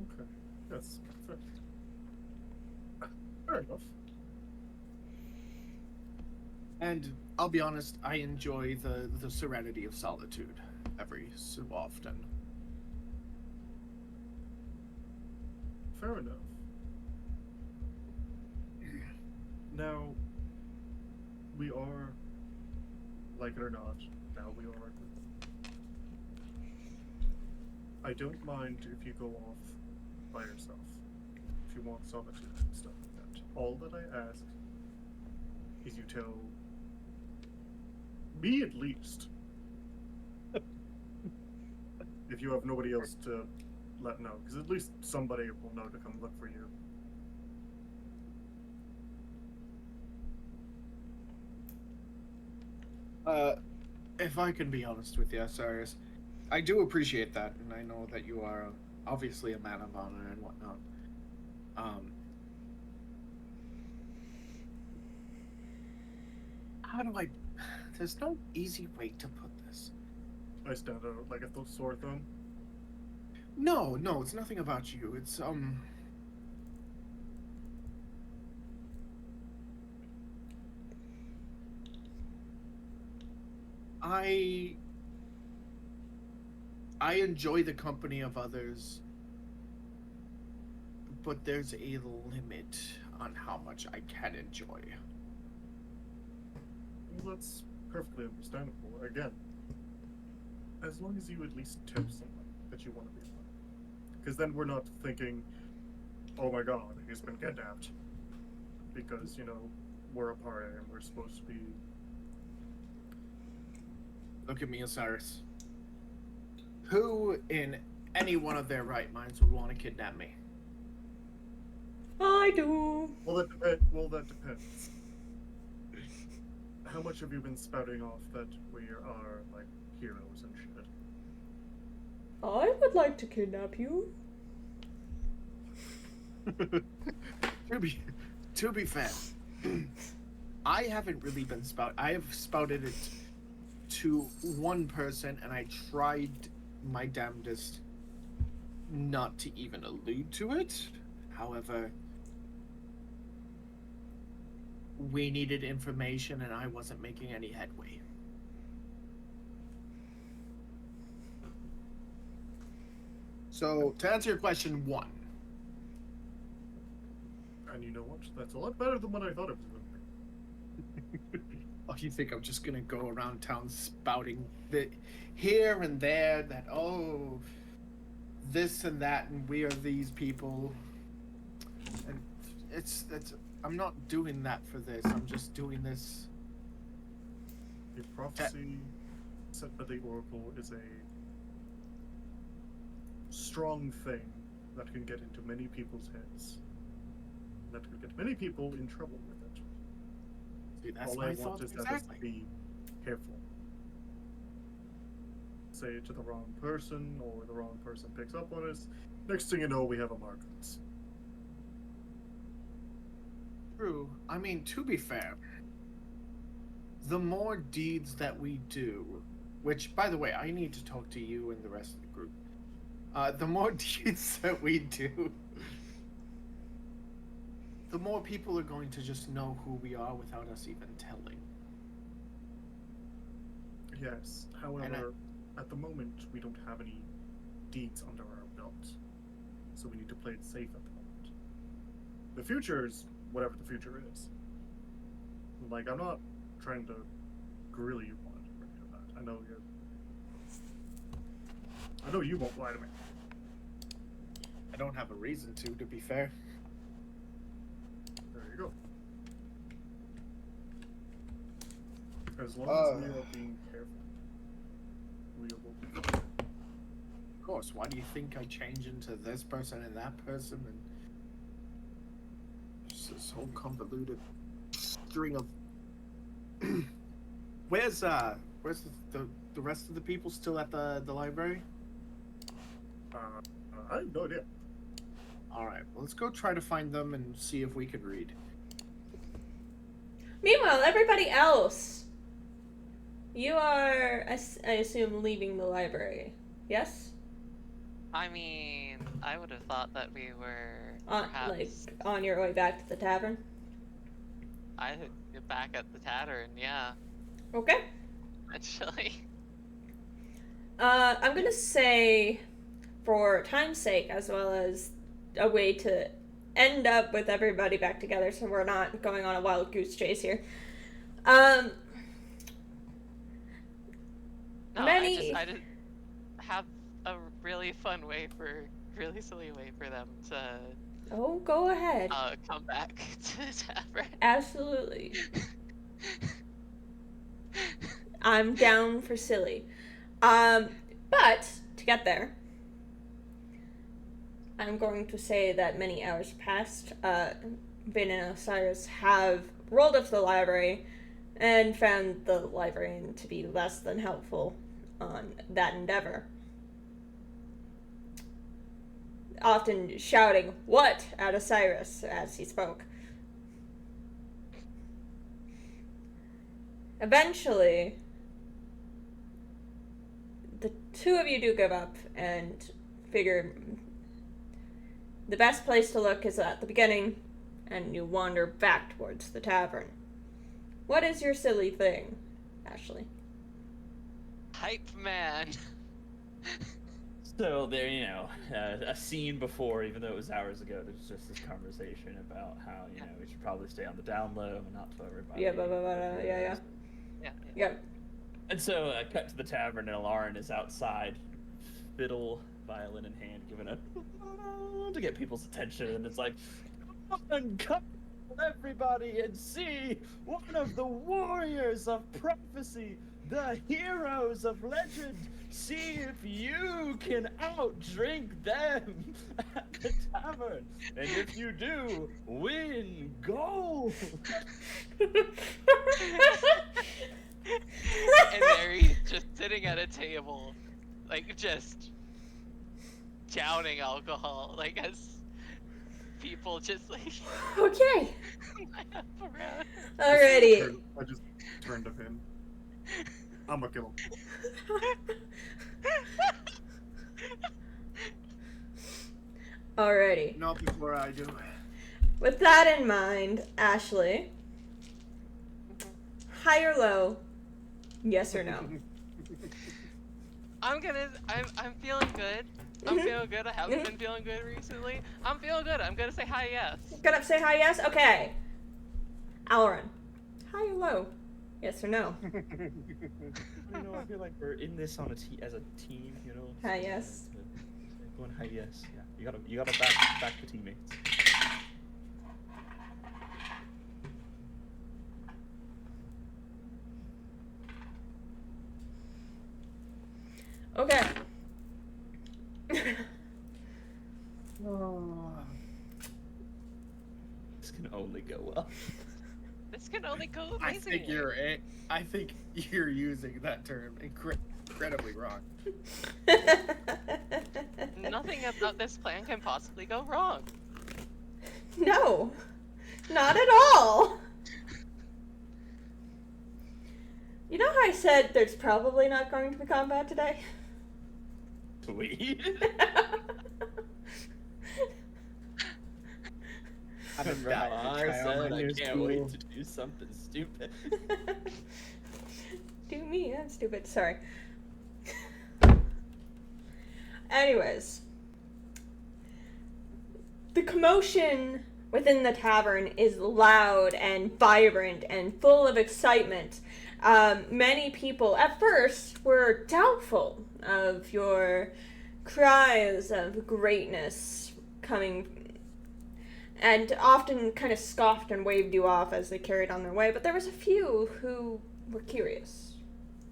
Okay. Yes. Fair. Fair enough. And I'll be honest, I enjoy the serenity of solitude every so often. Fair enough. Now, we are, like it or not, now we are. I don't mind if you go off by yourself, if you want solitude and stuff like that. All that I ask is you tell me at least, if you have nobody else to let know, because at least somebody will know to come look for you. If I can be honest with you, Cyrus, I do appreciate that, and I know that you are obviously a man of honor and whatnot. How do I? There's no easy way to put this. I stand out like a sore thumb. No, it's nothing about you. It's I enjoy the company of others, but there's a limit on how much I can enjoy. Well, that's perfectly understandable. Again, as long as you at least tell someone that you want to be one. Because then we're not thinking, oh my god, he's been kidnapped. Because, you know, we're a party and we're supposed to be... Look at me, Osiris. Who in any one of their right minds would want to kidnap me? I do. Well, that depends. How much have you been spouting off that we are, like, heroes and shit? I would like to kidnap you. To be fair, I haven't really been I have spouted it to one person, and I tried my damnedest not to even allude to it. However, we needed information, and I wasn't making any headway. So, to answer your question, one. And you know what? That's a lot better than what I thought it was going to be. Oh, you think I'm just gonna go around town spouting the here and there that, oh, this and that, and we are these people, and it's I'm not doing that for this. I'm just doing this. The prophecy set by the Oracle is a strong thing that can get into many people's heads. That could get many people in trouble with it. See, that's All my I want thoughts is that us exactly. to be careful. Say it to the wrong person, or the wrong person picks up on us. Next thing you know, we have a Margaret. True. I mean, to be fair, the more deeds that we do, which, by the way, I need to talk to you and the rest of the group. The more deeds that we do, the more people are going to just know who we are without us even telling. Yes. However, at the moment, we don't have any deeds under our belt, so we need to play it safe at the moment. The future is whatever the future is. Like, I'm not trying to grill you on it or any of that. I know you won't lie to me. I don't have a reason to be fair. There you go. As long as we are being careful, we will be fine. Of course, why do you think I change into this person and that person and just this whole convoluted string of Where's the rest of the people still at the library? I have no idea. Alright, well, let's go try to find them and see if we can read. Meanwhile, everybody else, you are, I assume, leaving the library. Yes? I mean, I would have thought that we were Like perhaps on your way back to the tavern. back at the tavern. Yeah, Okay. actually. I'm gonna say, for time's sake, as well as a way to end up with everybody back together, so we're not going on a wild goose chase here. No, Many- I just have a really silly way for them to Oh, go ahead. come back to the tavern. Absolutely. I'm down for silly. But to get there, I'm going to say that many hours past, Vin and Osiris have rolled up to the library and found the librarian to be less than helpful on that endeavor. Often shouting, "What?" at Osiris as he spoke. Eventually, the two of you do give up and figure the best place to look is at the beginning, and you wander back towards the tavern. What is your silly thing, Ashley? Hype man. So there, a scene before, even though it was hours ago, there's just this conversation about how, we should probably stay on the down low and not tell everybody. Yeah, blah, blah, blah, blah, yeah. Yep. And so, cut to the tavern, and Lauren is outside, fiddle, violin in hand, giving a to get people's attention, and it's like, come everybody and see one of the warriors of prophecy, the heroes of legend. See if you can outdrink them at the tavern, and if you do, win gold. And there he's just sitting at a table, like just downing alcohol, like as people just like Okay. line up around. Alrighty. I just turned to him. I'm gonna kill him. Alrighty. Not before I do. With that in mind, Ashley, high or low? Yes or no? I'm feeling good. I'm feeling good. I haven't been feeling good recently. I'm feeling good. I'm gonna say hi yes. Gonna say hi, yes? Okay. Alron, high or low? Yes or no? I feel like we're in this on as a team, Hi, yes. Going hi, yes. Yeah, you gotta back the teammates. Okay. This can only go well. This can only go I amazingly. think you're using that term incredibly wrong. Nothing about this plan can possibly go wrong. No. Not at all. You know how I said there's probably not going to be combat today? Sweet. I Remember how I said I can't wait to do something stupid. do me. I'm stupid. Sorry. Anyways. The commotion within the tavern is loud and vibrant and full of excitement. Many people at first were doubtful of your cries of greatness coming, and often kind of scoffed and waved you off as they carried on their way, but there was a few who were curious,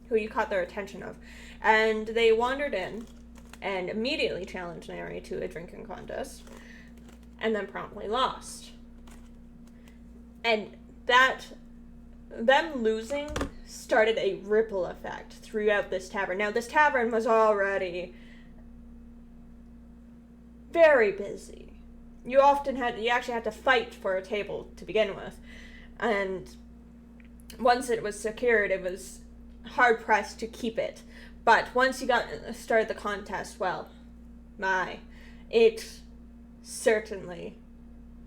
who you caught their attention of, and they wandered in and immediately challenged Nary to a drinking contest, and then promptly lost. And them losing started a ripple effect throughout this tavern. Now, this tavern was already very busy. You actually had to fight for a table to begin with. And once it was secured, it was hard pressed to keep it. But once you started the contest, well, it certainly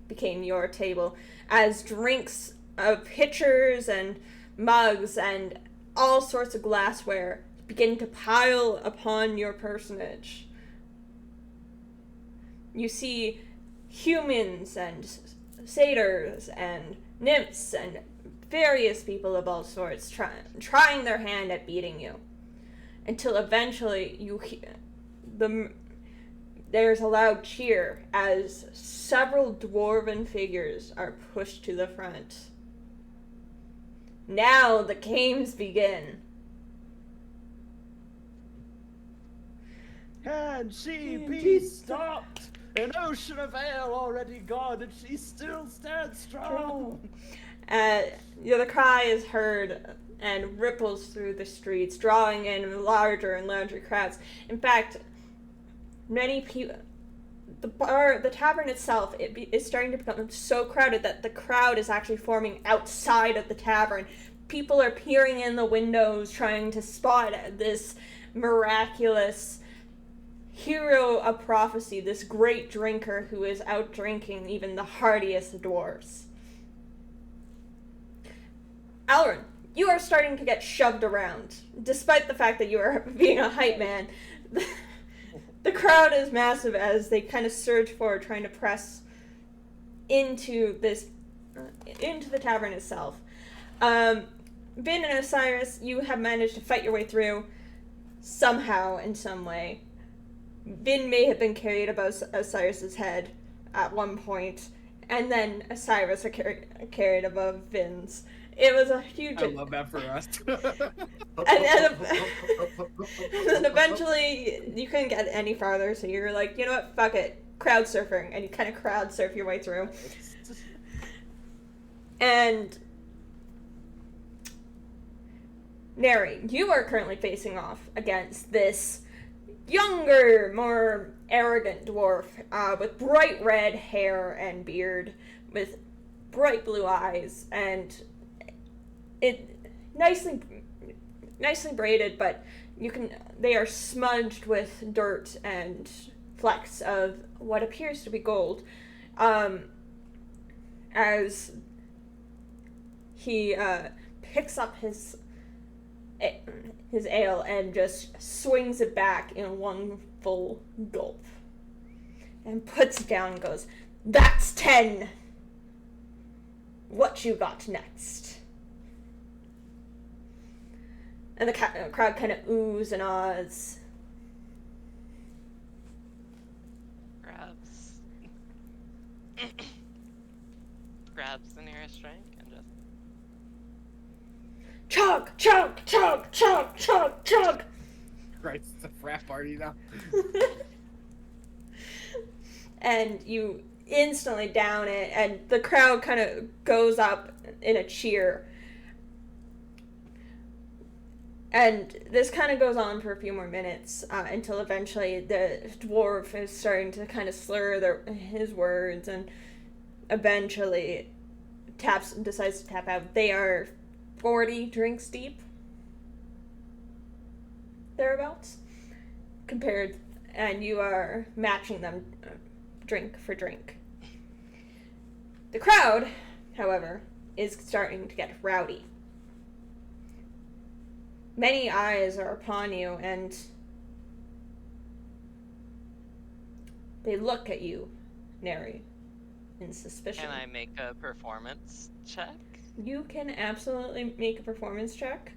became your table, as drinks, pitchers and mugs and all sorts of glassware begin to pile upon your personage. You see humans and satyrs and nymphs and various people of all sorts trying their hand at beating you, until eventually there's a loud cheer as several dwarven figures are pushed to the front. Now the games begin. Can she be stopped? An ocean of ale already gone, and she still stands strong. The cry is heard and ripples through the streets, drawing in larger and larger crowds. In fact, many people, the tavern itself, is starting to become so crowded that the crowd is actually forming outside of the tavern. People are peering in the windows, trying to spot this miraculous hero of prophecy, this great drinker who is out drinking even the hardiest dwarves. Alrin, you are starting to get shoved around, despite the fact that you are being a hype man. The crowd is massive as they kind of surge forward, trying to press into the tavern itself. Vin and Osiris, you have managed to fight your way through somehow, in some way. Vin may have been carried above Osiris's head at one point, and then Osiris carried above Vin's. It was a huge... I love that for us. and then eventually you couldn't get any farther, so you're like, you know what, fuck it, crowd surfing, and you kind of crowd surf your way through. And Nary, you are currently facing off against this younger, more arrogant dwarf with bright red hair and beard, with bright blue eyes, and it nicely braided, but they are smudged with dirt and flecks of what appears to be gold, as he picks up his ale and just swings it back in one full gulp and puts it down and goes, "That's 10. What you got next?" And the crowd kind of oohs and ahs. Grabs the nearest drink and just chug, chug, chug, chug, chug, chug. Christ, it's a frat party now. And you instantly down it, and the crowd kind of goes up in a cheer. And this kind of goes on for a few more minutes until eventually the dwarf is starting to kind of slur his words, and eventually decides to tap out. They are 40 drinks deep, thereabouts, and you are matching them drink for drink. The crowd, however, is starting to get rowdy. many eyes are upon you, and they look at you, Neri, in suspicion. Can I make a performance check? You can absolutely make a performance check.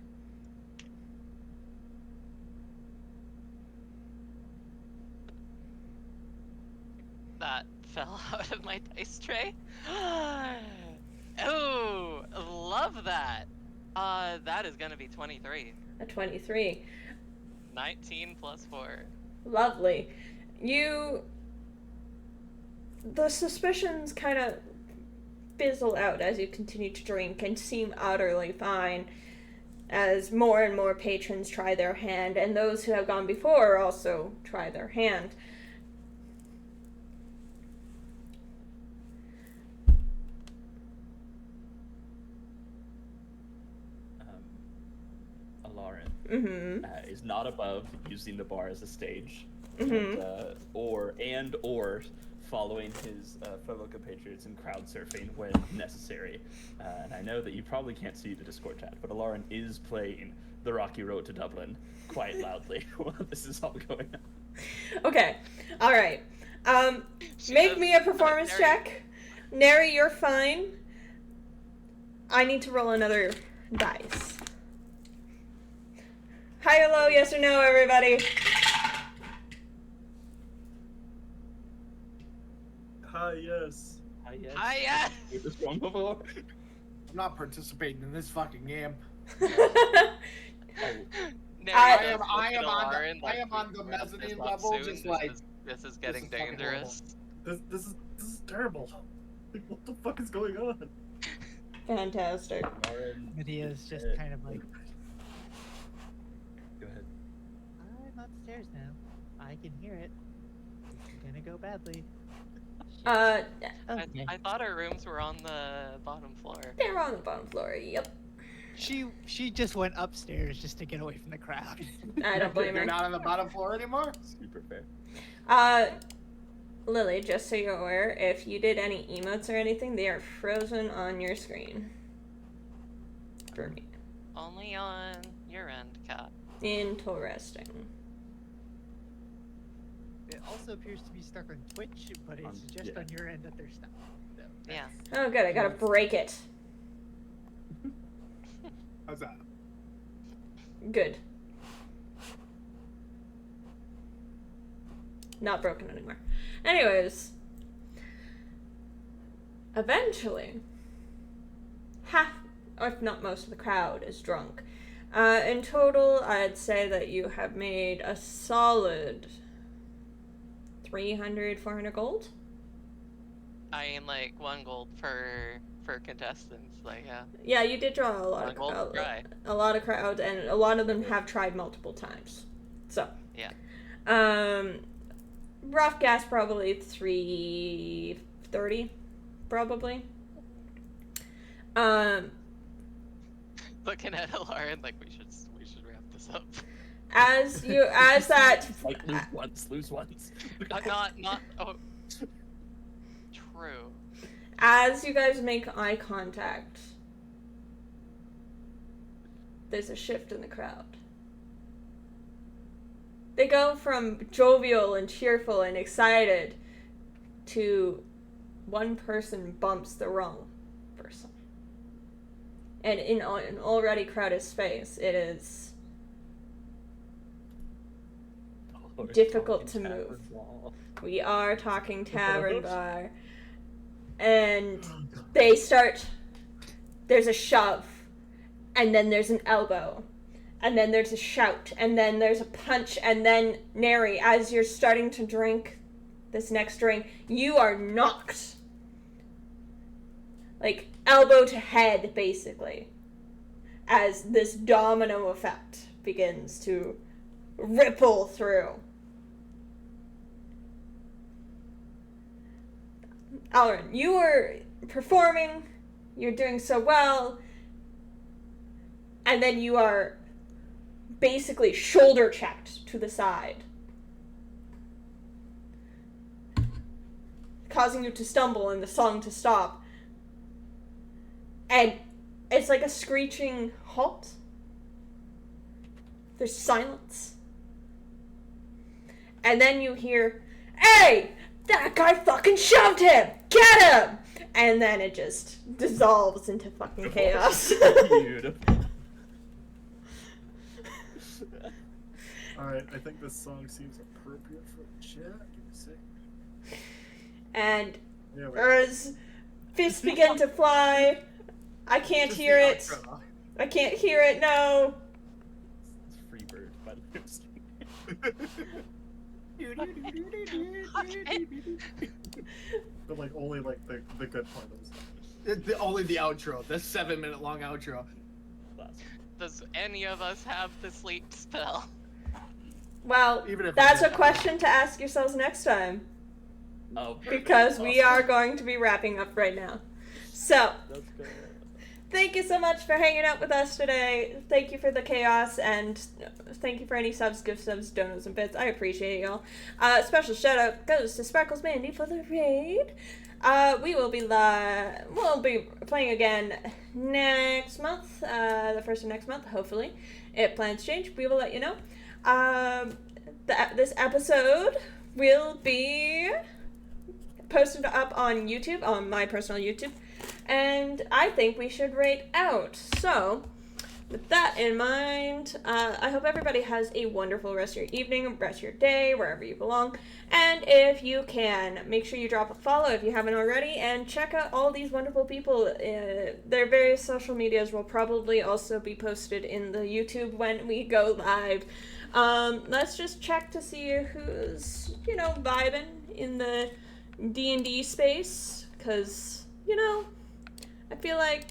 That fell out of my dice tray. Oh, love that. That is gonna be 23. A 23. 19 plus 4. Lovely. The suspicions kind of fizzle out as you continue to drink and seem utterly fine as more and more patrons try their hand, and those who have gone before also try their hand. Alarin is not above using the bar as a stage, Mm-hmm. or following his fellow compatriots and crowd surfing when necessary. And I know that you probably can't see the Discord chat, but Alarin is playing The Rocky Road to Dublin quite loudly while this is all going on. Okay. Alright. Make me a performance check. Neri, you're fine. I need to roll another dice. High or low, yes or no, everybody? Hi, yes. Yes. Ah, yes! With this wrong before. I'm not participating in this fucking game. Neri I does am- look I at am on the- Alarin I like, am on "We the can wrap this mezzanine up level, soon. just This like, this is getting is fucking dangerous." This is terrible. Like, what the fuck is going on? Fantastic. Alarin, Medea's just kind of like, go ahead. I'm upstairs now. I can hear it. It's gonna go badly. Okay. I thought our rooms were on the bottom floor. They're on the bottom floor, yep. She just went upstairs just to get away from the crowd. I don't blame You're her. not on the bottom floor anymore? Super fair. Lily, just so you're aware, if you did any emotes or anything, they are frozen on your screen. For me. Only on your end, Cat. Interesting. It also appears to be stuck on Twitch, but it's just yeah. on your end that they're stuck. So, Yeah. Oh good, I gotta break it. How's that? Good. Not broken anymore. Anyways. Eventually, half, if not most of the crowd is drunk. In total, I'd say that you have made a solid 300, 400 gold. I mean, like 1 gold for contestants. Like, yeah. Yeah, you did draw a lot 1 of gold crowd, try. a lot of crowd, and a lot of them have tried multiple times. So, Yeah. rough guess probably 330, probably. Looking at Alarin, like we should wrap this up. As that, Like lose once. not. Oh. True. as you guys make eye contact, there's a shift in the crowd. They go from jovial and cheerful and excited to one person bumps the wrong person. And in an already crowded space, it is difficult to move. We are talking tavern bar. And they start, there's a shove, and then there's an elbow, and then there's a shout, and then there's a punch, and then, Neri, as you're starting to drink this next drink, you are knocked. Like, elbow to head, basically, as this domino effect begins to ripple through. Alarin, you were performing, you're doing so well, and then you are basically shoulder checked to the side, causing you to stumble and the song to stop. And it's like a screeching halt. There's silence. And then you hear, "Hey! That guy fucking shoved him! Get him!" And then it just dissolves into fucking chaos. Beautiful. Alright, I think this song seems appropriate for the chat. Give me a sec. And Yeah, wait. as fists begin to fly, I can't Just hear the it. outro. I can't hear it, no. It's Freebird by Lipstick. But like only like the good part of the song. Only the outro, the 7-minute long outro. Does any of us have the sleep spell? Well, Even if that's I a did. question to ask yourselves next time. Oh, Because we awesome. are going to be wrapping up right now. So, Let's go. thank you so much for hanging out with us today. Thank you for the chaos, and thank you for any subs, gift subs, donos, and bits. I appreciate y'all. Special shout out goes to Sparkles Mandy for the raid. We will be we'll be playing again next month, the first of next month, hopefully. If plans change, we will let you know. This episode will be posted up on YouTube, on my personal YouTube, and I think we should rate out. So, with that in mind, I hope everybody has a wonderful rest of your evening, rest of your day, wherever you belong. And if you can, make sure you drop a follow if you haven't already, and check out all these wonderful people. Their various social medias will probably also be posted in the YouTube when we go live. Let's just check to see who's, vibing in the D&D space, because, I feel like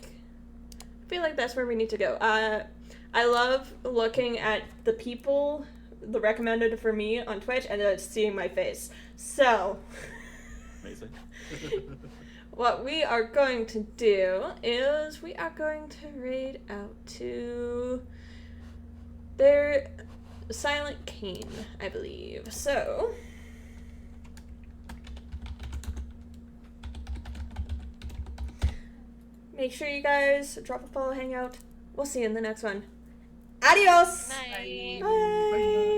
that's where we need to go. I love looking at the people, the recommended for me on Twitch, and then seeing my face. So, Amazing. what we are going to do is we are going to raid out to their Silent Cane, I believe. So, make sure you guys drop a follow, hang out. We'll see you in the next one. Adios! Night. Bye.